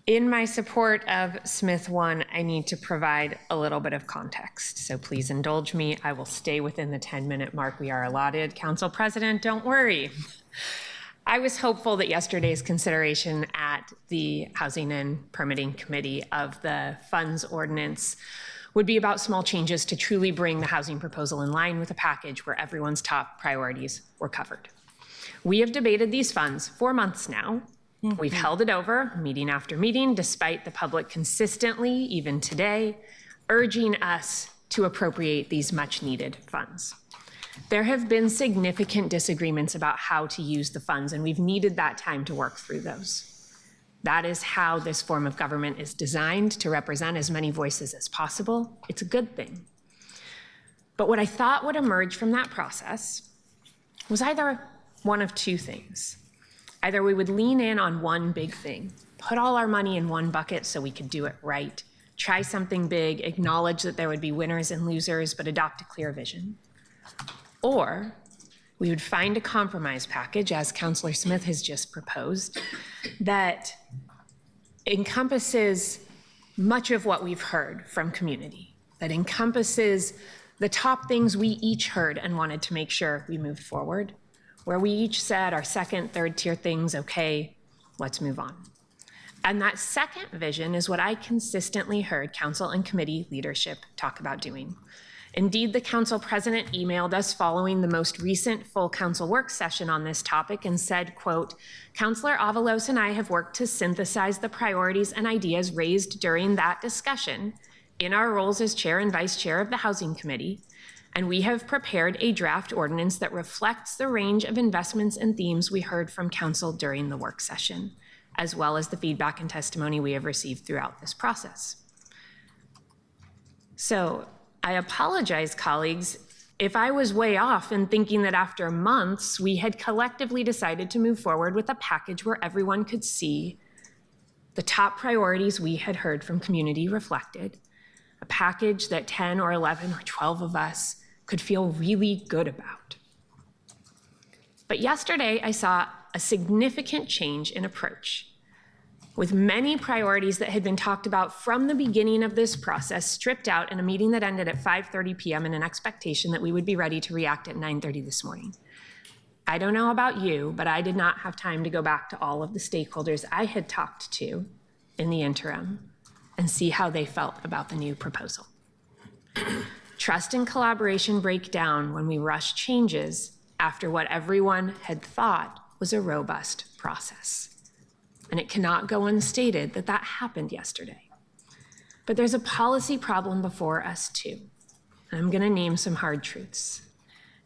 in my support of Smith 1, I need to provide a little bit of context. So please indulge me. I will stay within the 10-minute mark we are allotted. Council President, don't worry. I was hopeful that yesterday's consideration at the Housing and Permitting Committee of the funds ordinance would be about small changes to truly bring the housing proposal in line with a package where everyone's top priorities were covered. We have debated these funds for months now. We've held it over meeting after meeting, despite the public consistently, even today, urging us to appropriate these much needed funds. There have been significant disagreements about how to use the funds, and we've needed that time to work through those. That is how this form of government is designed, to represent as many voices as possible. It's a good thing. But what I thought would emerge from that process was either one of two things. Either we would lean in on one big thing, put all our money in one bucket so we could do it right, try something big, acknowledge that there would be winners and losers, but adopt a clear vision. Or we would find a compromise package, as Councillor Smith has just proposed, that encompasses much of what we've heard from community, that encompasses the top things we each heard and wanted to make sure we moved forward, where we each said our second, third tier things, okay, let's move on. And that second vision is what I consistently heard council and committee leadership talk about doing. Indeed, the council president emailed us following the most recent full council work session on this topic and said, quote, Councillor Avalos and I have worked to synthesize the priorities and ideas raised during that discussion in our roles as chair and vice chair of the Housing Committee, and we have prepared a draft ordinance that reflects the range of investments and themes we heard from council during the work session, as well as the feedback and testimony we have received throughout this process. So I apologize, colleagues, if I was way off in thinking that after months, we had collectively decided to move forward with a package where everyone could see the top priorities we had heard from community reflected, a package that 10 or 11 or 12 of us could feel really good about. But yesterday, I saw a significant change in approach, with many priorities that had been talked about from the beginning of this process stripped out in a meeting that ended at 5:30 p.m. in an expectation that we would be ready to react at 9:30 this morning. I don't know about you, but I did not have time to go back to all of the stakeholders I had talked to in the interim and see how they felt about the new proposal. Trust and collaboration break down when we rush changes after what everyone had thought was a robust process. And it cannot go unstated that that happened yesterday. But there's a policy problem before us too. And I'm gonna name some hard truths.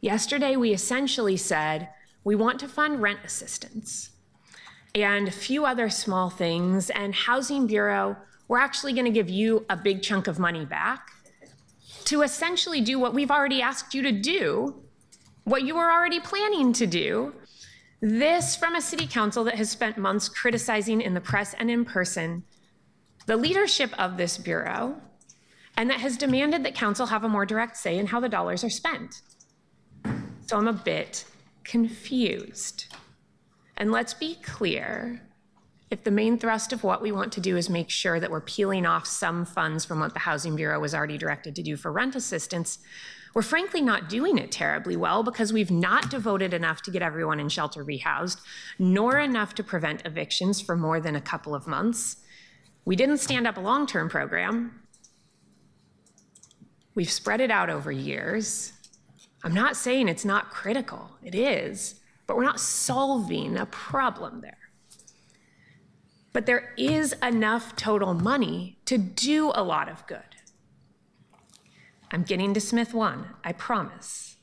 Yesterday, we essentially said, we want to fund rent assistance and a few other small things, and Housing Bureau, we're actually gonna give you a big chunk of money back to essentially do what we've already asked you to do, what you were already planning to do. This from a city council that has spent months criticizing in the press and in person the leadership of this bureau and that has demanded that council have a more direct say in how the dollars are spent. So I'm a bit confused. And let's be clear, if the main thrust of what we want to do is make sure that we're peeling off some funds from what the Housing Bureau was already directed to do for rent assistance, we're frankly not doing it terribly well because we've not devoted enough to get everyone in shelter rehoused, nor enough to prevent evictions for more than a couple of months. We didn't stand up a long-term program. We've spread it out over years. I'm not saying it's not critical, it is, but we're not solving a problem there. But there is enough total money to do a lot of good. I'm getting to Smith 1, I promise.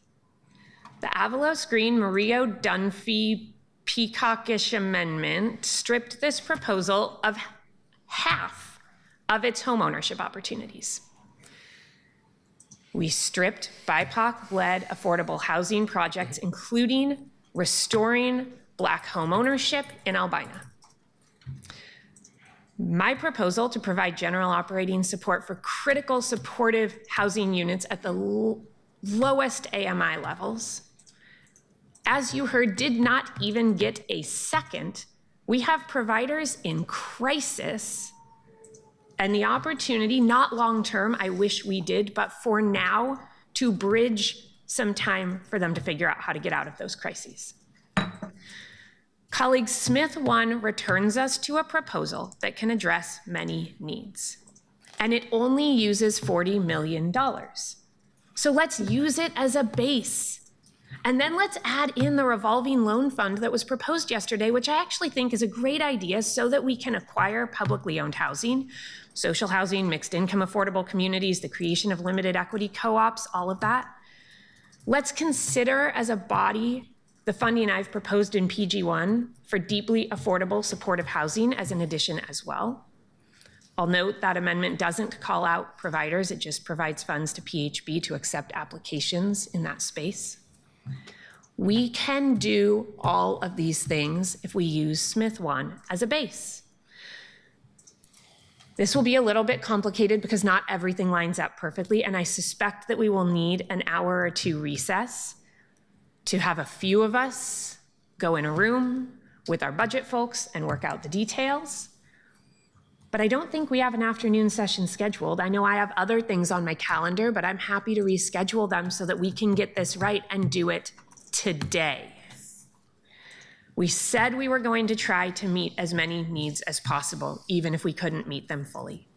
The Avalos Green Murillo Dunphy Peacockish amendment stripped this proposal of half of its homeownership opportunities. We stripped BIPOC-led affordable housing projects, including restoring Black homeownership in Albina. My proposal to provide general operating support for critical supportive housing units at the lowest AMI levels, as you heard, did not even get a second. We have providers in crisis and the opportunity, not long-term, I wish we did, but for now, to bridge some time for them to figure out how to get out of those crises. Colleague Smith 1 returns us to a proposal that can address many needs, and it only uses $40 million. So let's use it as a base. And then let's add in the revolving loan fund that was proposed yesterday, which I actually think is a great idea so that we can acquire publicly owned housing, social housing, mixed income affordable communities, the creation of limited equity co-ops, all of that. Let's consider as a body the funding I've proposed in PG1 for deeply affordable supportive housing as an addition as well. I'll note that amendment doesn't call out providers, it just provides funds to PHB to accept applications in that space. We can do all of these things if we use Smith 1 as a base. This will be a little bit complicated because not everything lines up perfectly, and I suspect that we will need an hour or two recess to have a few of us go in a room with our budget folks and work out the details. But I don't think we have an afternoon session scheduled. I know I have other things on my calendar, but I'm happy to reschedule them so that we can get this right and do it today. We said we were going to try to meet as many needs as possible, even if we couldn't meet them fully.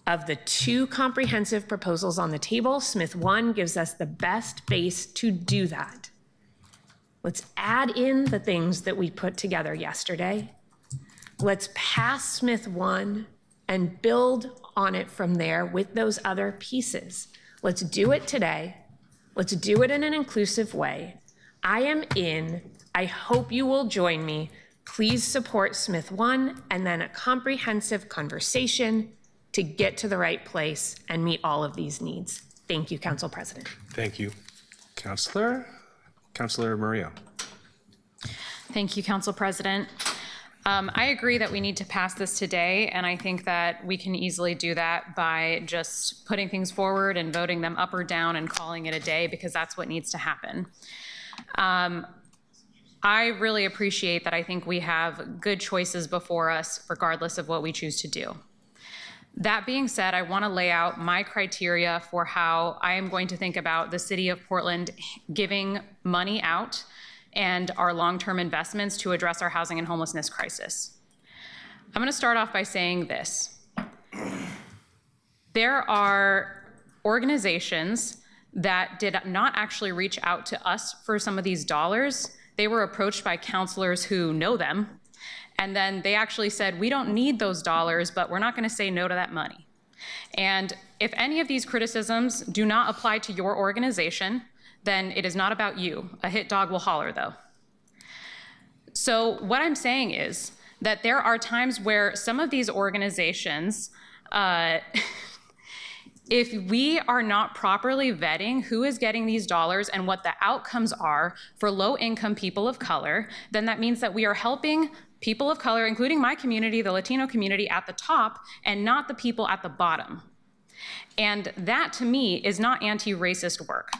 Of the two comprehensive proposals on the table, Smith 1 gives us the best base to do that. Let's add in the things that we put together yesterday. Let's pass Smith 1 and build on it from there with those other pieces. Let's do it today. Let's do it in an inclusive way. I am in. I hope you will join me. Please support Smith 1 and then a comprehensive conversation to get to the right place and meet all of these needs. Thank you, Council President. Thank you. Councilor Murillo. Thank you, Council President. I agree that we need to pass this today, and I think that we can easily do that by just putting things forward and voting them up or down and calling it a day, because that's what needs to happen. I really appreciate that. I think we have good choices before us, regardless of what we choose to do. That being said, I want to lay out my criteria for how I am going to think about the City of Portland giving money out and our long-term investments to address our housing and homelessness crisis. I'm going to start off by saying this. There are organizations that did not actually reach out to us for some of these dollars. They were approached by counselors who know them, and then they actually said, we don't need those dollars, but we're not going to say no to that money. And if any of these criticisms do not apply to your organization, then it is not about you. A hit dog will holler, though. So what I'm saying is that there are times where some of these organizations, if we are not properly vetting who is getting these dollars and what the outcomes are for low-income people of color, then that means that we are helping people of color, including my community, the Latino community, at the top, and not the people at the bottom. And that, to me, is not anti-racist work.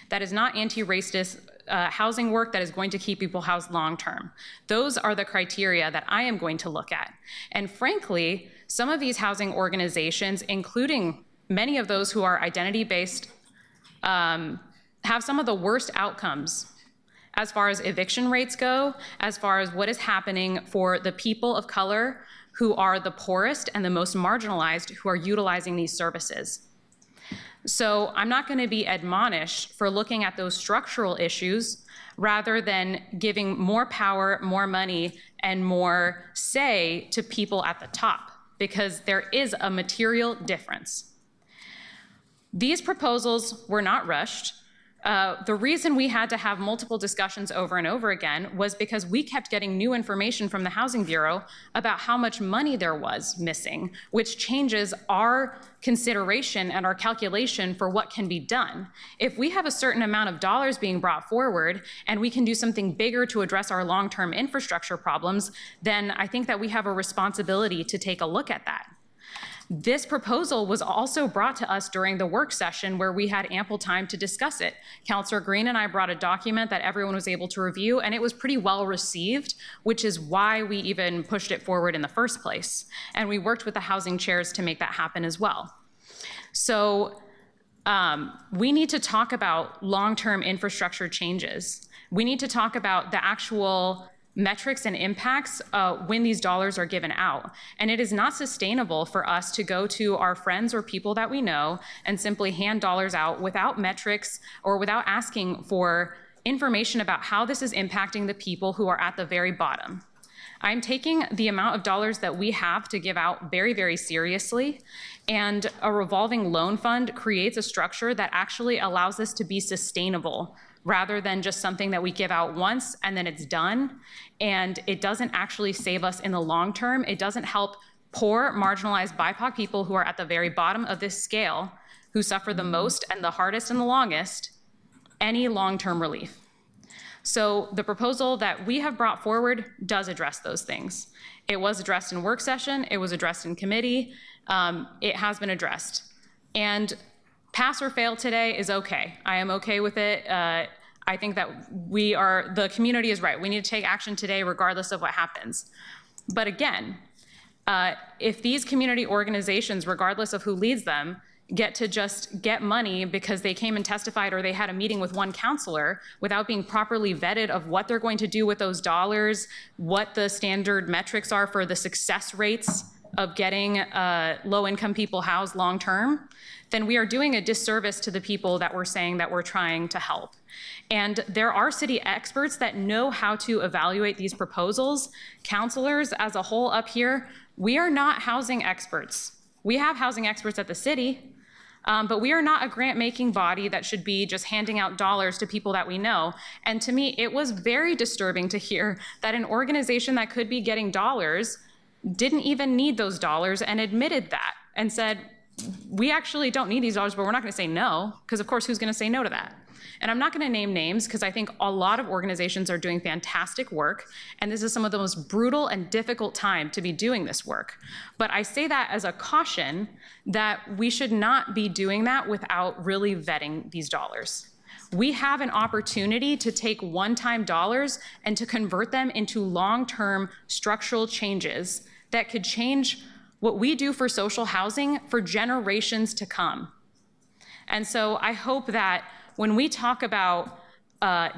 That is not anti-racist housing work that is going to keep people housed long-term. Those are the criteria that I am going to look at. And frankly, some of these housing organizations, including many of those who are identity-based, have some of the worst outcomes as far as eviction rates go, as far as what is happening for the people of color who are the poorest and the most marginalized who are utilizing these services. So I'm not going to be admonished for looking at those structural issues rather than giving more power, more money, and more say to people at the top, because there is a material difference. These proposals were not rushed. The reason we had to have multiple discussions over and over again was because we kept getting new information from the Housing Bureau about how much money there was missing, which changes our consideration and our calculation for what can be done. If we have a certain amount of dollars being brought forward and we can do something bigger to address our long-term infrastructure problems, then I think that we have a responsibility to take a look at that. This proposal was also brought to us during the work session where we had ample time to discuss it. Councilor Green and I brought a document that everyone was able to review, and it was pretty well received, which is why we even pushed it forward in the first place. And we worked with the housing chairs to make that happen as well. So we need to talk about long-term infrastructure changes. We need to talk about the actual metrics and impacts when these dollars are given out. And it is not sustainable for us to go to our friends or people that we know and simply hand dollars out without metrics or without asking for information about how this is impacting the people who are at the very bottom. I'm taking the amount of dollars that we have to give out very, very seriously, and a revolving loan fund creates a structure that actually allows this to be sustainable rather than just something that we give out once and then it's done. And it doesn't actually save us in the long term. It doesn't help poor, marginalized BIPOC people who are at the very bottom of this scale, who suffer the most and the hardest and the longest, any long-term relief. So the proposal that we have brought forward does address those things. It was addressed in work session, it was addressed in committee, it has been addressed. And pass or fail today is okay. I am okay with it. I think that the community is right. We need to take action today regardless of what happens. But again, if these community organizations, regardless of who leads them, get to just get money because they came and testified or they had a meeting with one counselor without being properly vetted of what they're going to do with those dollars, what the standard metrics are for the success rates of getting low-income people housed long-term, then we are doing a disservice to the people that we're saying that we're trying to help. And there are city experts that know how to evaluate these proposals. Counselors as a whole up here, we are not housing experts. We have housing experts at the city, but we are not a grant-making body that should be just handing out dollars to people that we know. And to me, it was very disturbing to hear that an organization that could be getting dollars didn't even need those dollars and admitted that and said, we actually don't need these dollars, but we're not going to say no, because of course, who's going to say no to that? And I'm not going to name names because I think a lot of organizations are doing fantastic work, and this is some of the most brutal and difficult time to be doing this work. But I say that as a caution that we should not be doing that without really vetting these dollars. We have an opportunity to take one-time dollars and to convert them into long-term structural changes that could change what we do for social housing for generations to come. And so I hope that when we talk about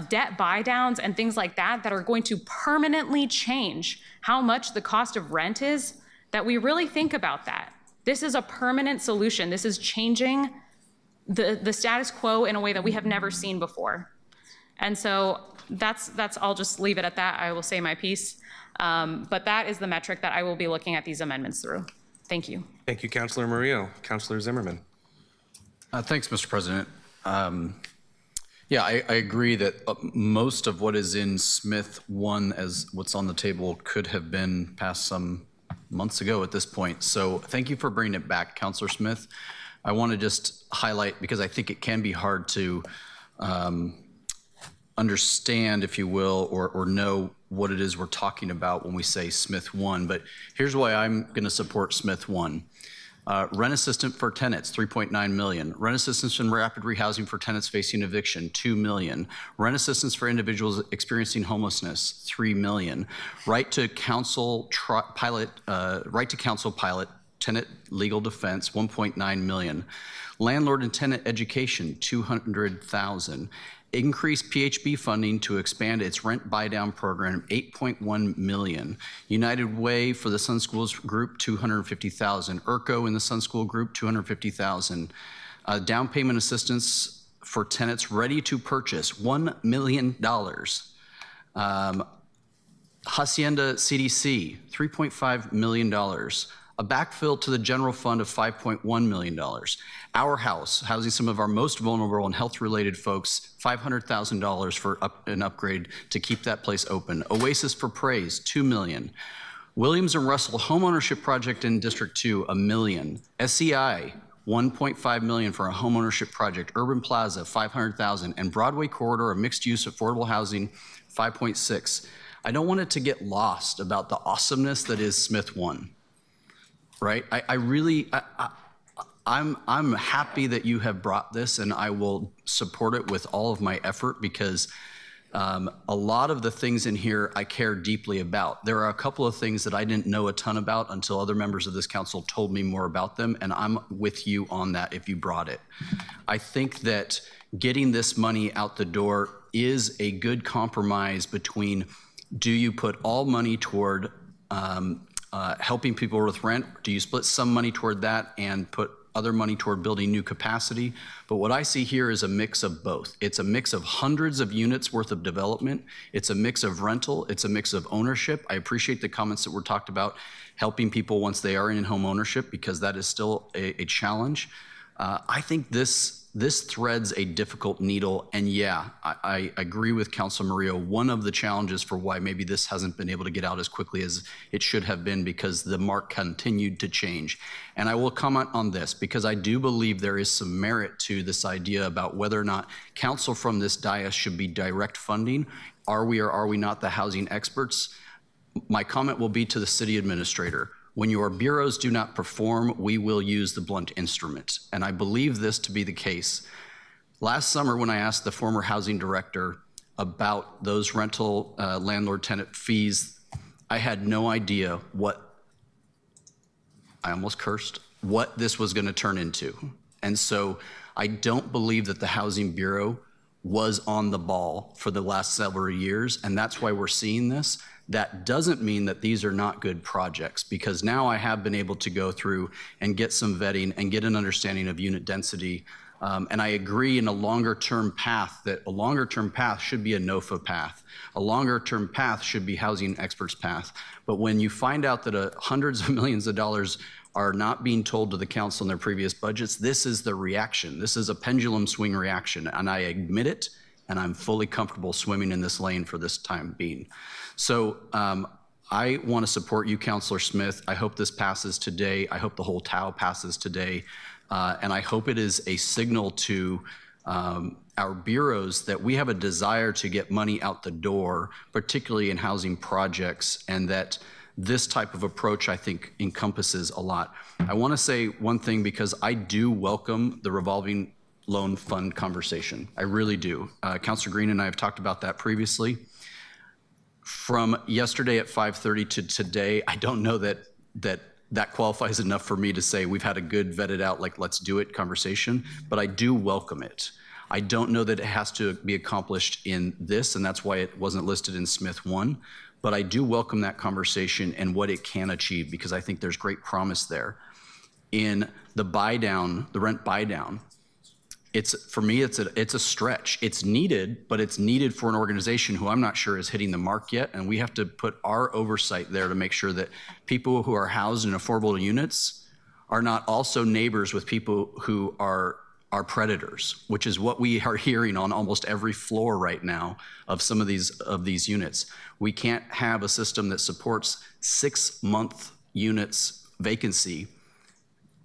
debt buy downs and things like that that are going to permanently change how much the cost of rent is, that we really think about that. This is a permanent solution. This is changing the status quo in a way that we have never seen before. And so that's I'll just leave it at that. I will say my piece. But that is the metric that I will be looking at these amendments through. Thank you. Thank you, Councilor Murillo. Councilor Zimmerman. Thanks, Mr. President. Yeah, I agree that most of what is in Smith 1 as what's on the table could have been passed some months ago at this point. So thank you for bringing it back, Councilor Smith. I want to just highlight, because I think it can be hard to understand, if you will, or know what it is we're talking about when we say Smith 1. But here's why I'm going to support Smith 1. Rent assistance for tenants, $3.9 million. Rent assistance and rapid rehousing for tenants facing eviction, $2 million. Rent assistance for individuals experiencing homelessness, $3 million. Right to counsel pilot, tenant legal defense, $1.9 million. Landlord and tenant education, $200,000. Increased PHB funding to expand its rent buy-down program, $8.1 million. United Way for the Sun Schools Group, $250,000. ERCO in the Sun School Group, $250,000. Down payment assistance for tenants ready to purchase, $1 million. Hacienda CDC, $3.5 million. A backfill to the general fund of $5.1 million. Our House, housing some of our most vulnerable and health-related folks, $500,000 for an upgrade to keep that place open. Oasis for Praise, $2 million. Williams and Russell Homeownership Project in District 2, $1 million. SEI, $1.5 million for a homeownership project. Urban Plaza, $500,000. And Broadway Corridor of Mixed-Use Affordable Housing, $5.6. I don't want it to get lost about the awesomeness that is Smith 1. Right? I'm happy that you have brought this, and I will support it with all of my effort because a lot of the things in here I care deeply about. There are a couple of things that I didn't know a ton about until other members of this council told me more about them, and I'm with you on that if you brought it. I think that getting this money out the door is a good compromise between, do you put all money toward helping people with rent? Do you split some money toward that and put other money toward building new capacity? But what I see here is a mix of both. It's a mix of hundreds of units worth of development. It's a mix of rental. It's a mix of ownership. I appreciate the comments that were talked about helping people once they are in home ownership, because that is still a challenge. I think this threads a difficult needle, and yeah, I agree with Council Murillo. One of the challenges for why maybe this hasn't been able to get out as quickly as it should have been, because the mark continued to change. And I will comment on this because I do believe there is some merit to this idea about whether or not council from this dais should be direct funding. Are we or are we not the housing experts? My comment will be to the city administrator. When your bureaus do not perform, we will use the blunt instrument. And I believe this to be the case. Last summer, when I asked the former housing director about those rental landlord-tenant fees, I had no idea what, I almost cursed, what this was going to turn into. And so I don't believe that the Housing Bureau was on the ball for the last several years, and that's why we're seeing this. That doesn't mean that these are not good projects, because now I have been able to go through and get some vetting and get an understanding of unit density. And I agree in a longer-term path that a longer-term path should be a NOFA path. A longer-term path should be housing experts path. But when you find out that hundreds of millions of dollars are not being told to the council in their previous budgets, this is the reaction. This is a pendulum swing reaction, and I admit it, and I'm fully comfortable swimming in this lane for this time being. So I want to support you, Councilor Smith. I hope this passes today. I hope the whole TAO passes today. And I hope it is a signal to our bureaus that we have a desire to get money out the door, particularly in housing projects, and that this type of approach, I think, encompasses a lot. I want to say one thing, because I do welcome the revolving loan fund conversation. I really do. Councilor Green and I have talked about that previously. From yesterday at 5:30 to today, I don't know that qualifies enough for me to say we've had a good vetted out, like, let's do it conversation, but I do welcome it. I don't know that it has to be accomplished in this, and that's why it wasn't listed in Smith 1, but I do welcome that conversation and what it can achieve, because I think there's great promise there. In the buy down, the rent buy down, for me, it's a stretch. It's needed, but it's needed for an organization who I'm not sure is hitting the mark yet. And we have to put our oversight there to make sure that people who are housed in affordable units are not also neighbors with people who are predators, which is what we are hearing on almost every floor right now of some of these units. We can't have a system that supports 6-month units vacancy.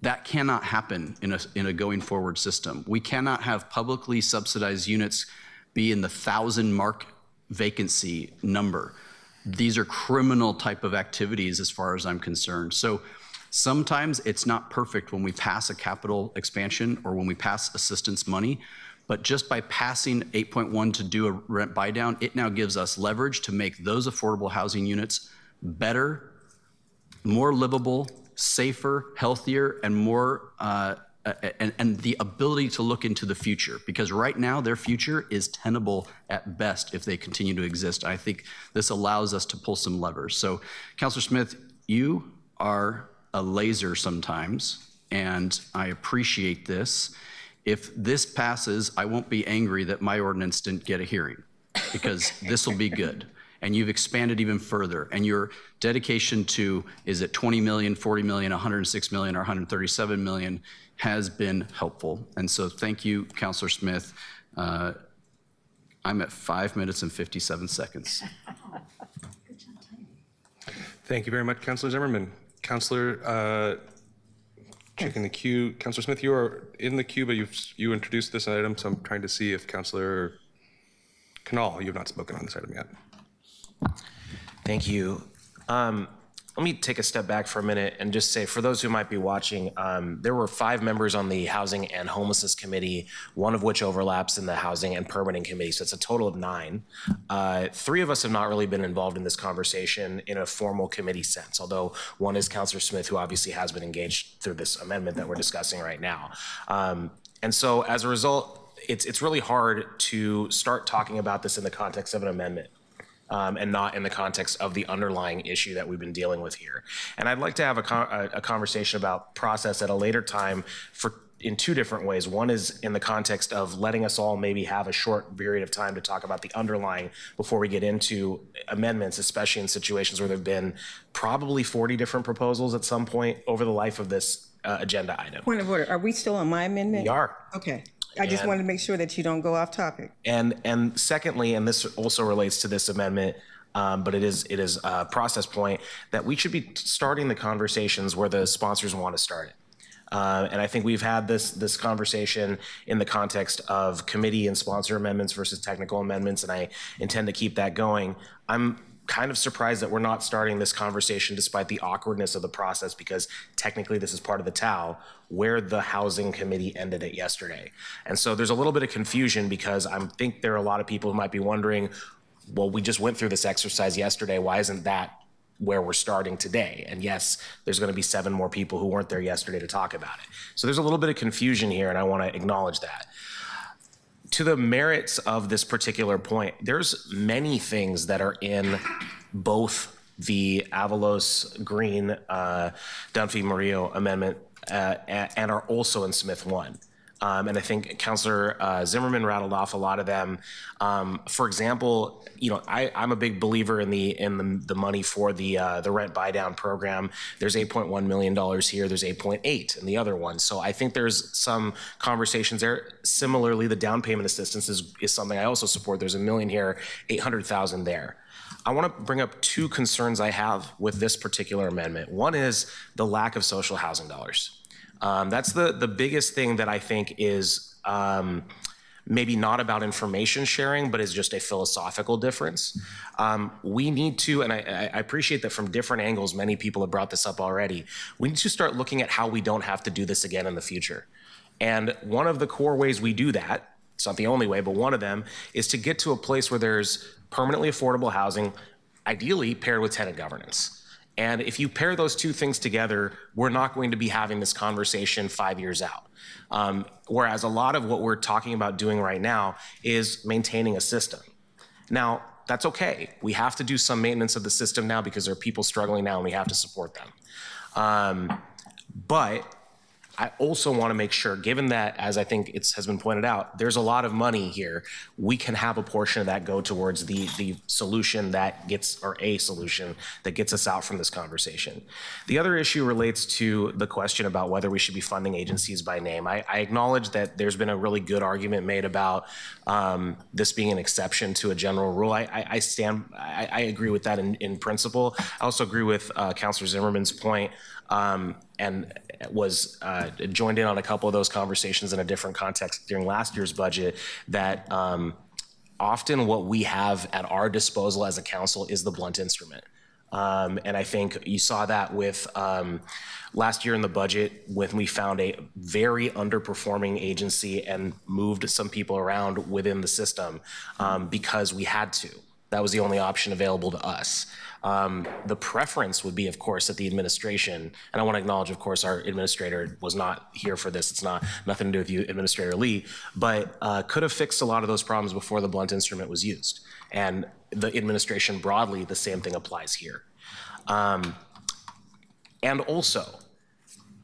That cannot happen in a going forward system. We cannot have publicly subsidized units be in the 1,000 mark vacancy number. These are criminal type of activities as far as I'm concerned. So Sometimes it's not perfect when we pass a capital expansion or when we pass assistance money, but just by passing 8.1 to do a rent buy down, it now gives us leverage to make those affordable housing units better, more livable, safer, healthier, and more and the ability to look into the future, because right now their future is tenable at best if they continue to exist. I think this allows us to pull some levers. So, Councilor Smith, you are a laser sometimes, and I appreciate this. If this passes, I won't be angry that my ordinance didn't get a hearing, because this will be good. And you've expanded even further. And your dedication to, is it 20 million, 40 million, 106 million, or 137 million has been helpful. And so thank you, Councilor Smith. I'm at 5 minutes and 57 seconds. Thank you very much, Councilor Zimmerman. Councilor, checking the queue. Councilor Smith, you are in the queue, but you introduced this item, so I'm trying to see if Councilor Canal, you have not spoken on this item yet. Thank you. Let me take a step back for a minute and just say, for those who might be watching, there were 5 members on the Housing and Homelessness Committee, one of which overlaps in the Housing and Permitting Committee, so it's a total of 9. 3 of us have not really been involved in this conversation in a formal committee sense, although one is Councilor Smith, who obviously has been engaged through this amendment that we're discussing right now. And so as a result, it's really hard to start talking about this in the context of an amendment. And not in the context of the underlying issue that we've been dealing with here. And I'd like to have a conversation about process at a later time in 2 different ways. One is in the context of letting us all maybe have a short period of time to talk about the underlying before we get into amendments, especially in situations where there have been probably 40 different proposals at some point over the life of this agenda item. Point of order, are we still on my amendment? We are. Okay. I just wanted to make sure that you don't go off topic. And secondly, and this also relates to this amendment, but it is a process point, that we should be starting the conversations where the sponsors want to start it. And I think we've had this conversation in the context of committee and sponsor amendments versus technical amendments, and I intend to keep that going. I'm kind of surprised that we're not starting this conversation despite the awkwardness of the process, because technically this is part of the TAO where the Housing Committee ended it yesterday. And so there's a little bit of confusion, because I think there are a lot of people who might be wondering, well, we just went through this exercise yesterday. Why isn't that where we're starting today? And yes, there's going to be 7 more people who weren't there yesterday to talk about it. So there's a little bit of confusion here, and I want to acknowledge that. To the merits of this particular point, there's many things that are in both the Avalos Green Dunphy Murillo amendment and are also in Smith 1. And I think Councilor Zimmerman rattled off a lot of them. For example, I'm a big believer in the money for the rent buy down program. There's $8.1 million here. There's 8.8 in the other one. So I think there's some conversations there. Similarly, the down payment assistance is something I also support. There's $1 million here, 800,000 there. I want to bring up 2 concerns I have with this particular amendment. One is the lack of social housing dollars. That's the biggest thing that I think is maybe not about information sharing, but is just a philosophical difference. We need to, and I appreciate that from different angles, many people have brought this up already. We need to start looking at how we don't have to do this again in the future. And one of the core ways we do that, it's not the only way, but one of them, is to get to a place where there's permanently affordable housing, ideally paired with tenant governance. And if you pair those 2 things together, we're not going to be having this conversation 5 years out. Whereas a lot of what we're talking about doing right now is maintaining a system. Now, that's okay. We have to do some maintenance of the system now because there are people struggling now and we have to support them. But I also want to make sure, given that, as I think has been pointed out, there's a lot of money here, we can have a portion of that go towards the solution that gets, or a solution that gets us out from this conversation. The other issue relates to the question about whether we should be funding agencies by name. I acknowledge that there's been a really good argument made about this being an exception to a general rule. I agree with that in principle. I also agree with Councilor Zimmerman's point, and was joined in on a couple of those conversations in a different context during last year's budget, that often what we have at our disposal as a council is the blunt instrument. And I think you saw that with last year in the budget when we found a very underperforming agency and moved some people around within the system because we had to. That was the only option available to us. The preference would be, of course, that the administration, and I want to acknowledge, of course, our administrator was not here for this. It's nothing to do with you, Administrator Lee, but could have fixed a lot of those problems before the blunt instrument was used. And the administration broadly, the same thing applies here. And also,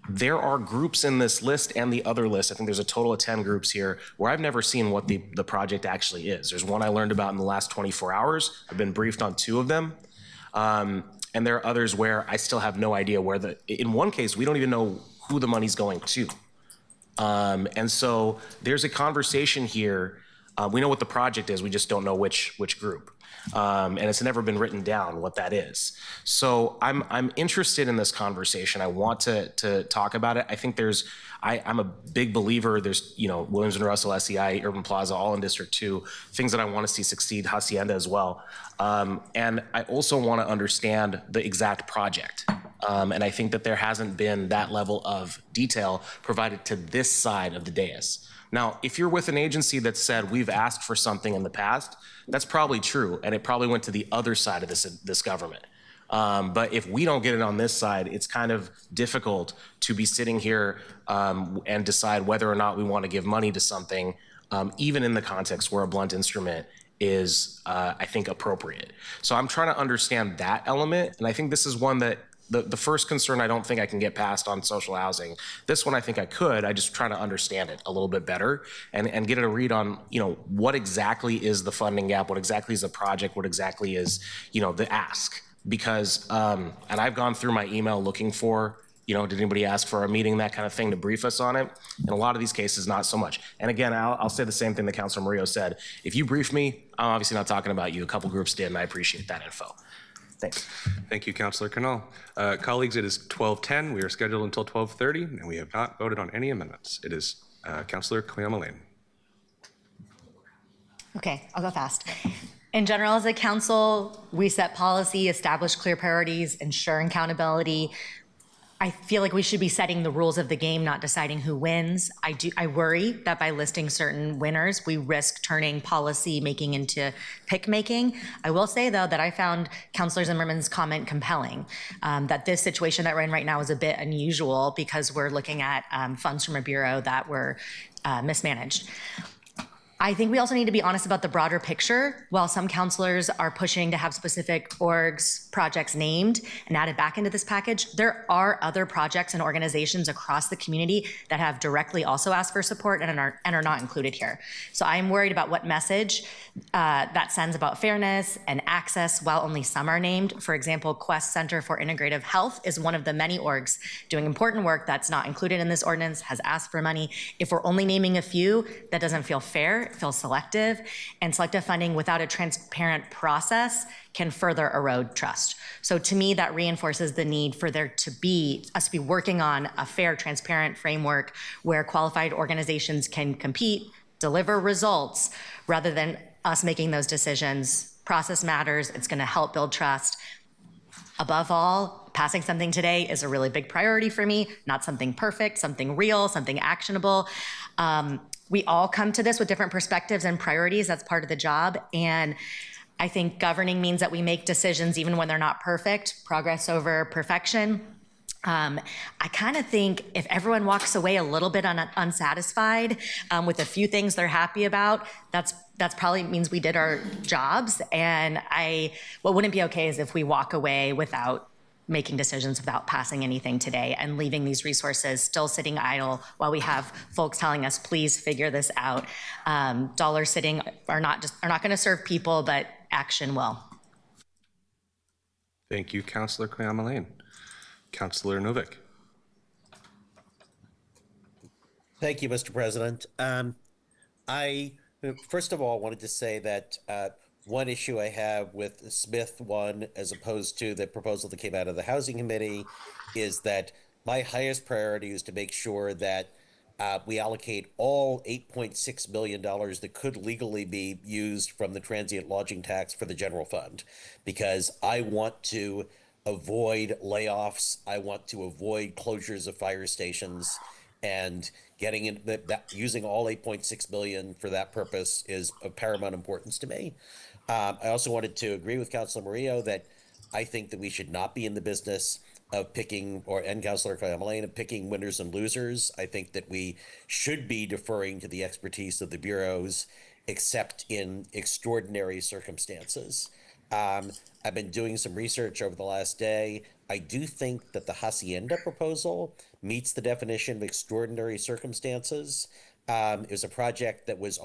there are groups in this list and the other list, I think there's a total of 10 groups here, where I've never seen what the project actually is. There's one I learned about in the last 24 hours. I've been briefed on 2 of them. And there are others where I still have no idea where in one case, we don't even know who the money's going to. And so there's a conversation here. We know what the project is, we just don't know which group. And it's never been written down what that is. So I'm interested in this conversation. I want to talk about it. I think I'm a big believer. There's, Williams and Russell, SEI, Urban Plaza, all in District 2, things that I want to see succeed, Hacienda as well. And I also want to understand the exact project. And I think that there hasn't been that level of detail provided to this side of the dais. Now, if you're with an agency that said we've asked for something in the past, that's probably true, and it probably went to the other side of this government. But if we don't get it on this side, it's kind of difficult to be sitting here and decide whether or not we want to give money to something, even in the context where a blunt instrument is, I think, appropriate. So I'm trying to understand that element, and I think this is one that the first concern I don't think I can get past on social housing. This one I think I could. I just try to understand it a little bit better and get a read on, what exactly is the funding gap, what exactly is the project, what exactly is, the ask. Because, and I've gone through my email looking for, did anybody ask for a meeting, that kind of thing, to brief us on it? In a lot of these cases, not so much. And again, I'll say the same thing that Councilor Murillo said. If you brief me, I'm obviously not talking about you. A couple groups did, and I appreciate that info. Thanks. Thank you, Councilor Canal. Colleagues, it is 12:10. We are scheduled until 12:30, and we have not voted on any amendments. It is Councilor Cleoma-Lane. Okay, I'll go fast. In general, as a council, we set policy, establish clear priorities, ensure accountability. I feel like we should be setting the rules of the game, not deciding who wins. I worry that by listing certain winners, we risk turning policy making into pick making. I will say, though, that I found Councilor Zimmerman's comment compelling, that this situation that we're in right now is a bit unusual because we're looking at funds from a bureau that were mismanaged. I think we also need to be honest about the broader picture. While some councilors are pushing to have specific orgs, projects named and added back into this package, there are other projects and organizations across the community that have directly also asked for support and are not included here. So I'm worried about what message that sends about fairness and access while only some are named. For example, Quest Center for Integrative Health is one of the many orgs doing important work that's not included in this ordinance, has asked for money. If we're only naming a few, that doesn't feel fair. It feels selective, and selective funding without a transparent process can further erode trust. So to me, that reinforces the need for us to be working on a fair, transparent framework where qualified organizations can compete, deliver results, rather than us making those decisions. Process matters. It's going to help build trust. Above all, passing something today is a really big priority for me, not something perfect, something real, something actionable. We all come to this with different perspectives and priorities. That's part of the job. And I think governing means that we make decisions even when they're not perfect, progress over perfection. I kind of think if everyone walks away a little bit unsatisfied with a few things they're happy about, that's probably means we did our jobs. And what wouldn't be okay is if we walk away without making decisions without passing anything today and leaving these resources still sitting idle while we have folks telling us, please figure this out. Dollars sitting are not going to serve people, but action will. Thank you, Councilor Cleoma-Lane. Councilor Novick. Thank you, Mr. President. I, first of all, wanted to say that one issue I have with Smith 1 as opposed to the proposal that came out of the Housing Committee is that my highest priority is to make sure that we allocate all $8.6 million that could legally be used from the transient lodging tax for the general fund, because I want to avoid layoffs. I want to avoid closures of fire stations, and getting in that using all 8.6 million for that purpose is of paramount importance to me. I also wanted to agree with Councilor Murillo that I think that we should not be in the business of picking, and Councilor Kamalain, of picking winners and losers. I think that we should be deferring to the expertise of the bureaus, except in extraordinary circumstances. I've been doing some research over the last day. I do think that the Hacienda proposal meets the definition of extraordinary circumstances. It was a project that was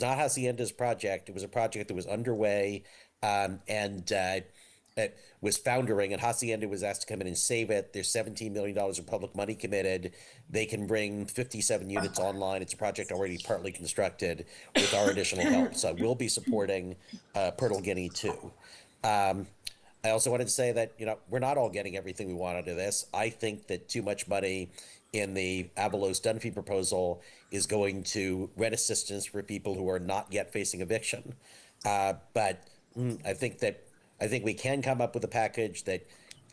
not Hacienda's project. It was a project that was underway, and it was foundering, and Hacienda was asked to come in and save it. There's $17 million of public money committed. They can bring 57 units online. It's a project already partly constructed with our additional help. So we'll be supporting Pirtle Guinea too. I also wanted to say that, we're not all getting everything we want out of this. I think that too much money in the Avalos-Dunphy proposal is going to rent assistance for people who are not yet facing eviction. But I think we can come up with a package that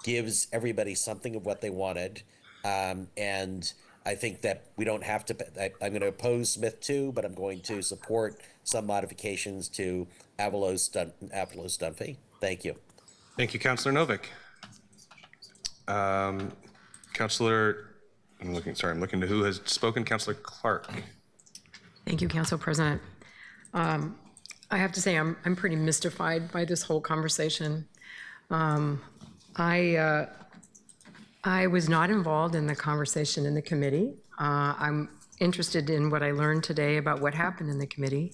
gives everybody something of what they wanted. And I think that we don't have to, I'm going to oppose Smith 2, but I'm going to support some modifications to Avalos-Dunphy. Thank you. Thank you, Councilor Novick. Councilor, I'm looking to who has spoken. Councilor Clark. Thank you, Council President. I have to say I'm pretty mystified by this whole conversation. I was not involved in the conversation in the committee. I'm interested in what I learned today about what happened in the committee.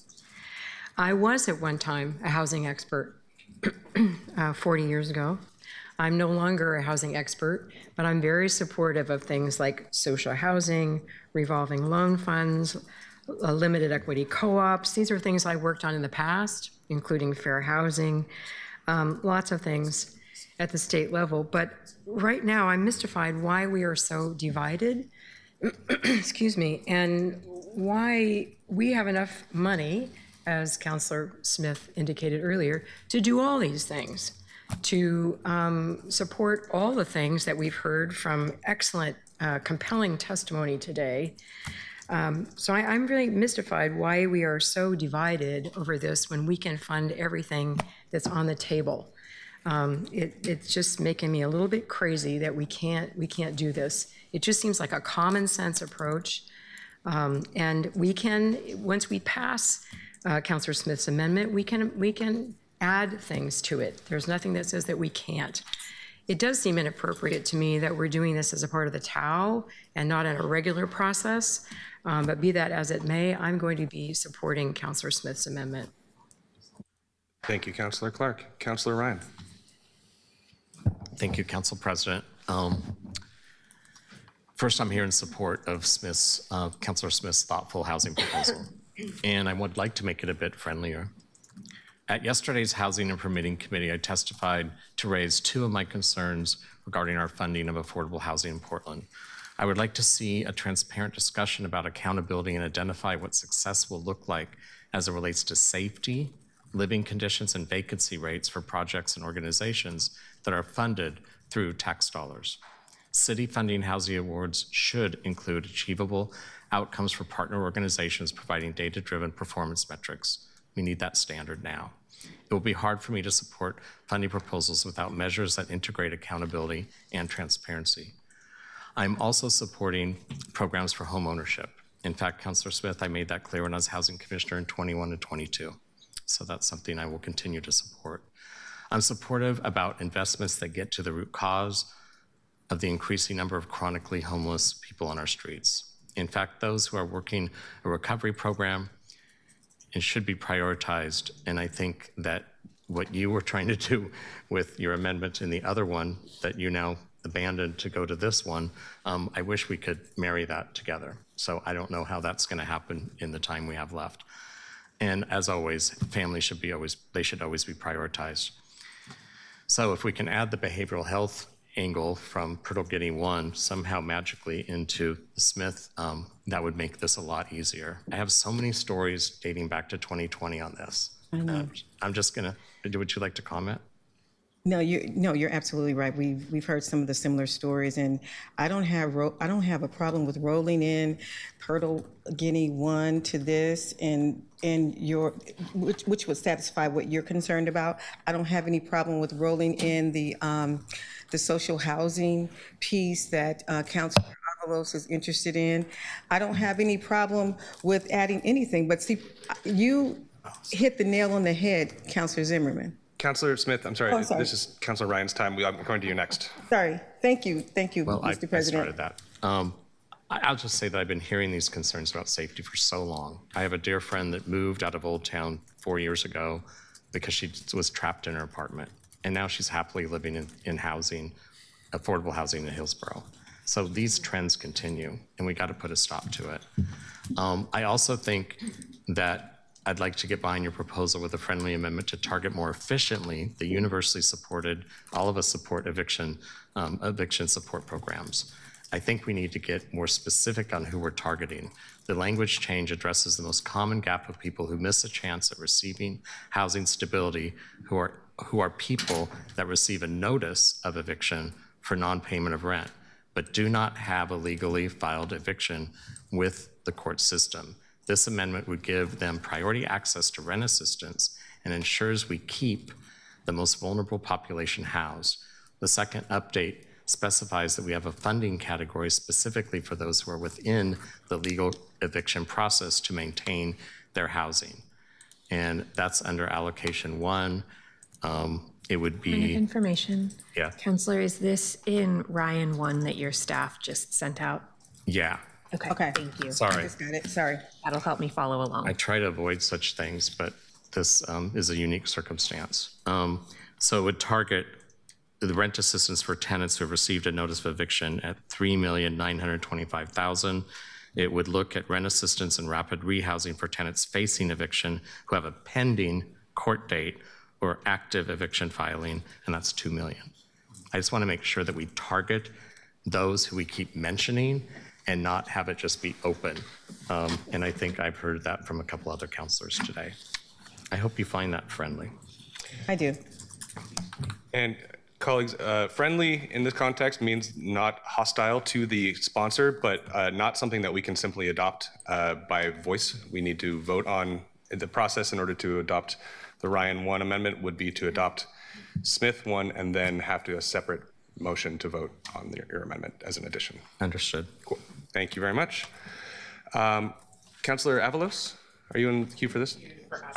I was at one time a housing expert 40 years ago. I'm no longer a housing expert, but I'm very supportive of things like social housing, revolving loan funds, limited equity co-ops. These are things I worked on in the past, including fair housing, lots of things at the state level. But right now, I'm mystified why we are so divided, excuse me, and why we have enough money, as Councilor Smith indicated earlier, to do all these things, to support all the things that we've heard from excellent, compelling testimony today. So I'm really mystified why we are so divided over this when we can fund everything that's on the table. It's just making me a little bit crazy that we can't do this. It just seems like a common sense approach. And we can, once we pass Councilor Smith's amendment, we can add things to it. There's nothing that says that we can't. It does seem inappropriate to me that we're doing this as a part of the TAO and not in a regular process. But be that as it may, I'm going to be supporting Councilor Smith's amendment. Thank you, Councilor Clark. Councilor Ryan. Thank you, Council President. First, I'm here in support of Councilor Smith's thoughtful housing proposal, and I would like to make it a bit friendlier. At yesterday's Housing and Permitting Committee, I testified to raise two of my concerns regarding our funding of affordable housing in Portland. I would like to see a transparent discussion about accountability and identify what success will look like as it relates to safety, living conditions, and vacancy rates for projects and organizations that are funded through tax dollars. City funding housing awards should include achievable outcomes for partner organizations providing data-driven performance metrics. We need that standard now. It will be hard for me to support funding proposals without measures that integrate accountability and transparency. I'm also supporting programs for home ownership. In fact, Councilor Smith, I made that clear when I was Housing Commissioner in 21 and 22. So that's something I will continue to support. I'm supportive about investments that get to the root cause of the increasing number of chronically homeless people on our streets. In fact, those who are working a recovery program and should be prioritized. And I think that what you were trying to do with your amendment in the other one that you now abandoned to go to this one, I wish we could marry that together. So I don't know how that's going to happen in the time we have left. And as always, families should always be prioritized. So if we can add the behavioral health angle from Pirtle Guinea 1 somehow magically into the Smith, that would make this a lot easier. I have so many stories dating back to 2020 on this. I'm just gonna, would you like to comment? No, you're absolutely right. We've heard some of the similar stories, and I don't have a problem with rolling in Pirtle Guinea 1 to this, and which would satisfy what you're concerned about. I don't have any problem with rolling in the social housing piece that Councilor Avalos is interested in. I don't have any problem with adding anything, but see, you hit the nail on the head, Councilor Zimmerman. Councilor Smith, I'm sorry, Oh, sorry. this is Councilor Ryan's time. I'm going to you next. Sorry. Thank you, Well, Mr. I President. started that. I'll just say that I've been hearing these concerns about safety for so long. I have a dear friend that moved out of Old Town 4 years ago because she was trapped in her apartment. And now she's happily living in housing, affordable housing in Hillsborough. So these trends continue, and we got to put a stop to it. I also think that I'd like to get behind your proposal with a friendly amendment to target more efficiently the universally supported, all of us support eviction support programs. I think we need to get more specific on who we're targeting. The language change addresses the most common gap of people who miss a chance at receiving housing stability, who are people that receive a notice of eviction for non-payment of rent, but do not have a legally filed eviction with the court system. This amendment would give them priority access to rent assistance and ensures we keep the most vulnerable population housed. The second update specifies that we have a funding category specifically for those who are within the legal eviction process to maintain their housing. And that's under allocation 1. It would be— Point of information. Yeah. Counselor, is this in Ryan 1 that your staff just sent out? Yeah. Okay, thank you. Sorry. I just got it. Sorry. That'll help me follow along. I try to avoid such things, but this is a unique circumstance. So it would target the rent assistance for tenants who have received a notice of eviction at $3,925,000. It would look at rent assistance and rapid rehousing for tenants facing eviction who have a pending court date or active eviction filing, and that's $2 million. I just want to make sure that we target those who we keep mentioning and not have it just be open. And I think I've heard that from a couple other counselors today. I hope you find that friendly. I do. And colleagues, friendly in this context means not hostile to the sponsor, but not something that we can simply adopt by voice. We need to vote on the process in order to adopt the Ryan 1 amendment would be to adopt Smith 1 and then have to a separate motion to vote on your amendment as an addition. Understood. Cool. Thank you very much. Councilor Avalos, are you in the queue for this?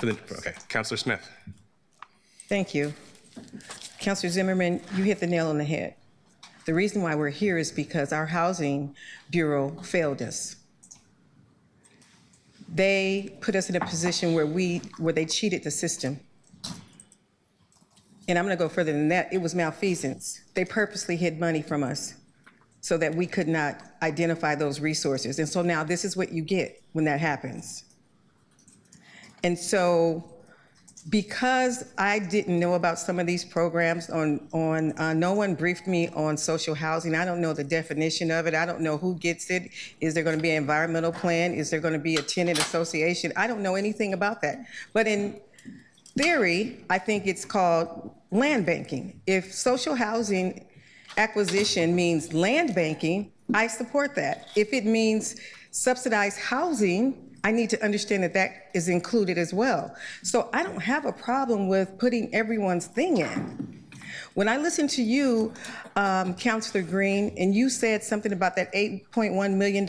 Okay. Councilor Smith. Thank you. Councilor Zimmerman, you hit the nail on the head. The reason why we're here is because our housing bureau failed us. They put us in a position where they cheated the system. And I'm going to go further than that. It was malfeasance. They purposely hid money from us so that we could not identify those resources. And so now this is what you get when that happens. And so because I didn't know about some of these programs no one briefed me on social housing. I don't know the definition of it. I don't know who gets it. Is there going to be an environmental plan? Is there going to be a tenant association? I don't know anything about that. But in theory, I think it's called land banking. If social housing acquisition means land banking, I support that. If it means subsidized housing, I need to understand that that is included as well. So I don't have a problem with putting everyone's thing in. When I listened to you, Councilor Green, and you said something about that $8.1 million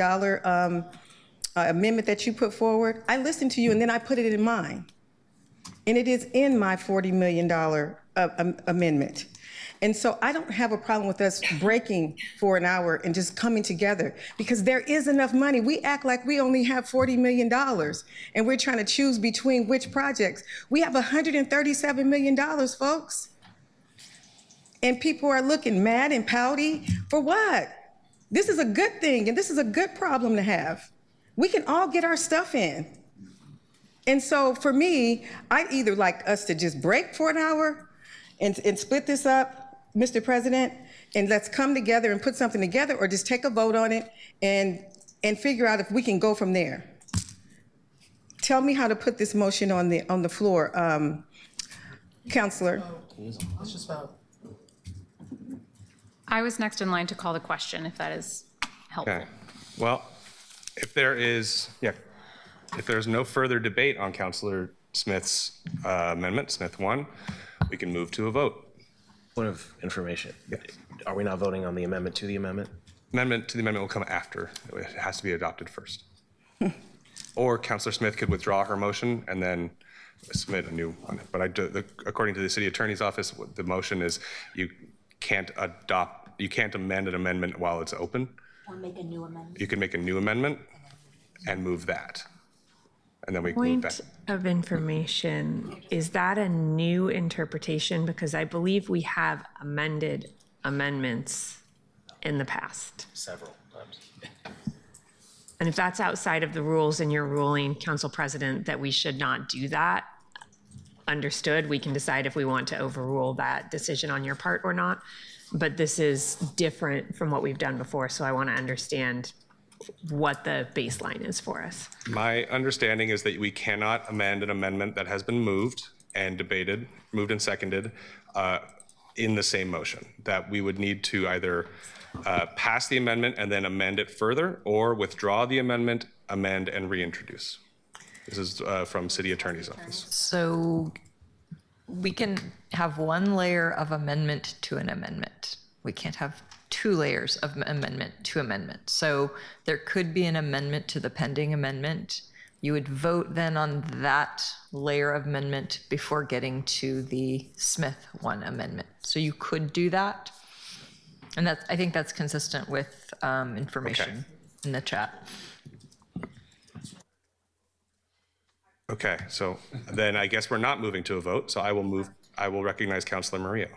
amendment that you put forward, I listened to you and then I put it in mine. And it is in my $40 million amendment. And so I don't have a problem with us breaking for an hour and just coming together because there is enough money. We act like we only have $40 million and we're trying to choose between which projects. We have $137 million, folks. And people are looking mad and pouty for what? This is a good thing and this is a good problem to have. We can all get our stuff in. And so for me, I'd either like us to just break for an hour and split this up, Mr. President, and let's come together and put something together, or just take a vote on it and figure out if we can go from there. Tell me how to put this motion on the floor, Councilor. Let's just vote. I was next in line to call the question, if that is helpful. Okay. Well, if there's no further debate on Councilor Smith's amendment, Smith 1, we can move to a vote. Point of information. Are we not voting on the amendment to the amendment? Amendment to the amendment will come after. It has to be adopted first. Or Councilor Smith could withdraw her motion and then submit a new one. But according to the city attorney's office, the motion is you can't amend an amendment while it's open. Or make a new amendment. You can make a new amendment and move that. And then we can move back. Point of information, is that a new interpretation? Because I believe we have amended amendments in the past. Several times. And if that's outside of the rules and you're ruling, Council President, that we should not do that, understood, we can decide if we want to overrule that decision on your part or not. But this is different from what we've done before, so I want to understand what the baseline is for us. My understanding is that we cannot amend an amendment that has been moved and debated, moved and seconded in the same motion. That we would need to either pass the amendment and then amend it further, or withdraw the amendment, amend, and reintroduce. This is from City Attorney's Office. So we can have one layer of amendment to an amendment. We can't have two layers of amendment to amendment. So there could be an amendment to the pending amendment. You would vote then on that layer of amendment before getting to the Smith 1 amendment. So you could do that. And I think that's consistent with information in the chat. Okay, so then I guess we're not moving to a vote, so I will recognize Councilor Murillo,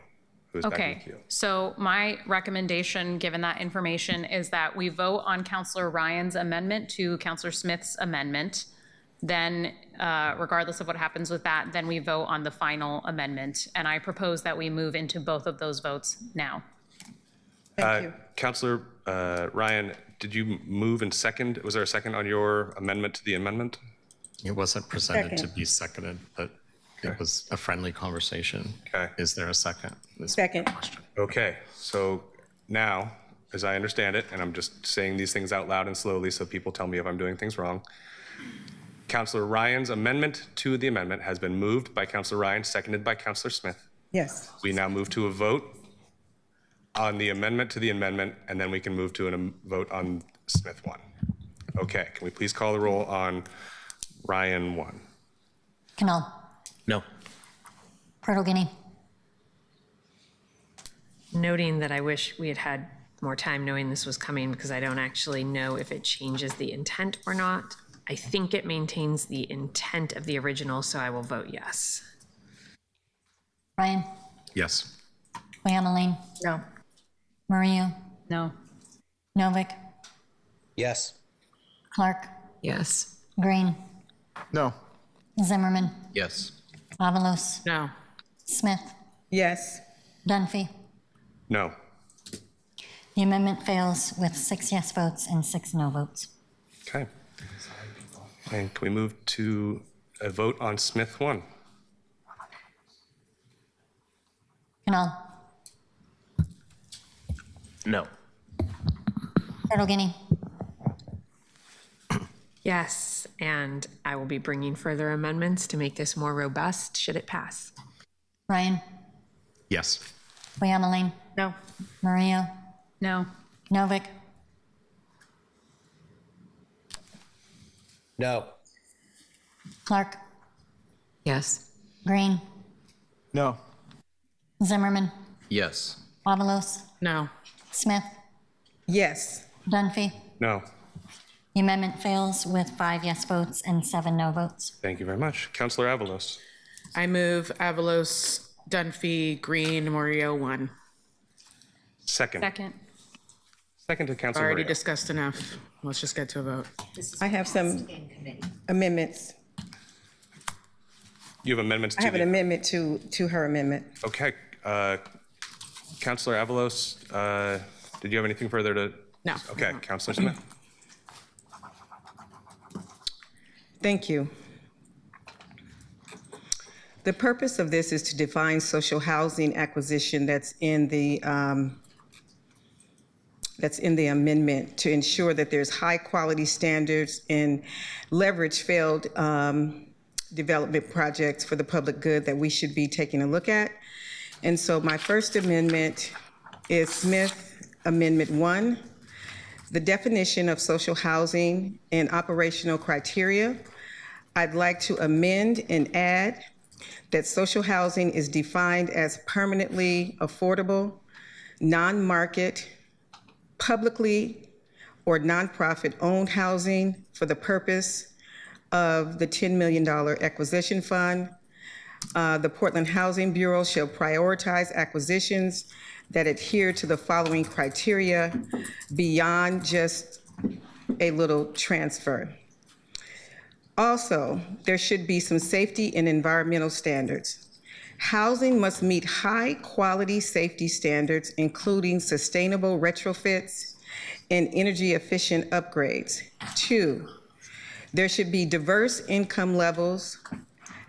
who is back in the Okay, queue. so my recommendation, given that information, is that we vote on Councilor Ryan's amendment to Councilor Smith's amendment. Then, regardless of what happens with that, then we vote on the final amendment. And I propose that we move into both of those votes now. Thank you. Councilor Ryan, did you move and second? Was there a second on your amendment to the amendment? It wasn't presented to Second. be seconded, but it was a friendly conversation. Okay. Is there a second? Second. Okay, so now, as I understand it, and I'm just saying these things out loud and slowly so people tell me if I'm doing things wrong. Councilor Ryan's amendment to the amendment has been moved by Councilor Ryan, seconded by Councilor Smith. Yes. We now move to a vote on the amendment to the amendment, and then we can move to a vote on Smith 1. Okay, can we please call the roll on Ryan 1? Canal. No. Portal Guinea. Noting that I wish we had had more time knowing this was coming, because I don't actually know if it changes the intent or not. I think it maintains the intent of the original, so I will vote yes. Ryan. Yes. Oyama No. Murillo. No. Novick. Yes. Clark. Yes. Green. No. Zimmerman. Yes. Avalos. No. Smith. Yes. Dunphy. No. The amendment fails with 6 yes votes and 6 no votes. Okay. And can we move to a vote on Smith 1? Canal. No. Portal Guinea. Yes, and I will be bringing further amendments to make this more robust, should it pass. Ryan. Yes. Oyama No. Murillo. No. Novick. No. Clark. Yes. Green. No. Zimmerman. Yes. Avalos. No. Smith. Yes. Dunphy. No. The amendment fails with 5 yes votes and 7 no votes. Thank you very much. Councilor Avalos. I move Avalos, Dunphy, Green, Murillo 1. Second. Second. Second to Councilor Already Murillo. discussed enough. Let's just get to a vote. I have some amendments. You have amendments I to have an the... amendment to her amendment. Okay. Councilor Avalos, did you have anything further to... No. Okay, Councilor Smith. Thank you. The purpose of this is to define social housing acquisition that's in the that's in the amendment to ensure that there's high quality standards and leverage failed development projects for the public good that we should be taking a look at. And so my first amendment is Smith Amendment 1, the definition of social housing and operational criteria. I'd like to amend and add that social housing is defined as permanently affordable, non-market, publicly or nonprofit owned housing for the purpose of the $10 million acquisition fund. The Portland Housing Bureau shall prioritize acquisitions that adhere to the following criteria beyond just a little transfer. Also, there should be some safety and environmental standards. Housing must meet high quality safety standards, including sustainable retrofits and energy efficient upgrades. 2, there should be diverse income levels.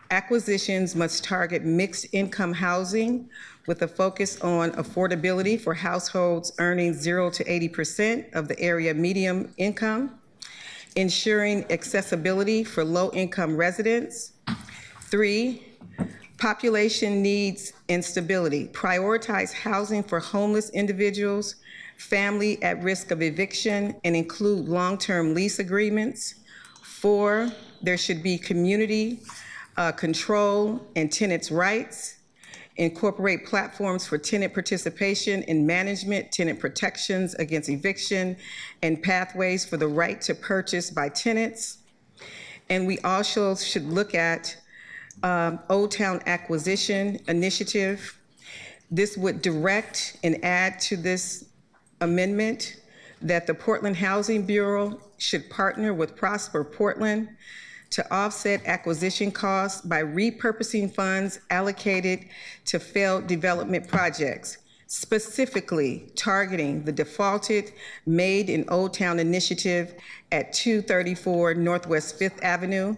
Acquisitions must target mixed income housing with a focus on affordability for households earning 0 to 80% of the area median income, ensuring accessibility for low-income residents. 3, population needs and stability. Prioritize housing for homeless individuals, family at risk of eviction, and include long-term lease agreements. 4, there should be community control and tenants' rights. Incorporate platforms for tenant participation in management, tenant protections against eviction, and pathways for the right to purchase by tenants. And we also should look at Old Town Acquisition Initiative. This would direct and add to this amendment that the Portland Housing Bureau should partner with Prosper Portland to offset acquisition costs by repurposing funds allocated to failed development projects, specifically targeting the defaulted Made in Old Town initiative at 234 Northwest 5th Avenue.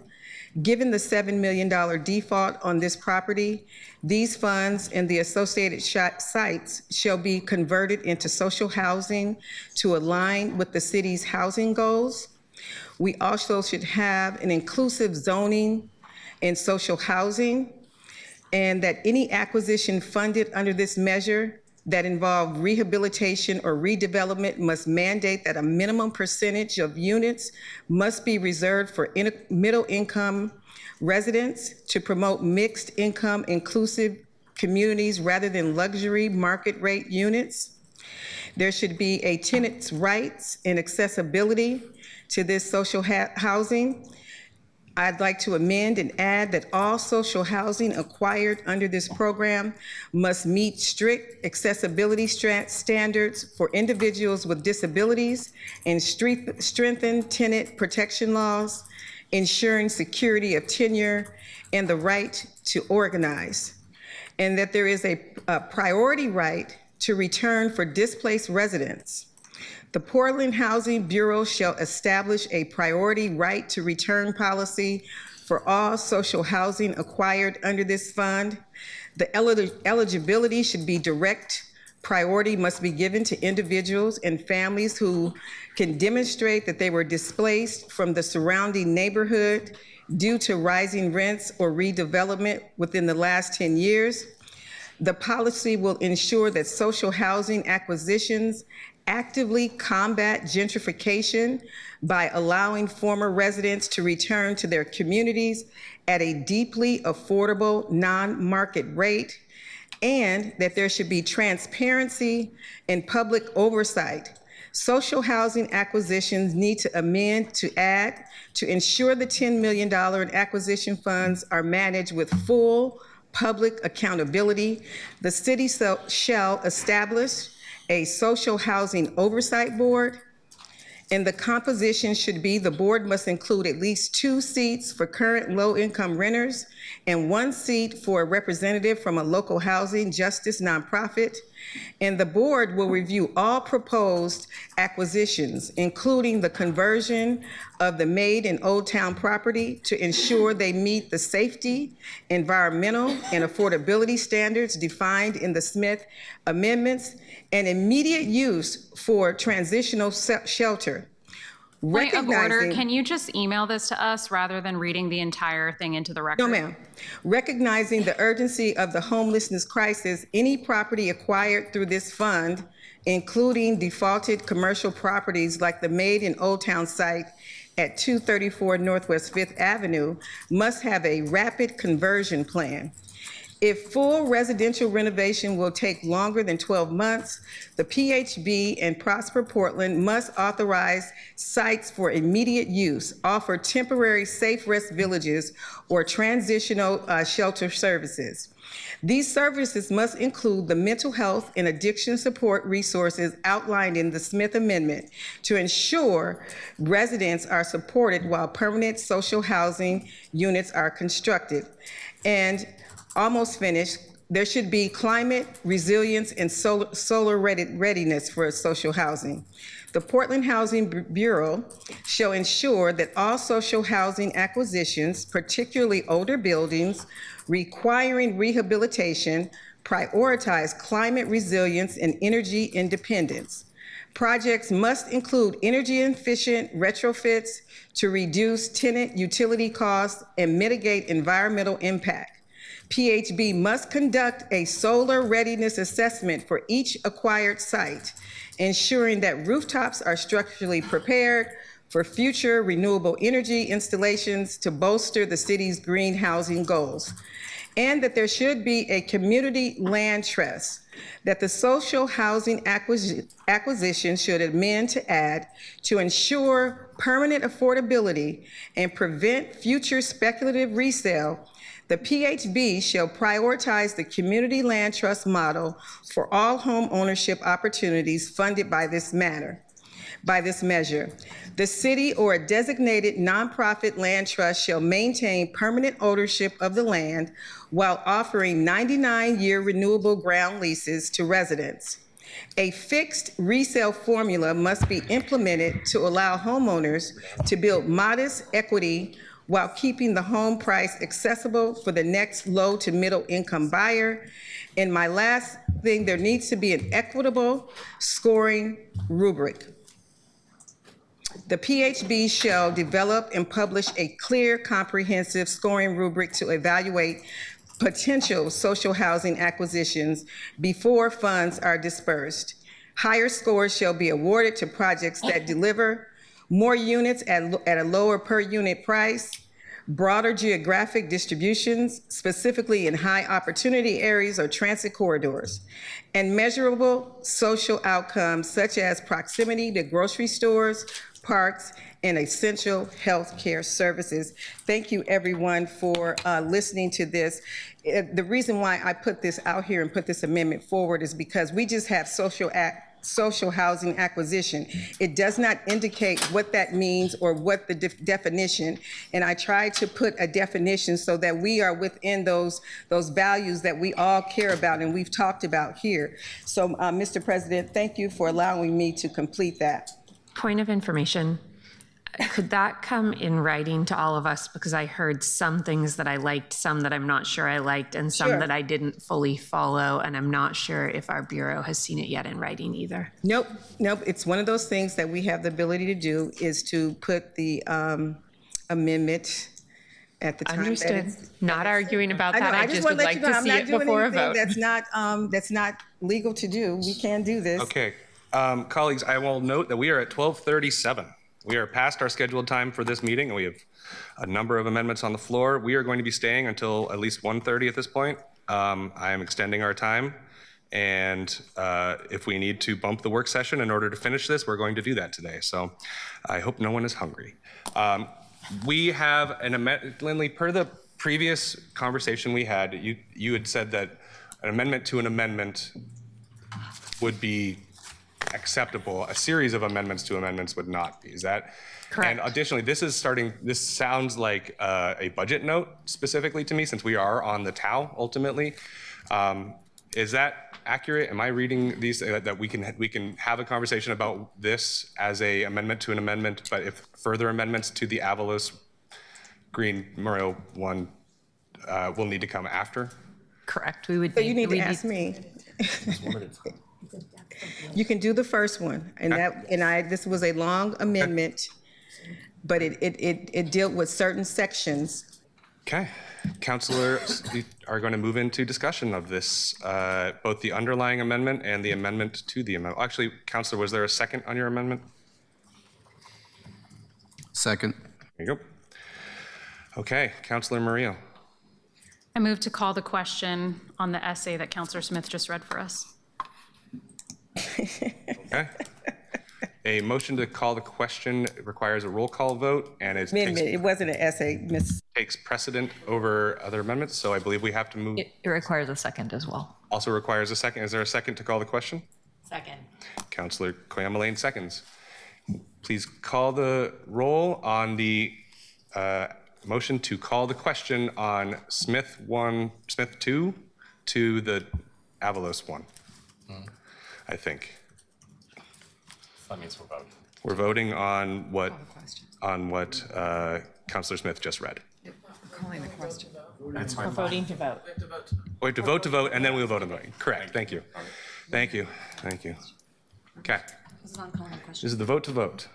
Given the $7 million default on this property, these funds and the associated sites shall be converted into social housing to align with the city's housing goals. We also should have an inclusive zoning and social housing, and that any acquisition funded under this measure that involve rehabilitation or redevelopment must mandate that a minimum percentage of units must be reserved for middle income residents to promote mixed income inclusive communities rather than luxury market rate units. There should be a tenant's rights and accessibility to this social housing. I'd like to amend and add that all social housing acquired under this program must meet strict accessibility standards for individuals with disabilities and strengthen tenant protection laws, ensuring security of tenure and the right to organize. And that there is a priority right to return for displaced residents. The Portland Housing Bureau shall establish a priority right to return policy for all social housing acquired under this fund. The eligibility should be direct. Priority must be given to individuals and families who can demonstrate that they were displaced from the surrounding neighborhood due to rising rents or redevelopment within the last 10 years. The policy will ensure that social housing acquisitions actively combat gentrification by allowing former residents to return to their communities at a deeply affordable, non-market rate, and that there should be transparency and public oversight. Social housing acquisitions need to amend to add to ensure the $10 million in acquisition funds are managed with full public accountability. The city shall establish a social housing oversight board, and the composition should be the board must include at least 2 seats for current low-income renters and 1 seat for a representative from a local housing justice nonprofit, And the board will review all proposed acquisitions, including the conversion of the Made in Old Town property to ensure they meet the safety, environmental, and affordability standards defined in the Smith amendments, and immediate use for transitional shelter. Point of order, Recognizing- can you just email this to us rather than reading the entire thing into the record? No, ma'am. Recognizing the urgency of the homelessness crisis, any property acquired through this fund, including defaulted commercial properties like the Made in Old Town site at 234 Northwest 5th Avenue, must have a rapid conversion plan. If full residential renovation will take longer than 12 months, the PHB and Prosper Portland must authorize sites for immediate use, offer temporary safe rest villages or transitional shelter services. These services must include the mental health and addiction support resources outlined in the Smith Amendment to ensure residents are supported while permanent social housing units are constructed. And almost finished, there should be climate resilience and solar readiness for social housing. The Portland Housing Bureau shall ensure that all social housing acquisitions, particularly older buildings requiring rehabilitation, prioritize climate resilience and energy independence. Projects must include energy-efficient retrofits to reduce tenant utility costs and mitigate environmental impact. PHB must conduct a solar readiness assessment for each acquired site, ensuring that rooftops are structurally prepared for future renewable energy installations to bolster the city's green housing goals, and that there should be a community land trust that the social housing acquisition should amend to add to ensure permanent affordability and prevent future speculative resale. The PHB shall prioritize the community land trust model for all home ownership opportunities funded by this measure. The city or a designated nonprofit land trust shall maintain permanent ownership of the land while offering 99-year renewable ground leases to residents. A fixed resale formula must be implemented to allow homeowners to build modest equity while keeping the home price accessible for the next low to middle income buyer. And my last thing, there needs to be an equitable scoring rubric. The PHB shall develop and publish a clear, comprehensive scoring rubric to evaluate potential social housing acquisitions before funds are dispersed. Higher scores shall be awarded to projects that deliver more units at a lower per unit price, broader geographic distributions, specifically in high opportunity areas or transit corridors, and measurable social outcomes such as proximity to grocery stores, parks, and essential health care services. Thank you, everyone, for listening to this. The reason why I put this out here and put this amendment forward is because we just have social housing acquisition. It does not indicate what that means or what the definition. And I tried to put a definition so that we are within those values that we all care about and we've talked about here. So, Mr. President, thank you for allowing me to complete that. Point of information. Could that come in writing to all of us? Because I heard some things that I liked, some that I'm not sure I liked, and some Sure. that I didn't fully follow, and I'm not sure if our bureau has seen it yet in writing either. Nope. It's one of those things that we have the ability to do is to put the amendment at the time. Understood. Not arguing about I know, that. I just just want would to let like you know, to I'm see not it doing before a anything vote. that's not legal to do. We can do this. Okay, colleagues, I will note that we are at 12:37. We are past our scheduled time for this meeting, and we have a number of amendments on the floor. We are going to be staying until at least 1:30 at this point. I am extending our time, and if we need to bump the work session in order to finish this, we're going to do that today. So I hope no one is hungry. We have an amendment, Lindley, per the previous conversation we had, you had said that an amendment to an amendment would be acceptable. A series of amendments to amendments would not be. Is that correct? And additionally, this sounds like a budget note specifically to me, since we are on the TAO ultimately. Is that accurate? Am I reading these, that we can have a conversation about this as a amendment to an amendment, but if further amendments to the Avalos Green Murillo one will need to come after? Correct. We would. So you need to ask me. You can do the first one, and this was a long amendment, but it dealt with certain sections. Okay. Councilors, we are going to move into discussion of this, both the underlying amendment and the amendment to the amendment. Actually, Councilor, was there a second on your amendment? Second. There you go. Okay, Councilor Murillo. I move to call the question on the essay that Councilor Smith just read for us. Okay. A motion to call the question requires a roll call vote, and It wasn't an essay, Miss. Takes precedent over other amendments, so I believe we have to move. It requires a second as well. Also requires a second. Is there a second to call the question? Second. Councilor Koyamalain seconds. Please call the roll on the motion to call the question on Smith 2 to the Avalos 1. I think. That means we're voting. We're voting on what Councilor Smith just read. Calling the question. That's We're voting to vote. We have to vote, and then we'll vote on voting. Correct. Thank you. Thank you. Thank you. Okay. This is the vote to vote.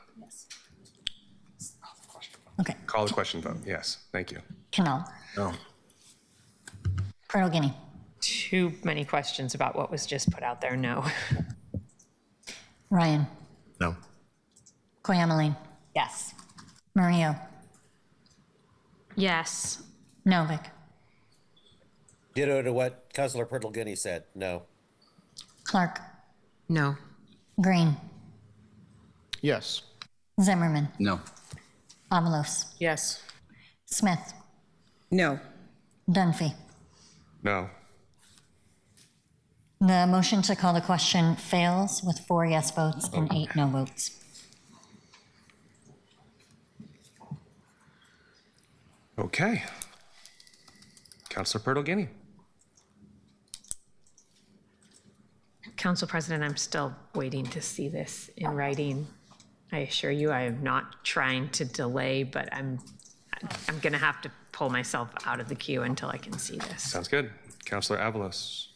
Okay. Call the question vote. Yes. Thank you. Canal. No. Pearl Guinea. Too many questions about what was just put out there, no. Ryan. No. Koyamalain. Yes. Murillo. Yes. Novick. Ditto to what Councilor Purtle-Guinea said. No. Clark. No. Green. Yes. Zimmerman. No. Avalos. Yes. Smith. No. Dunphy. No. The motion to call the question fails with 4 yes votes and 8 no votes. Okay. Councilor Purtle-Guinea. Council President, I'm still waiting to see this in writing. I assure you, I am not trying to delay, but I'm going to have to pull myself out of the queue until I can see this. Sounds good. Councilor Avalos.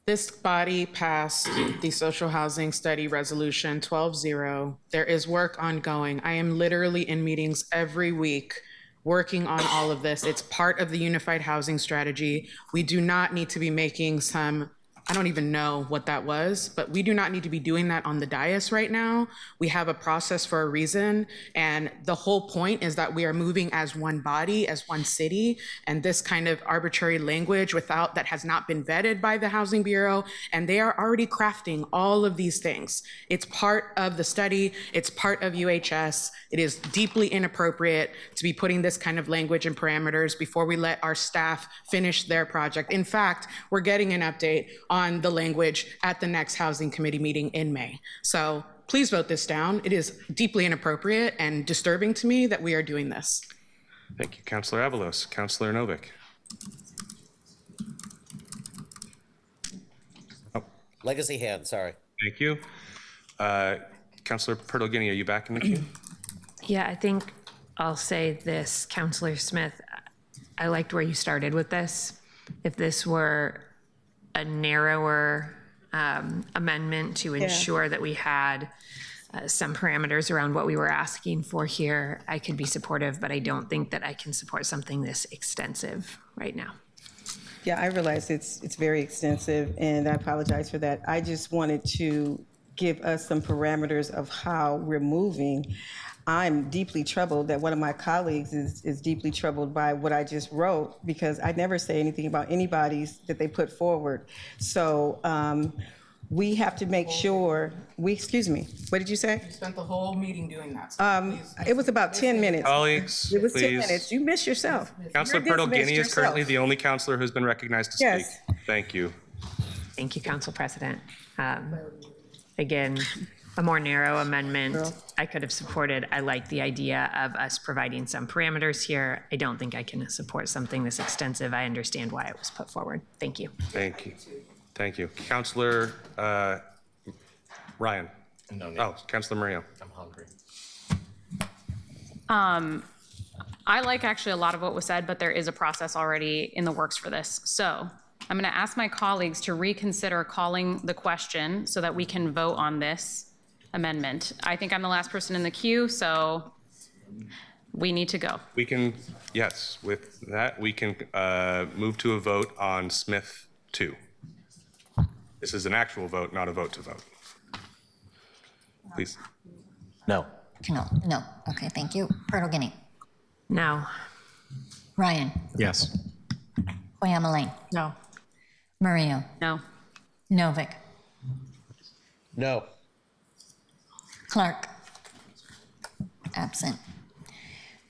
This body passed the Social Housing Study Resolution 12-0. There is work ongoing. I am literally in meetings every week working on all of this. It's part of the Unified Housing Strategy. We do not need to be making some, I don't even know what that was, but we do not need to be doing that on the dais right now. We have a process for a reason. And the whole point is that we are moving as one body, as one city. And this kind of arbitrary language that has not been vetted by the Housing Bureau. And they are already crafting all of these things. It's part of the study. It's part of UHS. It is deeply inappropriate to be putting this kind of language and parameters before we let our staff finish their project. In fact, we're getting an update on the language at the next Housing Committee meeting in May. So please vote this down. It is deeply inappropriate and disturbing to me that we are doing this. Thank you, Councilor Avalos. Councilor Novick. Oh. Legacy hand, sorry. Thank you. Councilor Purtle-Guinea, are you back in the queue? Yeah, I think I'll say this, Councilor Smith, I liked where you started with this. If this were a narrower amendment to ensure that we had some parameters around what we were asking for here, I could be supportive, but I don't think that I can support something this extensive right now. Yeah, I realize it's very extensive, and I apologize for that. I just wanted to give us some parameters of how we're moving. I'm deeply troubled that one of my colleagues is deeply troubled by what I just wrote, because I never say anything about anybody's that they put forward. So we have to make sure, excuse me, what did you say? You spent the whole meeting doing that. So it was about 10 minutes. Colleagues, It was 10 please. minutes. You missed yourself. Councilor You're Purtle-Guinea dismissed is currently yourself. the only councilor who's been recognized to speak. Yes. Thank you. Thank you, Council President. Again, a more narrow amendment, I could have supported. I like the idea of us providing some parameters here. I don't think I can support something this extensive. I understand why it was put forward. Thank you. Thank you. Thank you. Counselor Ryan. No, Oh, Counselor Mario. I'm hungry. I like actually a lot of what was said, but there is a process already in the works for this. So I'm going to ask my colleagues to reconsider calling the question so that we can vote on this amendment. I think I'm the last person in the queue, so we need to go. We can, yes, with that, we can move to a vote on Smith 2. This is an actual vote, not a vote to vote. Please. No. No. Okay, thank you. Purtle Guinea. No. Ryan. Yes. Oyama Lane. No. Mario. No. Novick. No. Clark. Absent.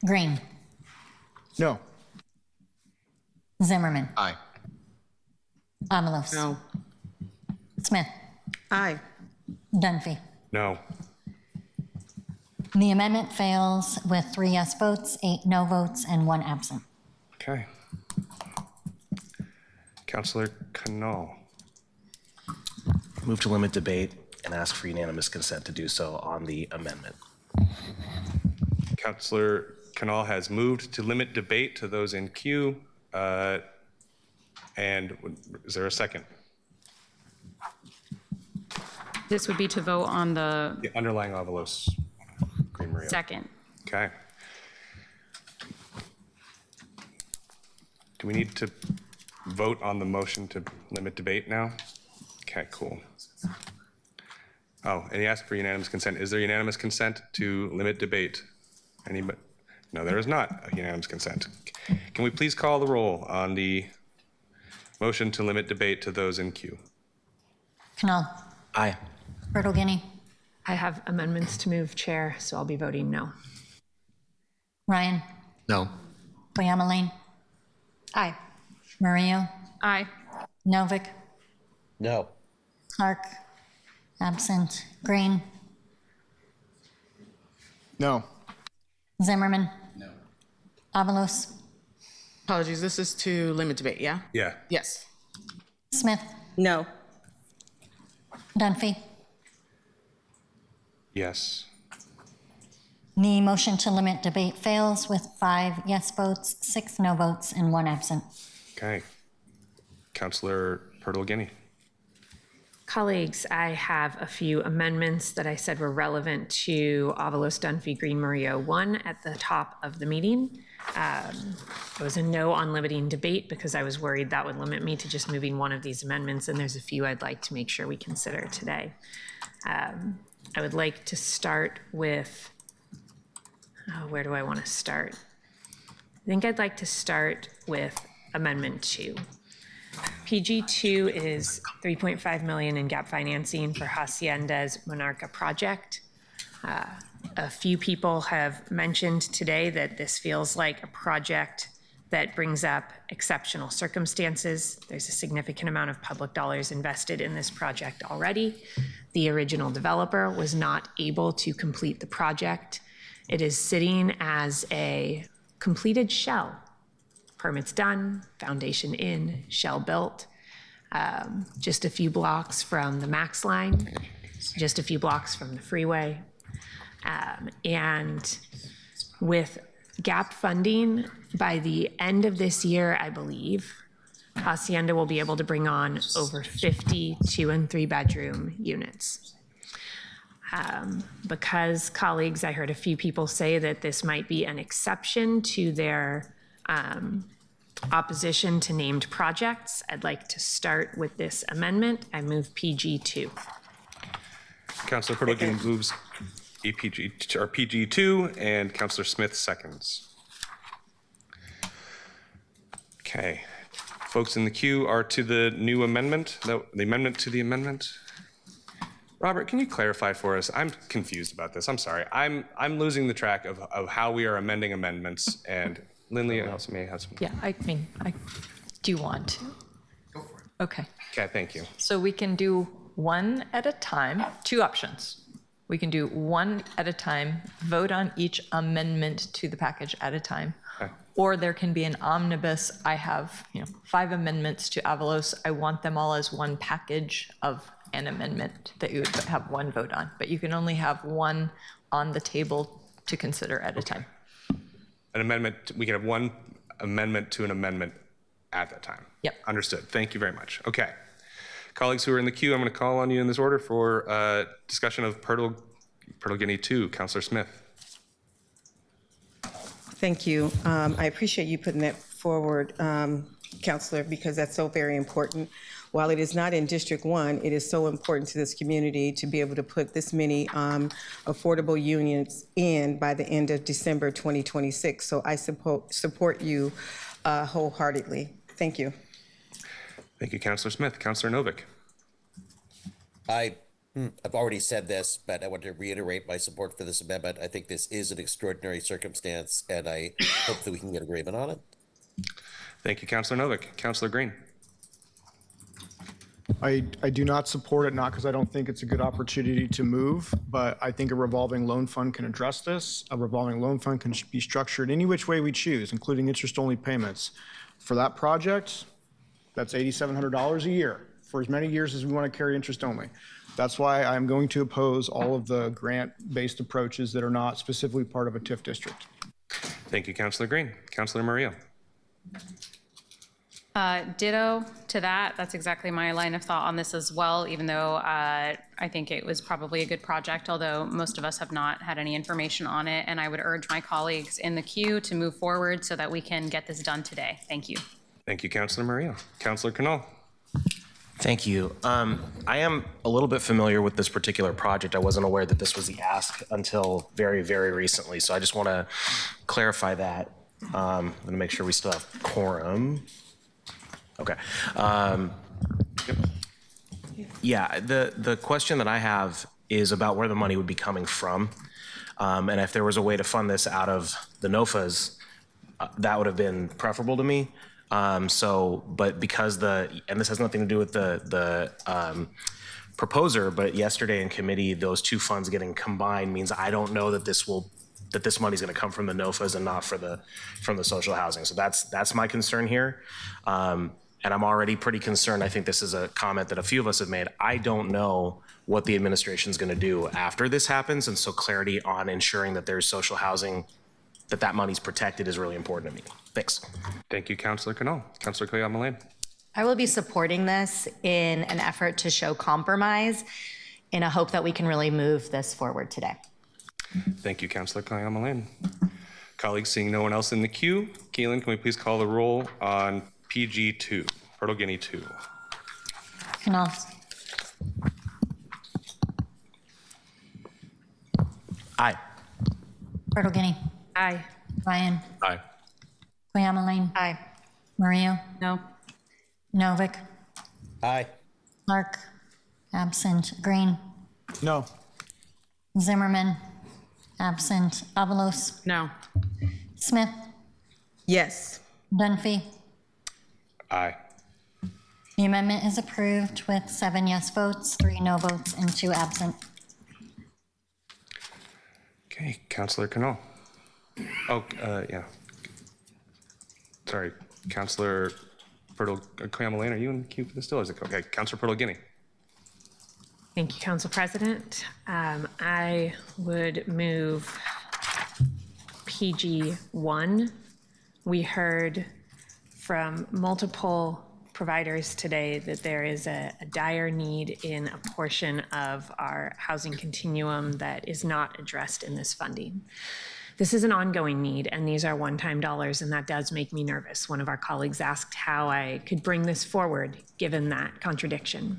Green. No. Zimmerman. Aye. Avalos. No. Smith. Aye. Dunphy. No. The amendment fails with 3 yes votes, 8 no votes, and 1 absent. Okay. Counselor Canal. Move to limit debate and ask for unanimous consent to do so on the amendment. Counselor Canal has moved to limit debate to those in queue. And is there a second? This would be to vote on the The underlying Avalos Green Maria. second. Okay. Do we need to vote on the motion to limit debate now? Okay, cool. Oh, and he asked for unanimous consent. Is there unanimous consent to limit debate? Anybody? No, there is not a unanimous consent. Can we please call the roll on the motion to limit debate to those in queue? Canal. Aye. Purtle Guinea. I have amendments to move, Chair, so I'll be voting no. Ryan. No. Oyama Lane. Aye. Mario. Aye. Novick. No. Clark. Absent. Green. No. Zimmerman. No. Avalos. Apologies, this is to limit debate, yeah? Yeah. Yes. Smith. No. Dunphy. Yes. The motion to limit debate fails with 5 yes votes, 6 no votes, and 1 absent. Okay. Counselor Purtle Guinea. Colleagues, I have a few amendments that I said were relevant to Avalos Dunphy Green Mario 1 at the top of the meeting. It was a no on limiting debate because I was worried that would limit me to just moving one of these amendments, and there's a few I'd like to make sure we consider today. I would like to start with, where do I want to start? I think I'd like to start with Amendment 2. PG2 is $3.5 million in gap financing for Hacienda's Monarca project. A few people have mentioned today that this feels like a project that brings up exceptional circumstances. There's a significant amount of public dollars invested in this project already. The original developer was not able to complete the project. It is sitting as a completed shell. Permits done, foundation in, shell built. Just a few blocks from the Max line, just a few blocks from the freeway. And with gap funding, by the end of this year, I believe, Hacienda will be able to bring on over 50 2- and 3-bedroom units. Because, colleagues, I heard a few people say that this might be an exception to their opposition to named projects, I'd like to start with this amendment. I move PG2. Counselor Purtle Guinea moves PG2, and Counselor Smith seconds. Okay. Folks in the queue are to the new amendment, the amendment to the amendment. Robert, can you clarify for us? I'm confused about this. I'm sorry. I'm losing the track of how we are amending amendments, and Lindley also may have some. Yeah, I mean, do you want to? Go for it. Okay. Okay, thank you. So we can do one at a time, 2 options. We can do one at a time, vote on each amendment to the package at a time. Or there can be an omnibus. I have 5 amendments to Avalos. I want them all as one package of an amendment that you would have one vote on. But you can only have one on the table to consider at a time. An amendment, we can have one amendment to an amendment at that time. Yep. Understood. Thank you very much. Okay. Colleagues who are in the queue, I'm going to call on you in this order for discussion of Purtle Guinea 2. Councillor Smith. Thank you. I appreciate you putting that forward, Councillor, because that's so very important. While it is not in District 1, it is so important to this community to be able to put this many affordable units in by the end of December 2026. So I support you wholeheartedly. Thank you. Thank you, Councillor Smith. Councillor Novick. I've already said this, but I want to reiterate my support for this amendment. I think this is an extraordinary circumstance, and I hope that we can get agreement on it. Thank you, Councillor Novick. Councillor Green. I do not support it, not because I don't think it's a good opportunity to move, but I think a revolving loan fund can address this. A revolving loan fund can be structured any which way we choose, including interest-only payments. For that project, that's $8,700 a year for as many years as we want to carry interest only. That's why I'm going to oppose all of the grant-based approaches that are not specifically part of a TIF district. Thank you, Councillor Green. Councillor Maria. Ditto to that. That's exactly my line of thought on this as well, even though I think it was probably a good project, although most of us have not had any information on it. And I would urge my colleagues in the queue to move forward so that we can get this done today. Thank you. Thank you, Councillor Maria. Councillor Canal. Thank you. I am a little bit familiar with this particular project. I wasn't aware that this was the ask until very, very recently. So I just want to clarify that. I'm going to make sure we still have quorum. Okay. Yeah, the question that I have is about where the money would be coming from. And if there was a way to fund this out of the NOFAs, that would have been preferable to me. But because and this has nothing to do with the proposer, but yesterday in committee, those two funds getting combined means I don't know that this money's going to come from the NOFAs and not from the social housing. So that's my concern here. And I'm already pretty concerned. I think this is a comment that a few of us have made. I don't know what the administration is going to do after this happens. And so clarity on ensuring that there's social housing, that money's protected is really important to me. Thanks. Thank you, Councillor Canal. Councillor Clayton-Mullane. I will be supporting this in an effort to show compromise in a hope that we can really move this forward today. Thank you, Councillor Clayton-Mullane. Colleagues, seeing no one else in the queue, Keelan, can we please call the roll on PG2, Purtle Guinea 2? Canal. Aye. Purtle Guinea. Aye. Ryan. Aye. Clayton-Mullane. Aye. Maria. No. Novick. Aye. Clark. Absent. Green. No. Zimmerman. Absent. Avalos. No. Smith. Yes. Dunphy. Aye. The amendment is approved with 7 yes votes, 3 no votes, and 2 absent. Okay, Councillor Canal. Oh, yeah. Sorry, Councillor Clayton-Mullane, are you in the queue for this still? Or is it okay? Councillor Purtle Guinea. Thank you, Council President. I would move PG1. We heard from multiple providers today that there is a dire need in a portion of our housing continuum that is not addressed in this funding. This is an ongoing need, and these are one-time dollars, and that does make me nervous. One of our colleagues asked how I could bring this forward, given that contradiction.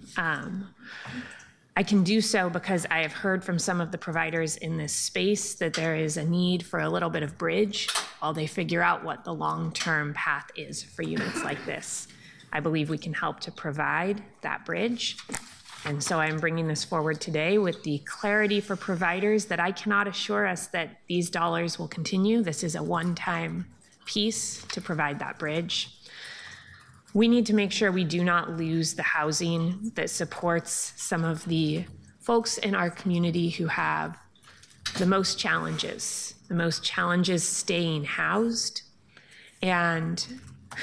I can do so because I have heard from some of the providers in this space that there is a need for a little bit of bridge while they figure out what the long-term path is for units like this. I believe we can help to provide that bridge. And so I'm bringing this forward today with the clarity for providers that I cannot assure us that these dollars will continue. This is a one-time piece to provide that bridge. We need to make sure we do not lose the housing that supports some of the folks in our community who have the most challenges staying housed, and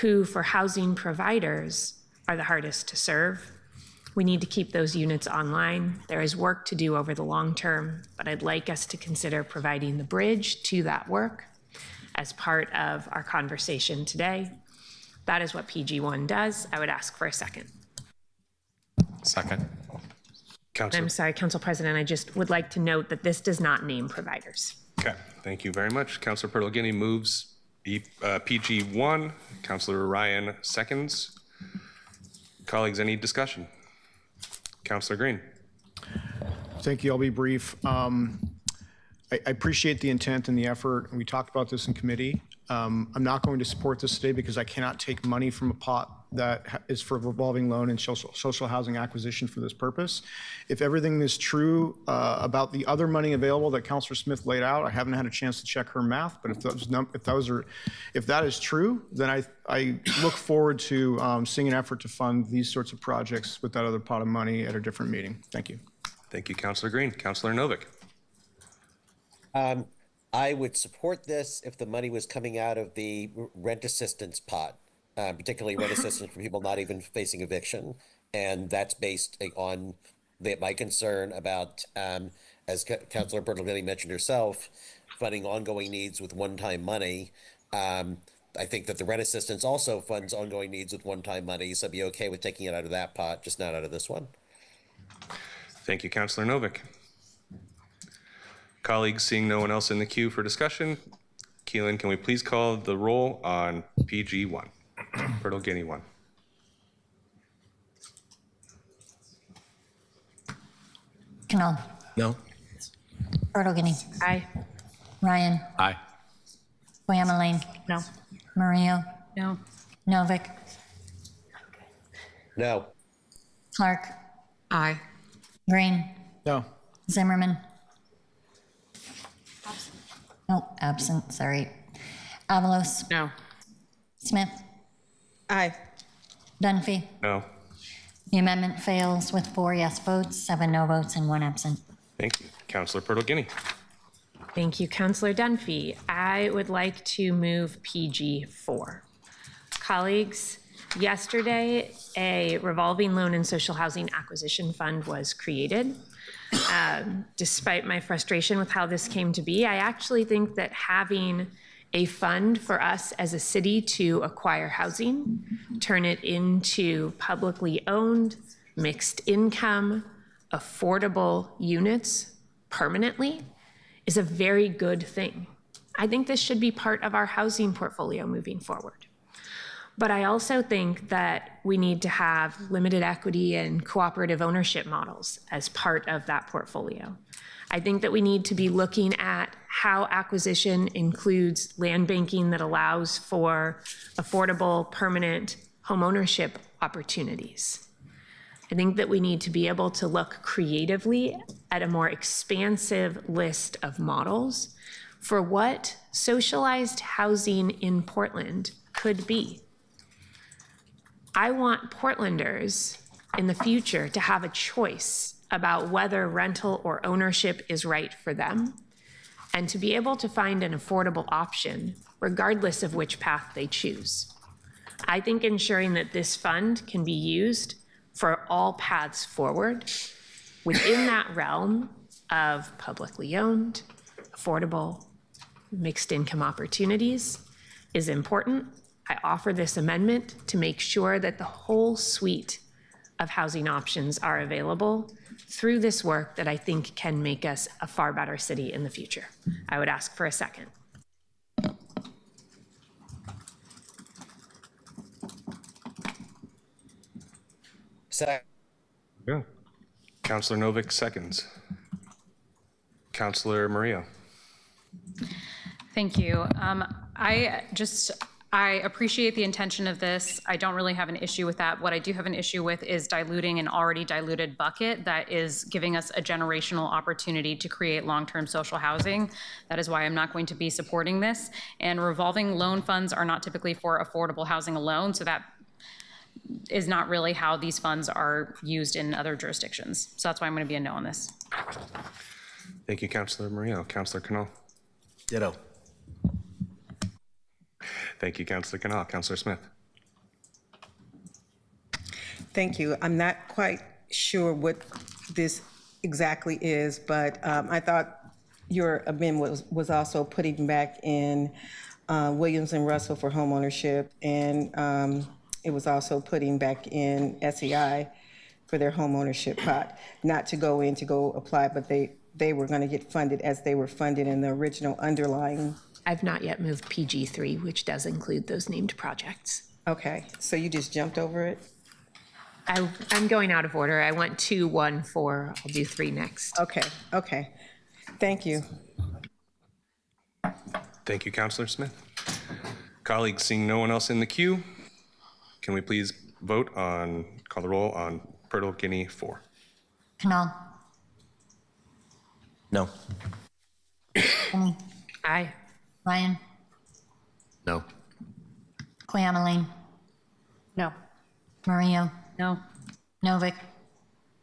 who, for housing providers, are the hardest to serve. We need to keep those units online. There is work to do over the long term, but I'd like us to consider providing the bridge to that work as part of our conversation today. That is what PG1 does. I would ask for a second. Second. I'm sorry, Council President, I just would like to note that this does not name providers. Okay, thank you very much. Councilor Pertolini moves PG1. Councilor Ryan seconds. Colleagues, any discussion? Councilor Green. Thank you. I'll be brief. I appreciate the intent and the effort, and we talked about this in committee. I'm not going to support this today because I cannot take money from a pot that is for revolving loan and social housing acquisition for this purpose. If everything is true about the other money available that Councilor Smith laid out, I haven't had a chance to check her math, but if that is true, then I look forward to seeing an effort to fund these sorts of projects with that other pot of money at a different meeting. Thank you. Thank you, Councilor Green. Councilor Novick. I would support this if the money was coming out of the rent assistance pot, particularly rent assistance for people not even facing eviction. And that's based on my concern about, as Councilor Bertolini mentioned herself, funding ongoing needs with one-time money. I think that the rent assistance also funds ongoing needs with one-time money, so I'd be okay with taking it out of that pot, just not out of this one. Thank you, Councilor Novick. Colleagues, seeing no one else in the queue for discussion, Keelan, can we please call the roll on PG1? Bertolini 1. Canal. No. Bertolini. Aye. Ryan. Aye. Guyamalane. No. Murillo. No. Novick. No. Clark. Aye. Green. No. Zimmerman. Oh, absent, sorry. Avalos. No. Smith. Aye. Dunphy. No. The amendment fails with 4 yes votes, 7 no votes, and 1 absent. Thank you. Councilor Pertolini. Thank you, Councilor Dunphy. I would like to move PG4. Colleagues, yesterday, a revolving loan and social housing acquisition fund was created. Despite my frustration with how this came to be, I actually think that having a fund for us as a city to acquire housing, turn it into publicly owned, mixed income, affordable units permanently is a very good thing. I think this should be part of our housing portfolio moving forward. But I also think that we need to have limited equity and cooperative ownership models as part of that portfolio. I think that we need to be looking at how acquisition includes land banking that allows for affordable, permanent home ownership opportunities. I think that we need to be able to look creatively at a more expansive list of models for what socialized housing in Portland could be. I want Portlanders in the future to have a choice about whether rental or ownership is right for them, and to be able to find an affordable option regardless of which path they choose. I think ensuring that this fund can be used for all paths forward within that realm of publicly owned, affordable, mixed income opportunities is important. I offer this amendment to make sure that the whole suite of housing options are available through this work that I think can make us a far better city in the future. I would ask for a second. Second. Yeah. Councilor Novick seconds. Councilor Murillo. Thank you. I appreciate the intention of this. I don't really have an issue with that. What I do have an issue with is diluting an already diluted bucket that is giving us a generational opportunity to create long-term social housing. That is why I'm not going to be supporting this. And revolving loan funds are not typically for affordable housing alone, so that is not really how these funds are used in other jurisdictions. So that's why I'm going to be a no on this. Thank you, Councilor Murillo. Councilor Canal. Ditto. Thank you, Councilor Canal. Councilor Smith. Thank you. I'm not quite sure what this exactly is, but I thought your amendment was also putting back in Williams and Russell for homeownership, and it was also putting back in SEI for their homeownership pot, not to go in to go apply, but they were going to get funded as they were funded in the original underlying. I've not yet moved PG3, which does include those named projects. Okay, so you just jumped over it? I'm going out of order. I went 2, 1, 4. I'll do 3 next. Okay, okay. Thank you. Thank you, Councilor Smith. Colleagues, seeing no one else in the queue, can we please call the roll on Purtle Guinea 4? Canal. No. Guinea. Aye. Ryan. No. Cleomeline. No. Murillo. No. Novick.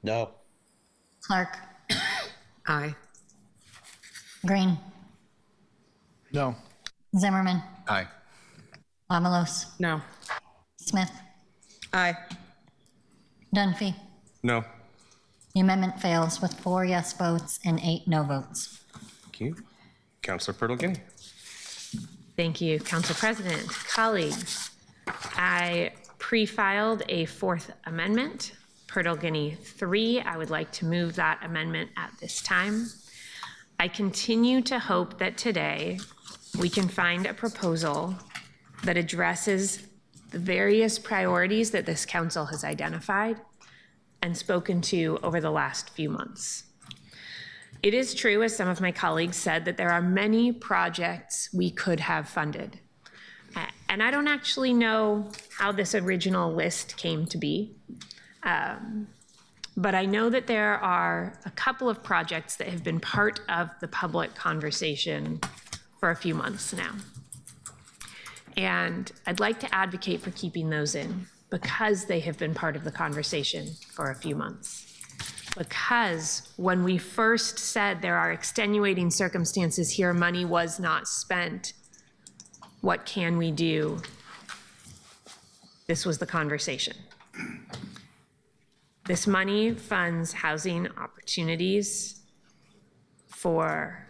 No. Clark. Aye. Green. No. Zimmerman. Aye. Avalos. No. Smith. Aye. Dunphy. No. The amendment fails with 4 yes votes and 8 no votes. Thank you. Councilor Purtle Guinea. Thank you, Council President. Colleagues, I pre-filed a 4th amendment, Purtle Guinea 3. I would like to move that amendment at this time. I continue to hope that today we can find a proposal that addresses the various priorities that this council has identified and spoken to over the last few months. It is true, as some of my colleagues said, that there are many projects we could have funded. And I don't actually know how this original list came to be. But I know that there are a couple of projects that have been part of the public conversation for a few months now. And I'd like to advocate for keeping those in because they have been part of the conversation for a few months. Because when we first said there are extenuating circumstances here, money was not spent, what can we do? This was the conversation. This money funds housing opportunities for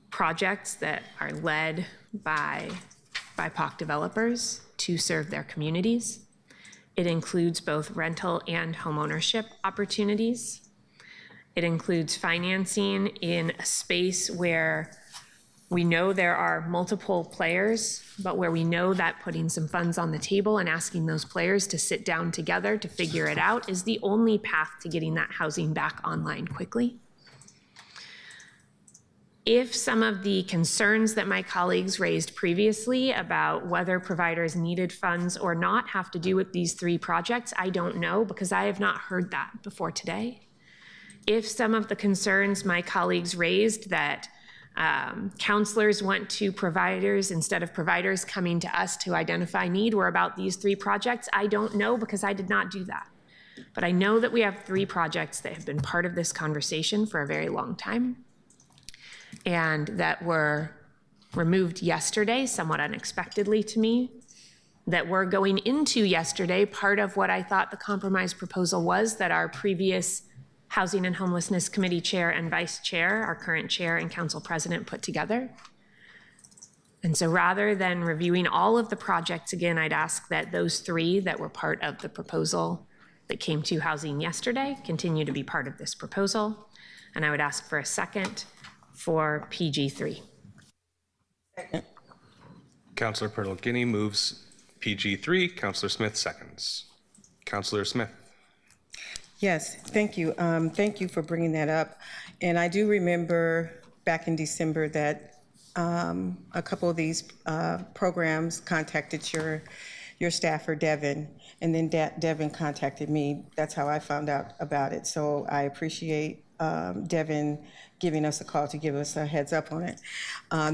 projects that are led by BIPOC developers to serve their communities. It includes both rental and homeownership opportunities. It includes financing in a space where we know there are multiple players, but where we know that putting some funds on the table and asking those players to sit down together to figure it out is the only path to getting that housing back online quickly. If some of the concerns that my colleagues raised previously about whether providers needed funds or not have to do with these 3 projects, I don't know because I have not heard that before today. If some of the concerns my colleagues raised that counselors went to providers instead of providers coming to us to identify need were about these 3 projects, I don't know because I did not do that. But I know that we have 3 projects that have been part of this conversation for a very long time and that were removed yesterday, somewhat unexpectedly to me, that were going into yesterday. Part of what I thought the compromise proposal was that our previous Housing and Homelessness Committee Chair and Vice Chair, our current Chair and Council President put together. And so rather than reviewing all of the projects again, I'd ask that those 3 that were part of the proposal that came to housing yesterday continue to be part of this proposal. And I would ask for a second for PG3. Second. Councilor Purtle Guinea moves PG3. Councilor Smith seconds. Councilor Smith. Yes, thank you. Thank you for bringing that up. And I do remember back in December that a couple of these programs contacted your staffer, Devin, and then Devin contacted me. That's how I found out about it. So I appreciate Devin giving us a call to give us a heads up on it.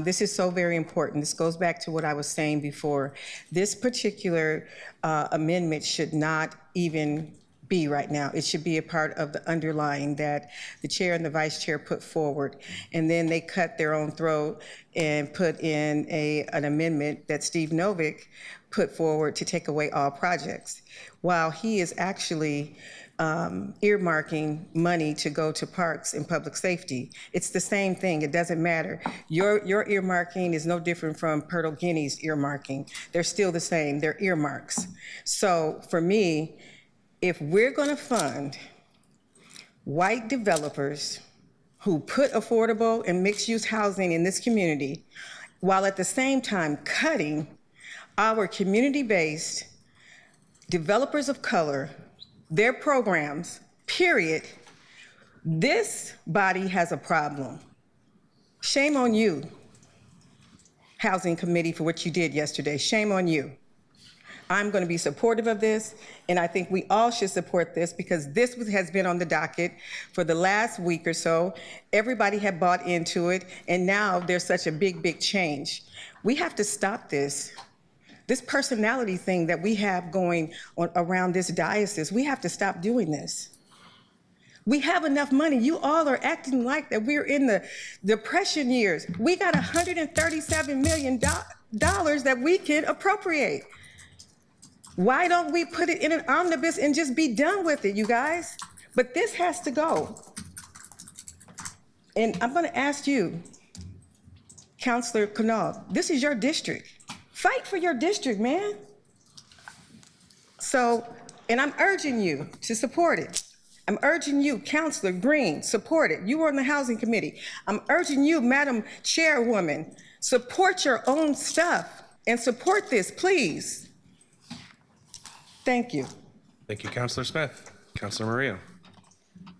This is so very important. This goes back to what I was saying before. This particular amendment should not even be right now. It should be a part of the underlying that the chair and the vice chair put forward. And then they cut their own throat and put in an amendment that Steve Novick put forward to take away all projects, while he is actually earmarking money to go to parks and public safety. It's the same thing. It doesn't matter. Your earmarking is no different from Purtle Guinea's earmarking. They're still the same. They're earmarks. So for me, if we're going to fund white developers who put affordable and mixed-use housing in this community, while at the same time cutting our community-based developers of color, their programs, period, this body has a problem. Shame on you, Housing Committee, for what you did yesterday. Shame on you. I'm going to be supportive of this, and I think we all should support this because this has been on the docket for the last week or so. Everybody had bought into it, and now there's such a big change. We have to stop this. This personality thing that we have going on around this diocese, we have to stop doing this. We have enough money. You all are acting like that we're in the Depression years. We got $137 million that we can appropriate. Why don't we put it in an omnibus and just be done with it, you guys? But this has to go. And I'm gonna ask you, Councilor Canal, this is your district. Fight for your district, man. So, and I'm urging you to support it. I'm urging you, Councilor Green, support it. You were on the Housing Committee. I'm urging you, Madam Chairwoman, support your own stuff and support this, please. Thank you. Thank you, Councilor Smith. Councilor Murillo.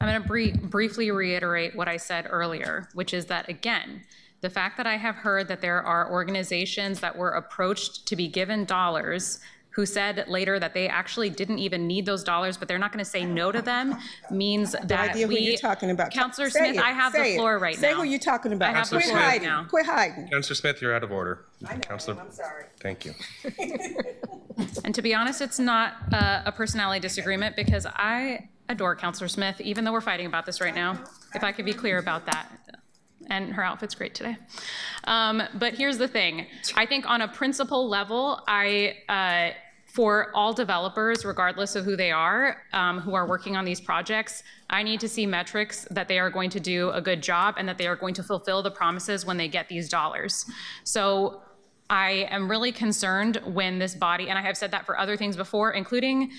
I'm going to briefly reiterate what I said earlier, which is that, again, the fact that I have heard that there are organizations that were approached to be given dollars who said later that they actually didn't even need those dollars, but they're not going to say no to them, means that no idea who you're talking about. Councilor Smith, I have the floor right now. Say who you're talking about. I have the floor right now. Quit hiding. Councilor Smith, you're out of order. I know, Councilor, I'm sorry. Thank you. And to be honest, it's not a personality disagreement because I adore Councilor Smith, even though we're fighting about this right now, if I could be clear about that. And her outfit's great today. But here's the thing. I think on a principle level, for all developers, regardless of who they are, who are working on these projects, I need to see metrics that they are going to do a good job and that they are going to fulfill the promises when they get these dollars. So I am really concerned when this body, and I have said that for other things before, including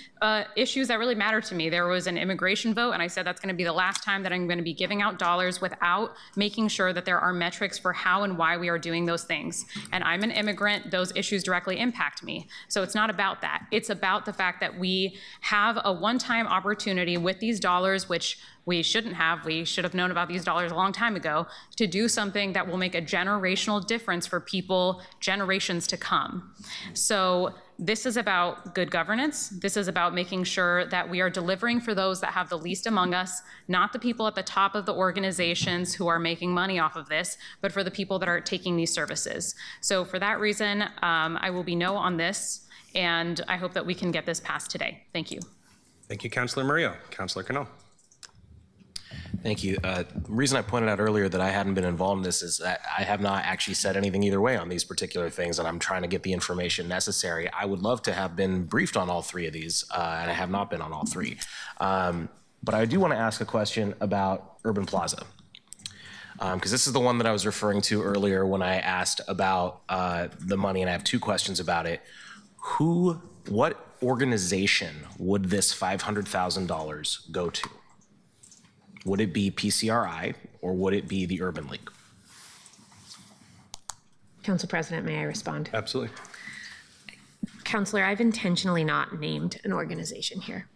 issues that really matter to me. There was an immigration vote, and I said that's going to be the last time that I'm going to be giving out dollars without making sure that there are metrics for how and why we are doing those things. And I'm an immigrant. Those issues directly impact me. So it's not about that. It's about the fact that we have a one-time opportunity with these dollars, which we shouldn't have. We should have known about these dollars a long time ago, to do something that will make a generational difference for people generations to come. So this is about good governance. This is about making sure that we are delivering for those that have the least among us, not the people at the top of the organizations who are making money off of this, but for the people that are taking these services. So for that reason, I will be no on this, and I hope that we can get this passed today. Thank you. Thank you, Councilor Murillo. Councilor Cano. Thank you. The reason I pointed out earlier that I hadn't been involved in this is that I have not actually said anything either way on these particular things, and I'm trying to get the information necessary. I would love to have been briefed on all three of these, and I have not been on all three. But I do want to ask a question about Urban Plaza, because this is the one that I was referring to earlier when I asked about the money, and I have two questions about it. What organization would this $500,000 go to? Would it be PCRI or would it be the Urban League? Council President, may I respond? Absolutely. Councilor, I've intentionally not named an organization here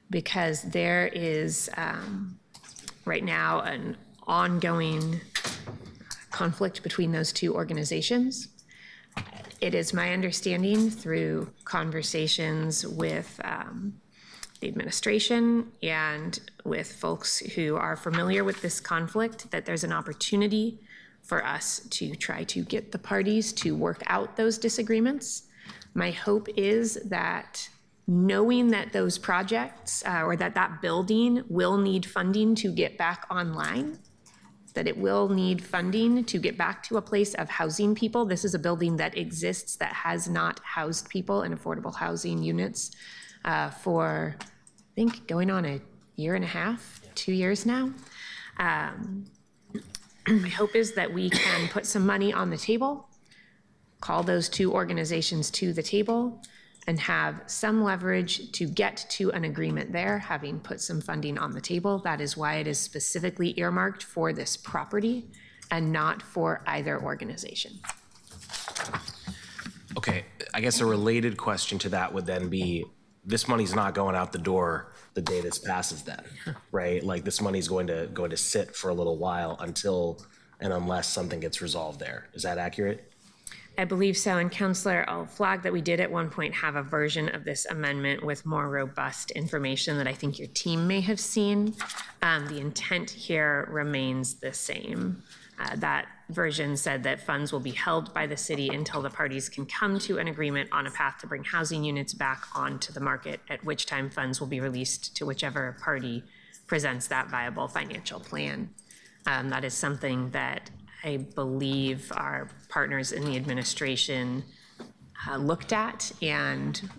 because there is right now an ongoing conflict between those two organizations. It is my understanding through conversations with the administration and with folks who are familiar with this conflict, that there's an opportunity for us to try to get the parties to work out those disagreements. My hope is that knowing that those projects or that building will need funding to get back online, that it will need funding to get back to a place of housing people. This is a building that exists that has not housed people in affordable housing units for, I think, going on a year and a half, 2 years now. My hope is that we can put some money on the table, call those two organizations to the table, and have some leverage to get to an agreement there, having put some funding on the table. That is why it is specifically earmarked for this property and not for either organization. Okay, I guess a related question to that would then be, this money's not going out the door the day this passes then, right? Like this money's going to sit for a little while until and unless something gets resolved there. Is that accurate? I believe so. And Councillor, I'll flag that we did at one point have a version of this amendment with more robust information that I think your team may have seen. The intent here remains the same. That version said that funds will be held by the city until the parties can come to an agreement on a path to bring housing units back onto the market, at which time funds will be released to whichever party presents that viable financial plan. That is something that I believe our partners in the administration looked at and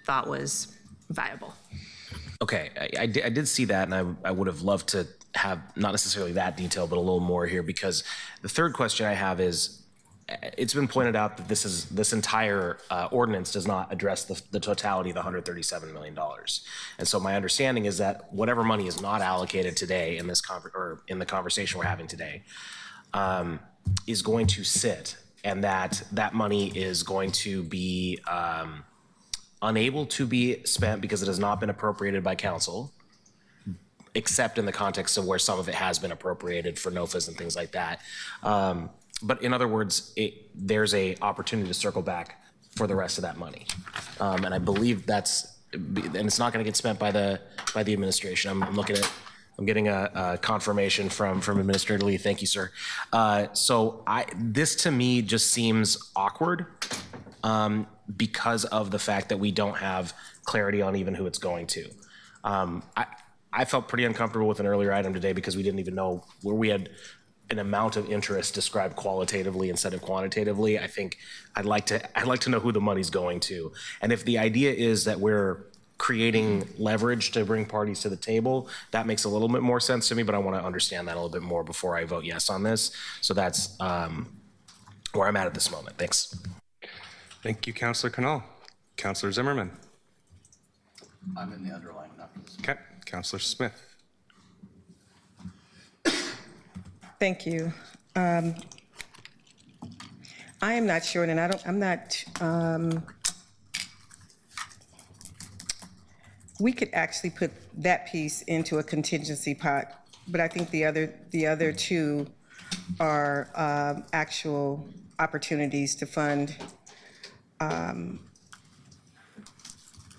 thought was viable. Okay, I did see that, and I would have loved to have not necessarily that detail, but a little more here, because the third question I have is, it's been pointed out that this entire ordinance does not address the totality of the $137 million. And so my understanding is that whatever money is not allocated today in this in the conversation we're having today is going to sit, and that money is going to be unable to be spent because it has not been appropriated by council, except in the context of where some of it has been appropriated for NOFAs and things like that. But in other words, there's a opportunity to circle back for the rest of that money. And I believe and it's not gonna get spent by the administration. I'm getting a confirmation from Administrator Lee. Thank you, sir. So this to me just seems awkward because of the fact that we don't have clarity on even who it's going to. I felt pretty uncomfortable with an earlier item today because we didn't even know where we had an amount of interest described qualitatively instead of quantitatively. I think I'd like to know who the money's going to. And if the idea is that we're creating leverage to bring parties to the table, that makes a little bit more sense to me, but I want to understand that a little bit more before I vote yes on this. So that's where I'm at this moment. Thanks. Thank you, Councillor Canal. Councillor Zimmerman. I'm in the underlying after this. Okay, Councillor Smith. Thank you. I am not sure, and I'm not, we could actually put that piece into a contingency pot, but I think the other two are actual opportunities to fund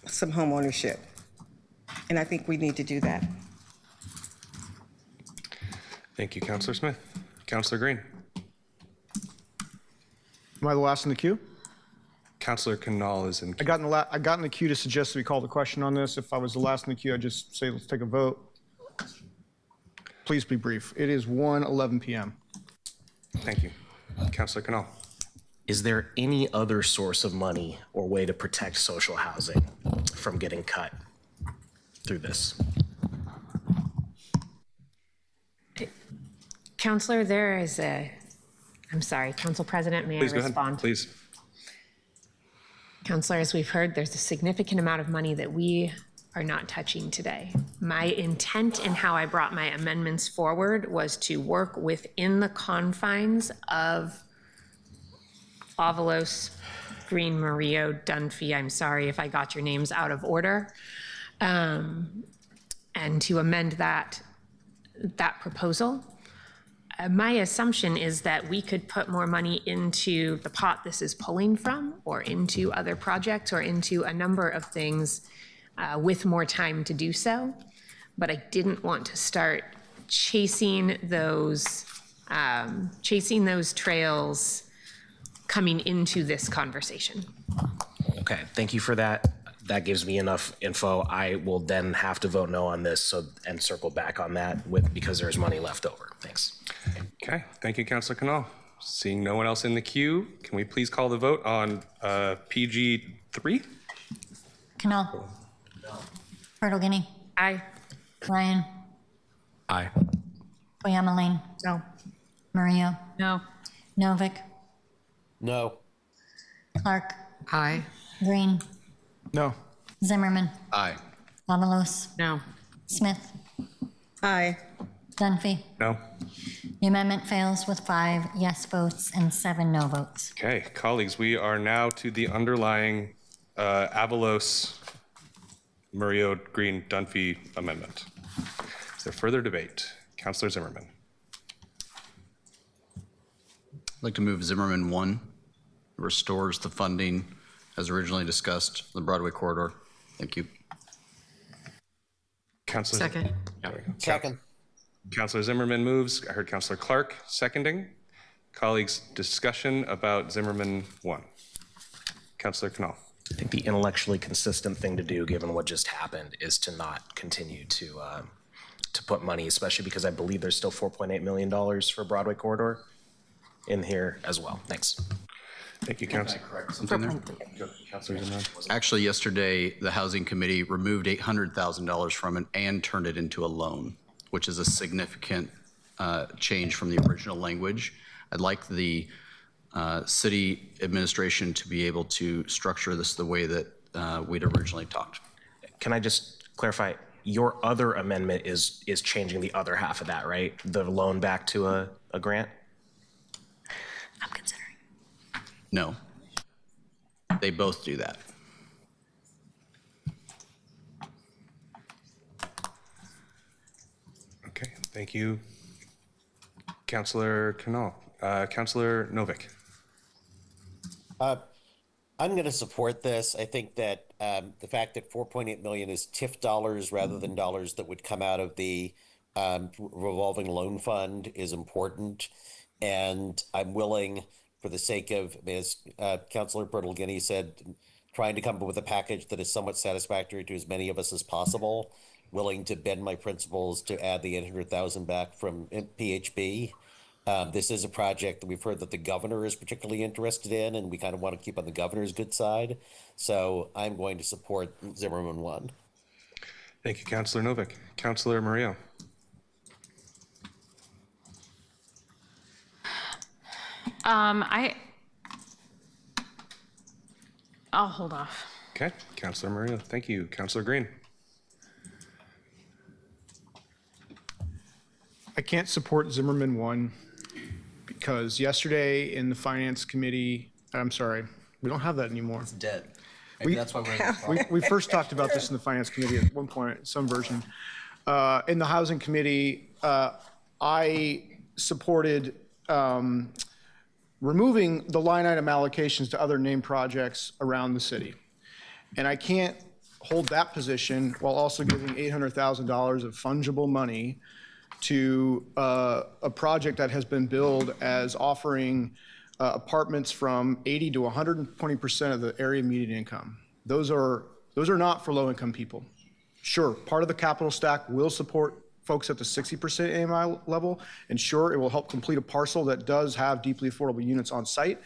some home ownership. And I think we need to do that. Thank you, Councillor Smith. Councillor Green. Am I the last in the queue? Councillor Canal is in queue. I got in the queue to suggest that we call the question on this. If I was the last in the queue, I'd just say, let's take a vote. Please be brief. It is 1:11 p.m. Thank you. Councillor Canal. Is there any other source of money or way to protect social housing from getting cut through this? Councillor, there is I'm sorry, Council President, may I respond? Go ahead, please. Councillor, as we've heard, there's a significant amount of money that we are not touching today. My intent in how I brought my amendments forward was to work within the confines of Avalos, Green, Murillo, Dunphy, I'm sorry if I got your names out of order, and to amend that proposal. My assumption is that we could put more money into the pot this is pulling from, or into other projects, or into a number of things with more time to do so. But I didn't want to start chasing those trails coming into this conversation. Okay, thank you for that. That gives me enough info. I will then have to vote no on this and circle back on that because there's money left over. Thanks. Okay, thank you, Councilor Canal. Seeing no one else in the queue, can we please call the vote on PG 3? Canal. Bertolini. Aye. Ryan. Aye. Oyama No. Murillo. No. Novick. No. Clark. Aye. Green. No. Zimmerman. Aye. Avalos. No. Smith. Aye. Dunphy. No. The amendment fails with 5 yes votes and 7 no votes. Okay, colleagues, we are now to the underlying Avalos, Murillo, Green, Dunphy amendment. Is there further debate? Councilor Zimmerman. I'd like to move Zimmerman 1, restores the funding as originally discussed, the Broadway corridor. Thank you. Councilor. Second. Second. Councilor Zimmerman moves. I heard Councilor Clark seconding. Colleagues, discussion about Zimmerman 1. Councilor Canal. I think the intellectually consistent thing to do, given what just happened, is to not continue to put money, especially because I believe there's still $4.8 million for Broadway corridor in here as well. Thanks. Thank you, Councilor. Something there? Councilor Zimmerman. Actually, yesterday, the Housing Committee removed $800,000 from it and turned it into a loan, which is a significant change from the original language. I'd like the city administration to be able to structure this the way that we'd originally talked. Can I just clarify? Your other amendment is changing the other half of that, right? The loan back to a grant? I'm considering. No. They both do that. Okay, thank you. Councilor Canal. Councilor Novick. I'm going to support this. I think that the fact that 4.8 million is TIF dollars rather than dollars that would come out of the revolving loan fund is important. And I'm willing, for the sake of, as Councilor Bertolini said, trying to come up with a package that is somewhat satisfactory to as many of us as possible, willing to bend my principles to add the 800,000 back from PHB. This is a project that we've heard that the governor is particularly interested in, and we kind of want to keep on the governor's good side. So I'm going to support Zimmerman 1. Thank you, Councilor Novick. Councilor Murillo. I'll hold off. Okay, Councilor Murillo. Thank you. Councilor Green. I can't support Zimmerman 1 because yesterday in the Finance Committee, I'm sorry, we don't have that anymore. It's dead. Maybe that's why we're in this problem. We first talked about this in the Finance Committee at one point, some version. In the Housing Committee, I supported removing the line item allocations to other named projects around the city. And I can't hold that position while also giving $800,000 of fungible money to a project that has been billed as offering apartments from 80 to 120% of the area median income. Those are not for low-income people. Sure, part of the capital stack will support folks at the 60% AMI level, and sure, it will help complete a parcel that does have deeply affordable units on site.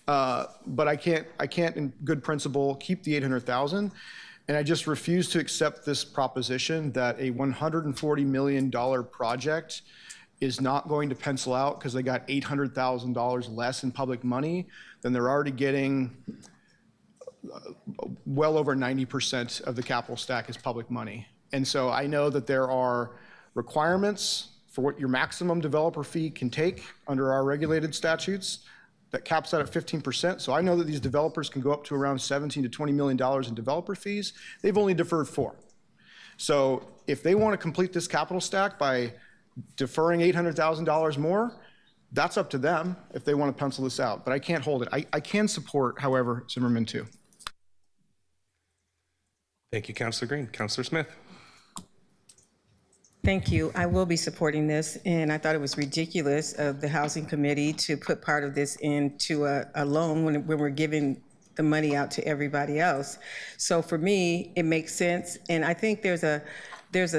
But I can't, in good principle, keep the 800,000. And I just refuse to accept this proposition that a $140 million project is not going to pencil out because they got $800,000 less in public money than they're already getting. Well over 90% of the capital stack is public money. And so I know that there are requirements for what your maximum developer fee can take under our regulated statutes that caps out at 15%. So I know that these developers can go up to around $17 to $20 million in developer fees. They've only deferred 4. So if they want to complete this capital stack by deferring $800,000 more, that's up to them if they want to pencil this out. But I can't hold it. I can support, however, Zimmerman 2. Thank you, Councilor Green. Councilor Smith. Thank you. I will be supporting this, and I thought it was ridiculous of the Housing Committee to put part of this into a loan when we're giving the money out to everybody else. So for me, it makes sense, and I think there's a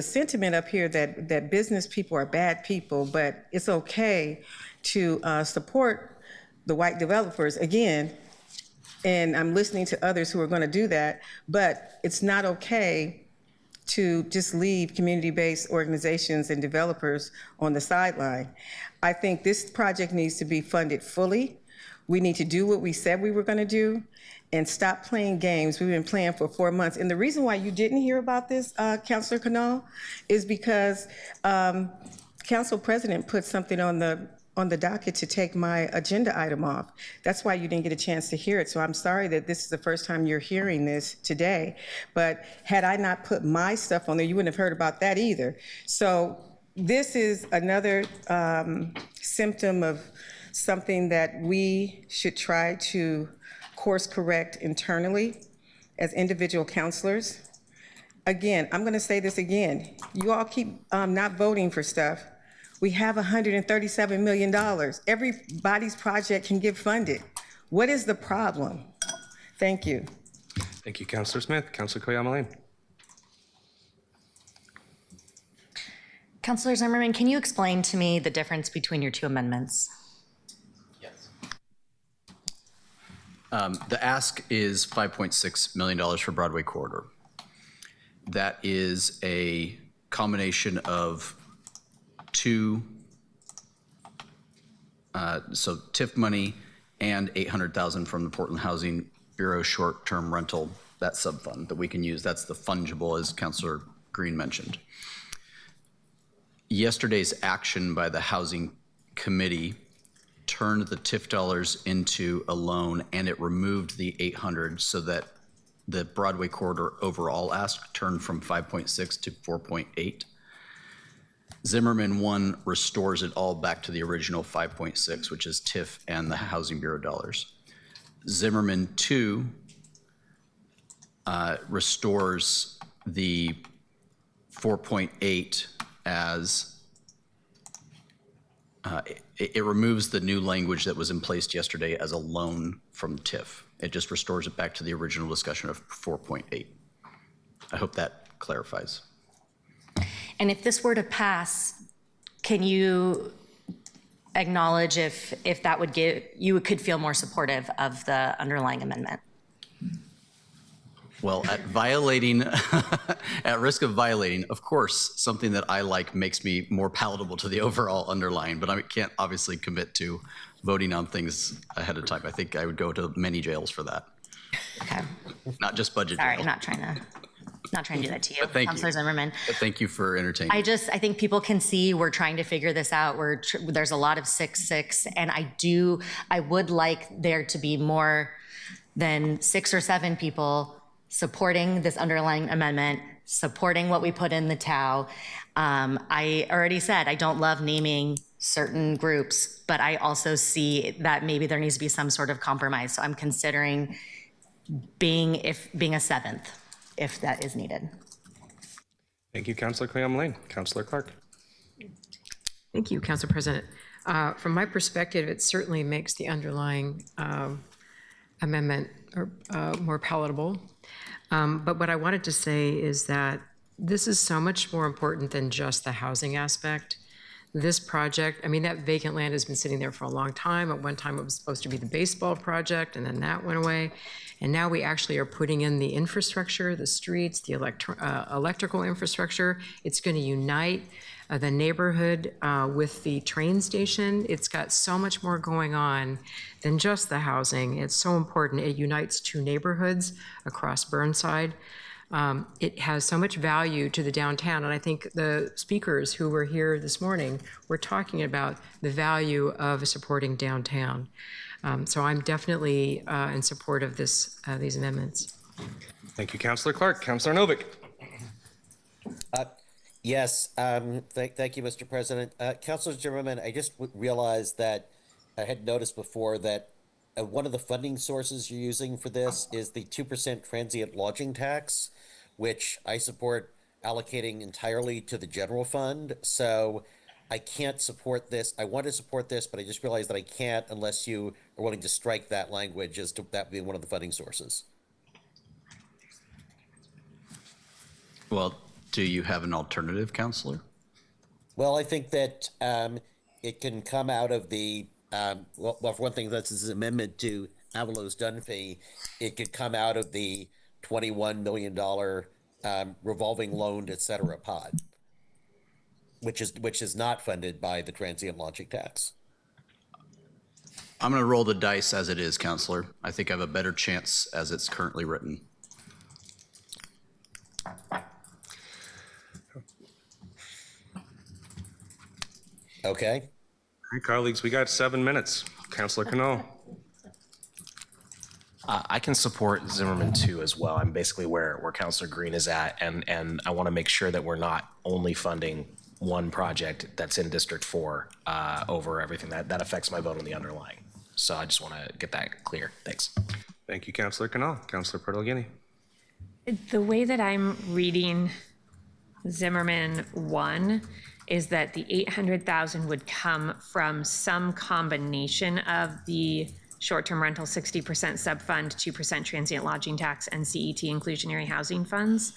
sentiment up here that business people are bad people, but it's okay to support the white developers again. And I'm listening to others who are going to do that, but it's not okay to just leave community-based organizations and developers on the sideline. I think this project needs to be funded fully. We need to do what we said we were going to do and stop playing games. We've been playing for 4 months. And the reason why you didn't hear about this, Councilor Canal, is because Council President put something on the docket to take my agenda item off. That's why you didn't get a chance to hear it. So I'm sorry that this is the first time you're hearing this today. But had I not put my stuff on there, you wouldn't have heard about that either. So this is another symptom of something that we should try to course correct internally as individual councilors. Again, I'm going to say this again. You all keep not voting for stuff. We have $137 million. Everybody's project can get funded. What is the problem? Thank you. Thank you, Councilor Smith. Councilor Koyama Lane. Councilor Zimmerman, can you explain to me the difference between your two amendments? The ask is $5.6 million for Broadway Corridor. That is a combination of two, so TIF money and $800,000 from the Portland Housing Bureau short-term rental, that subfund that we can use. That's the fungible, as Councilor Green mentioned. Yesterday's action by the Housing Committee turned the TIF dollars into a loan, and it removed the 800 so that the Broadway Corridor overall ask turned from 5.6 to 4.8. Zimmerman 1 restores it all back to the original 5.6, which is TIF and the Housing Bureau dollars. Zimmerman 2 restores the 4.8 as it removes the new language that was in place yesterday as a loan from TIF. It just restores it back to the original discussion of 4.8. I hope that clarifies. And if this were to pass, can you acknowledge if that would give, you could feel more supportive of the underlying amendment? Well, at violating, at risk of violating, of course, something that I like makes me more palatable to the overall underlying, but I can't obviously commit to voting on things ahead of time. I think I would go to many jails for that. Okay. Not just budget Sorry, jail. not trying to do that to you, But thank Councilor you. Zimmerman. But thank you for entertaining. I think people can see we're trying to figure this out. There's a lot of 6-6, and I would like there to be more than 6 or 7 people supporting this underlying amendment, supporting what we put in the TAO. I already said I don't love naming certain groups, but I also see that maybe there needs to be some sort of compromise. So I'm considering being a 7th, if that is needed. Thank you, Councilor Koyama Lane. Councilor Clark. Thank you, Council President. From my perspective, it certainly makes the underlying amendment more palatable. But what I wanted to say is that this is so much more important than just the housing aspect. This project, I mean, that vacant land has been sitting there for a long time. At one time, it was supposed to be the baseball project, and then that went away. And now we actually are putting in the infrastructure, the streets, the electrical infrastructure. It's going to unite the neighborhood with the train station. It's got so much more going on than just the housing. It's so important. It unites 2 neighborhoods across Burnside. It has so much value to the downtown, and I think the speakers who were here this morning were talking about the value of supporting downtown. So I'm definitely in support of these amendments. Thank you, Councilor Clark. Councilor Novick. Yes, thank you, Mr. President. Councilor Zimmerman, I just realized that I had noticed before that one of the funding sources you're using for this is the 2% transient lodging tax, which I support allocating entirely to the general fund. So I can't support this. I want to support this, but I just realized that I can't unless you are willing to strike that language as to that being one of the funding sources. Well, do you have an alternative, Counselor? Well, I think that it can come out of the, well, for one thing, that's this amendment to Avalos-Dunphy. It could come out of the $21 million revolving loan, et cetera, pod, which is not funded by the transient launching tax. I'm going to roll the dice as it is, Counselor. I think I have a better chance as it's currently written. Okay. All right, colleagues, we got 7 minutes. Councillor Cano. I can support Zimmerman 2 as well. I'm basically where Councillor Green is at, and I want to make sure that we're not only funding one project that's in District 4 over everything. That affects my vote on the underlying. So I just want to get that clear. Thanks. Thank you, Councillor Cano. Councillor Pertolini. The way that I'm reading Zimmerman 1 is that the 800,000 would come from some combination of the short-term rental 60% subfund, 2% transient lodging tax, and CET inclusionary housing funds.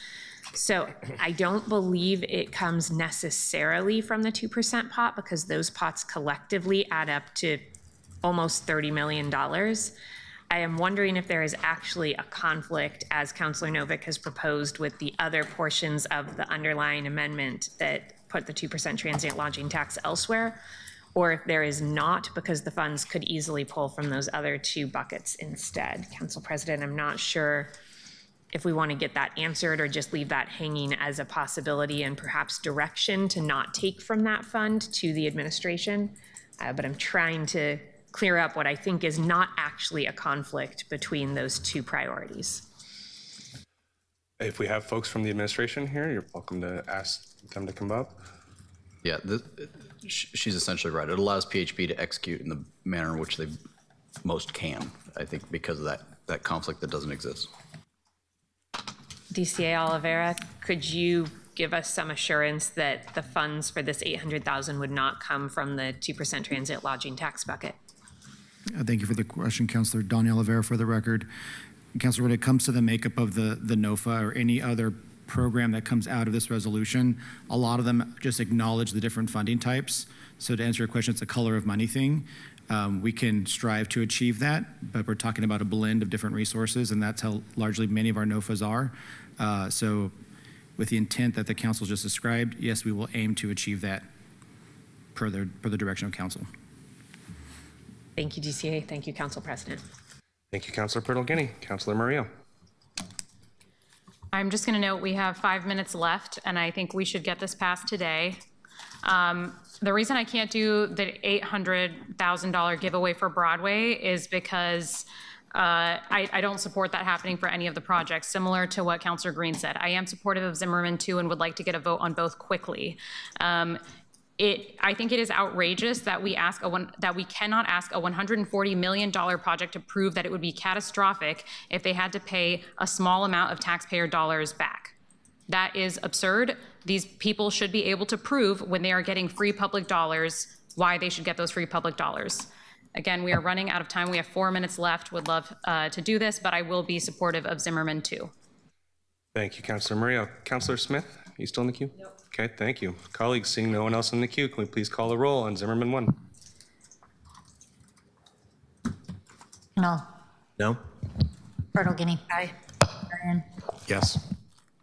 So I don't believe it comes necessarily from the 2% pot, because those pots collectively add up to almost $30 million. I am wondering if there is actually a conflict, as Councillor Novick has proposed, with the other portions of the underlying amendment that put the 2% transient lodging tax elsewhere, or if there is not, because the funds could easily pull from those other 2 buckets instead. Council President, I'm not sure if we want to get that answered or just leave that hanging as a possibility and perhaps direction to not take from that fund to the administration. But I'm trying to clear up what I think is not actually a conflict between those 2 priorities. If we have folks from the administration here, you're welcome to ask them to come up. Yeah, she's essentially right. It allows PHP to execute in the manner in which they most can, I think, because of that conflict that doesn't exist. DCA Oliveira, could you give us some assurance that the funds for this 800,000 would not come from the 2% transient lodging tax bucket? Thank you for the question, Councillor. Donnie Oliveira for the record. Councillor, when it comes to the makeup of the NOFA or any other program that comes out of this resolution, a lot of them just acknowledge the different funding types. So to answer your question, it's a color of money thing. We can strive to achieve that, but we're talking about a blend of different resources, and that's how largely many of our NOFAs are. So with the intent that the council just described, yes, we will aim to achieve that per the direction of council. Thank you, DCA. Thank you, Council President. Thank you, Councillor Pertolini. Councillor Murillo. I'm just going to note we have 5 minutes left, and I think we should get this passed today. The reason I can't do the $800,000 giveaway for Broadway is because I don't support that happening for any of the projects, similar to what Councillor Green said. I am supportive of Zimmerman 2 and would like to get a vote on both quickly. I think it is outrageous that we cannot ask a $140 million project to prove that it would be catastrophic if they had to pay a small amount of taxpayer dollars back. That is absurd. These people should be able to prove when they are getting free public dollars why they should get those free public dollars. Again, we are running out of time. We have 4 minutes left. Would love to do this, but I will be supportive of Zimmerman 2. Thank you, Councillor Murillo. Councillor Smith, are you still in the queue? Nope. Okay, thank you. Colleagues, seeing no one else in the queue, can we please call a roll on Zimmerman 1? No. No. Pertolini. Aye. Marion. Yes.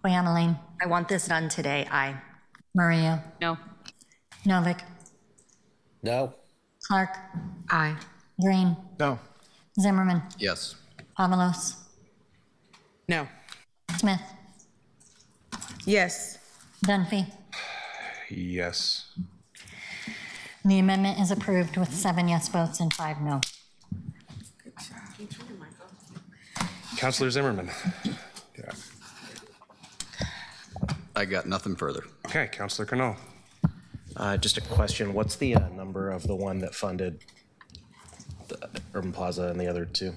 Quayamaline. I want this done today. Aye. Murillo. No. Novick. No. Clark. Aye. Green. No. Zimmerman. Yes. Avalos. No. Smith. Yes. Dunphy. Yes. The amendment is approved with 7 yes votes and 5 no. Councillor Zimmerman. Yeah. I got nothing further. Okay, Councillor Cano. Just a question. What's the number of the one that funded the Urban Plaza and the other 2?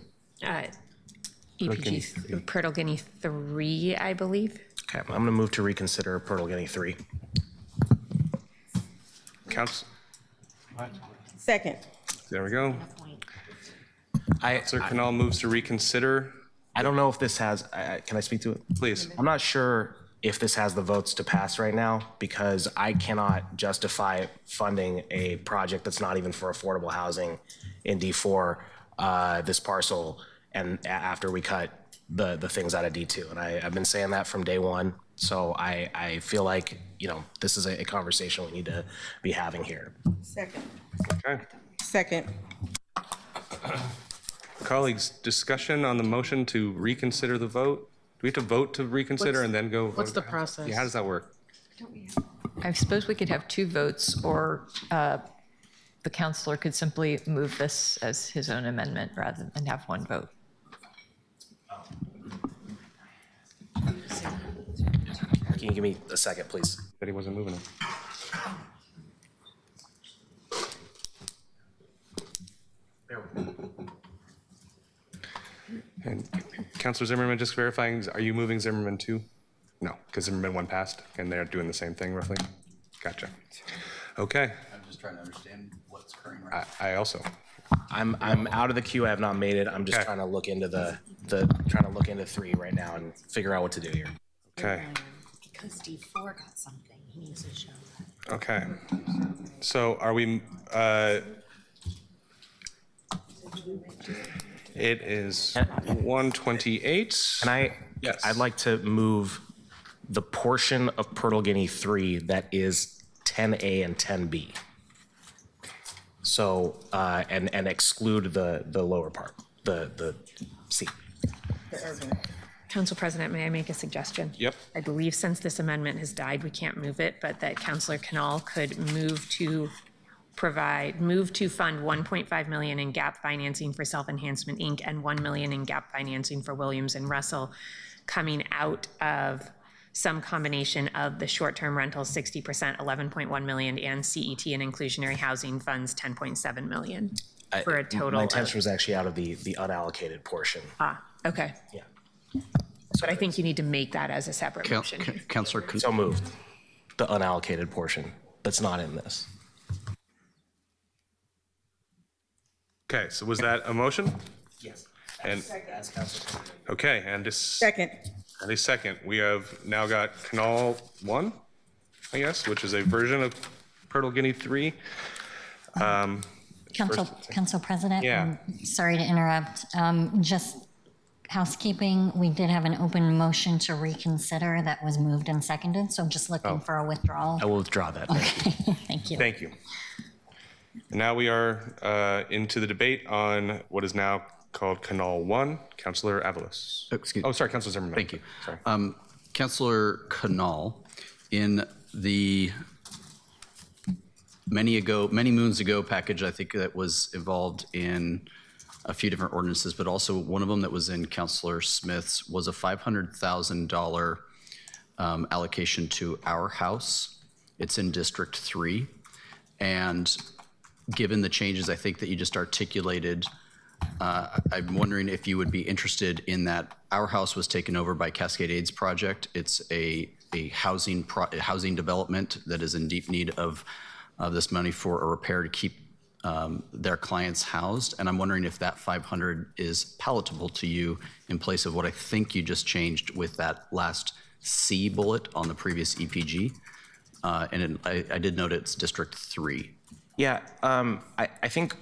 EPG Pertolini 3, I believe. Okay, I'm going to move to reconsider Portal Guinea 3. Council. Second. There we go. Sir Canal moves to reconsider. I don't know if this has, can I speak to it? Please. I'm not sure if this has the votes to pass right now because I cannot justify funding a project that's not even for affordable housing in D4, this parcel, and after we cut the things out of D2. And I've been saying that from day one. So I feel like, this is a conversation we need to be having here. Second. Okay. Second. Colleagues, discussion on the motion to reconsider the vote? Do we have to vote to reconsider and then go? What's the process? Yeah, how does that work? I suppose we could have two votes, or the counselor could simply move this as his own amendment rather than have one vote. Can you give me a second, please? That he wasn't moving it. And Councilor Zimmerman, just verifying, are you moving Zimmerman 2? No, because Zimmerman 1 passed, and they're doing the same thing roughly? Gotcha. Okay. I'm just trying to understand what's occurring right now. I also. I'm out of the queue. I have not made it. I'm just trying to look into trying to look into 3 right now and figure out what to do here. Okay. Because D4 got something, he needs to show that. Okay. So are we, it is 1:28. Yes. I'd like to move the portion of Portal Guinea 3 that is 10A and 10B. So, and exclude the lower part, the C. Council President, may I make a suggestion? Yep. I believe since this amendment has died, we can't move it, but that Councilor Canal could move to fund 1.5 million in gap financing for Self-Enhancement Inc. and 1 million in gap financing for Williams and Russell, coming out of some combination of the short-term rental 60%, 11.1 million, and CET and inclusionary housing funds 10.7 million for a total. My intention was actually out of the unallocated portion. Okay. Yeah. But I think you need to make that as a separate motion. Councilor, so moved. The unallocated portion that's not in this. Okay, so was that a motion? Yes. And okay, and this Second. And a second. We have now got Canal 1, I guess, which is a version of Portal Guinea 3. Council President, Yeah. Sorry to interrupt. Just housekeeping, we did have an open motion to reconsider that was moved and seconded, so just looking for a withdrawal. I will withdraw that. Okay, thank you. Thank you. Now we are into the debate on what is now called Canal 1. Councilor Avalos. Excuse me. Oh, sorry, Councilor Zimmerman. Thank you. Sorry. Councilor Canal, in the many moons ago package, I think that was involved in a few different ordinances, but also one of them that was in Councilor Smith's was a $500,000 allocation to our house. It's in District 3. And given the changes I think that you just articulated, I'm wondering if you would be interested in that. Our house was taken over by Cascade AIDS Project. It's a housing development that is in deep need of this money for a repair to keep their clients housed. And I'm wondering if that 500 is palatable to you in place of what I think you just changed with that last C bullet on the previous EPG. And I did note it's District 3. Yeah, I think,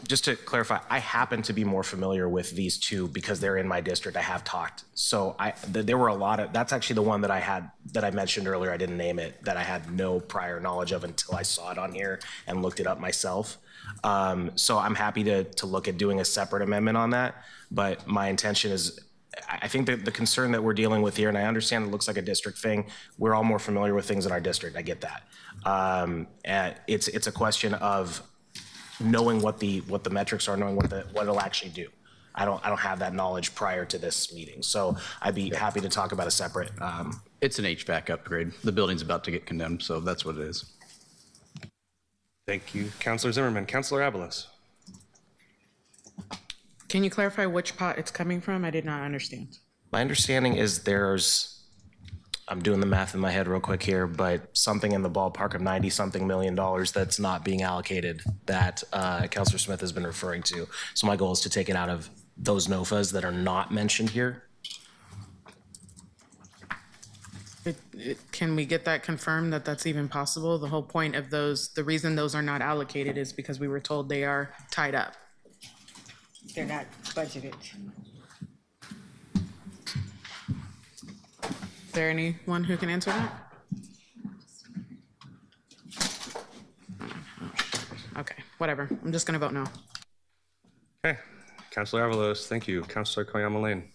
just to clarify, I happen to be more familiar with these two because they're in my district. I have talked. So there were a lot of, that's actually the one that I mentioned earlier, I didn't name it, that I had no prior knowledge of until I saw it on here and looked it up myself. So I'm happy to look at doing a separate amendment on that. But my intention is, I think that the concern that we're dealing with here, and I understand it looks like a district thing, we're all more familiar with things in our district. I get that. And it's a question of knowing what the metrics are, knowing what it'll actually do. I don't have that knowledge prior to this meeting, so I'd be happy to talk about a separate. It's an HVAC upgrade. The building's about to get condemned, so that's what it is. Thank you, Councilor Zimmerman. Councilor Avalos. Can you clarify which pot it's coming from? I did not understand. My understanding is there's I'm doing the math in my head real quick here, but something in the ballpark of 90-something million dollars that's not being allocated that Councilor Smith has been referring to. So my goal is to take it out of those NOFAs that are not mentioned here. Can we get that confirmed that that's even possible? The whole point of those, the reason those are not allocated is because we were told they are tied up. They're not budgeted. Is there anyone who can answer that? Okay, whatever. I'm just gonna vote no. Okay, Councilor Avalos, thank you. Councilor Koyama Lane.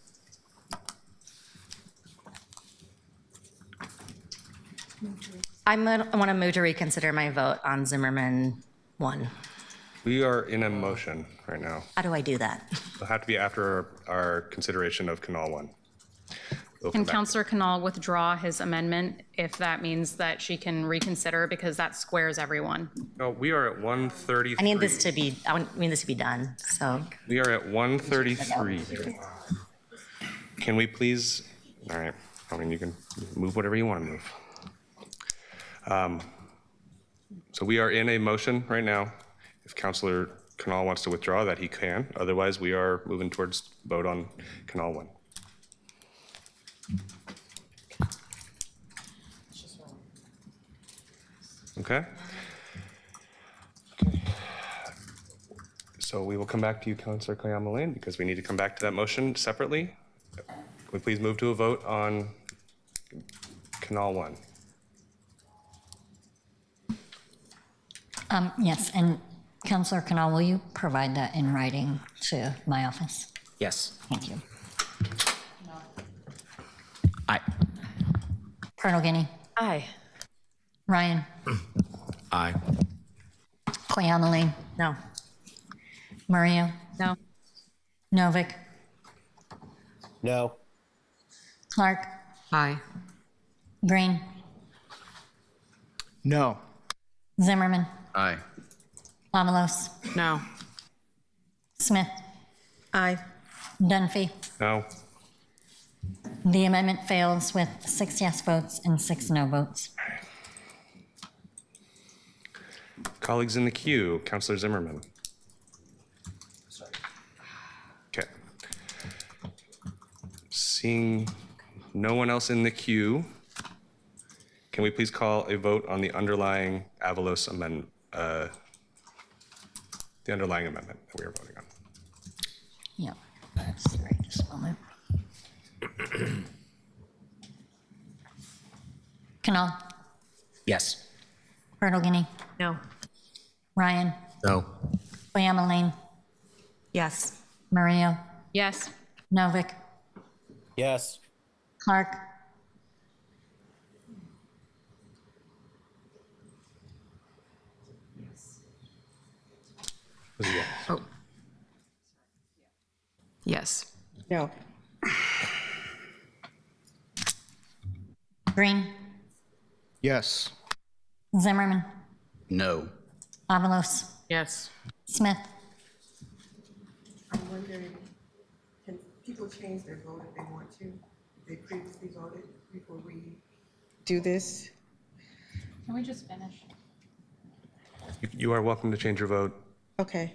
I want to move to reconsider my vote on Zimmerman 1. We are in a motion right now. How do I do that? It'll have to be after our consideration of Canal 1. We'll come Can back. Councillor Canal withdraw his amendment if that means that she can reconsider, because that squares everyone? No, we are at 1:33. I need this to be done, so. We are at 1:33. Can we please, all right, I mean, you can move whatever you want to move. So we are in a motion right now. If Councilor Canal wants to withdraw that, he can. Otherwise, we are moving towards vote on Canal 1. Okay. So we will come back to you, Councilor Koyama Lane, because we need to come back to that motion separately. Can we please move to a vote on Canal 1? Yes, and Councilor Canal, will you provide that in writing to my office? Yes. Thank you. Aye. Colonel Guinea, Aye. Ryan, Aye. Koyama Lane, No. Maria, No. Novick, No. Clark, Aye. Green, No. Zimmerman, Aye. Avalos, No. Smith, Aye. Dunphy. No? The amendment fails with 6 yes votes and 6 no votes. Colleagues in the queue, Councilor Zimmerman. Okay. Seeing no one else in the queue, can we please call a vote on the underlying Avalos amendment, the underlying amendment that we are voting on? Yeah, that's right, just a moment. Canal, Yes. Colonel Guinea, No. Ryan, No. Koyama Lane, Yes. Maria, Yes. Novick, Yes. Clark, Oh. Yes. No. Green, Yes. Zimmerman, No. Avalos, Yes. Smith, I'm wondering, can people change their vote if they want to? They previously voted before we. Do this? Can we just finish? You are welcome to change your vote. Okay.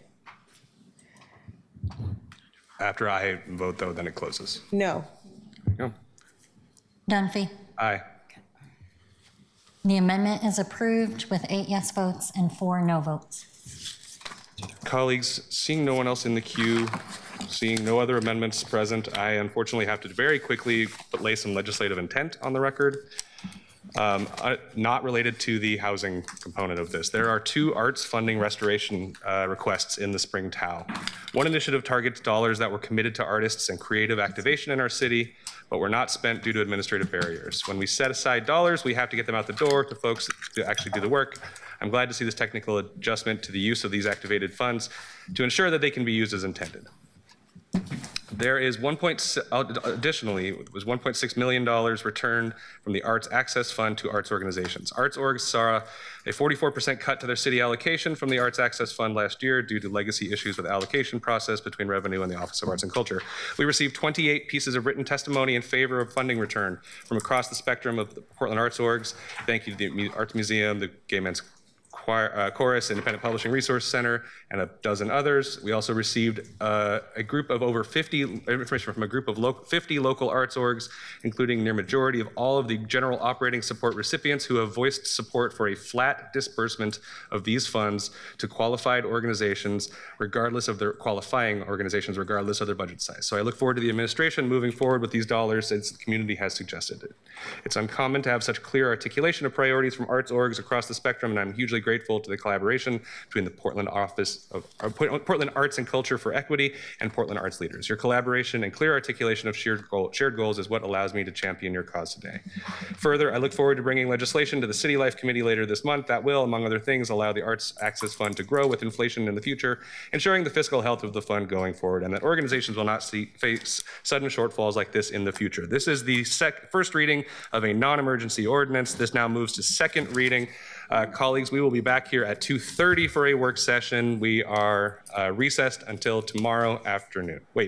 After I vote, though, then it closes. No. There you go. Dunphy. Aye. The amendment is approved with 8 yes votes and 4 no votes. Colleagues, seeing no one else in the queue, seeing no other amendments present, I unfortunately have to very quickly lay some legislative intent on the record, not related to the housing component of this. There are 2 arts funding restoration requests in the Spring TOW. One initiative targets dollars that were committed to artists and creative activation in our city, but were not spent due to administrative barriers. When we set aside dollars, we have to get them out the door to folks to actually do the work. I'm glad to see this technical adjustment to the use of these activated funds to ensure that they can be used as intended. There is additionally, it was $1.6 million returned from the Arts Access Fund to arts organizations. Arts orgs saw a 44% cut to their city allocation from the Arts Access Fund last year due to legacy issues with allocation process between revenue and the Office of Arts and Culture. We received 28 pieces of written testimony in favor of funding return from across the spectrum of the Portland Arts orgs. Thank you to the Arts Museum, the Gay Men's Chorus, Independent Publishing Resource Center, and a dozen others. We also received information from a group of 50 local arts orgs, including near majority of all of the general operating support recipients who have voiced support for a flat disbursement of these funds to qualified organizations, regardless of their regardless of their budget size. So I look forward to the administration moving forward with these dollars as the community has suggested it. It's uncommon to have such clear articulation of priorities from arts orgs across the spectrum, and I'm hugely grateful to the collaboration between the Portland Arts and Culture for Equity and Portland Arts leaders. Your collaboration and clear articulation of shared goals is what allows me to champion your cause today. Further, I look forward to bringing legislation to the City Life Committee later this month that will, among other things, allow the Arts Access Fund to grow with inflation in the future, ensuring the fiscal health of the fund going forward, and that organizations will not face sudden shortfalls like this in the future. This is the first reading of a non-emergency ordinance. This now moves to second reading. Colleagues, we will be back here at 2:30 for a work session. We are recessed until tomorrow afternoon. Wait.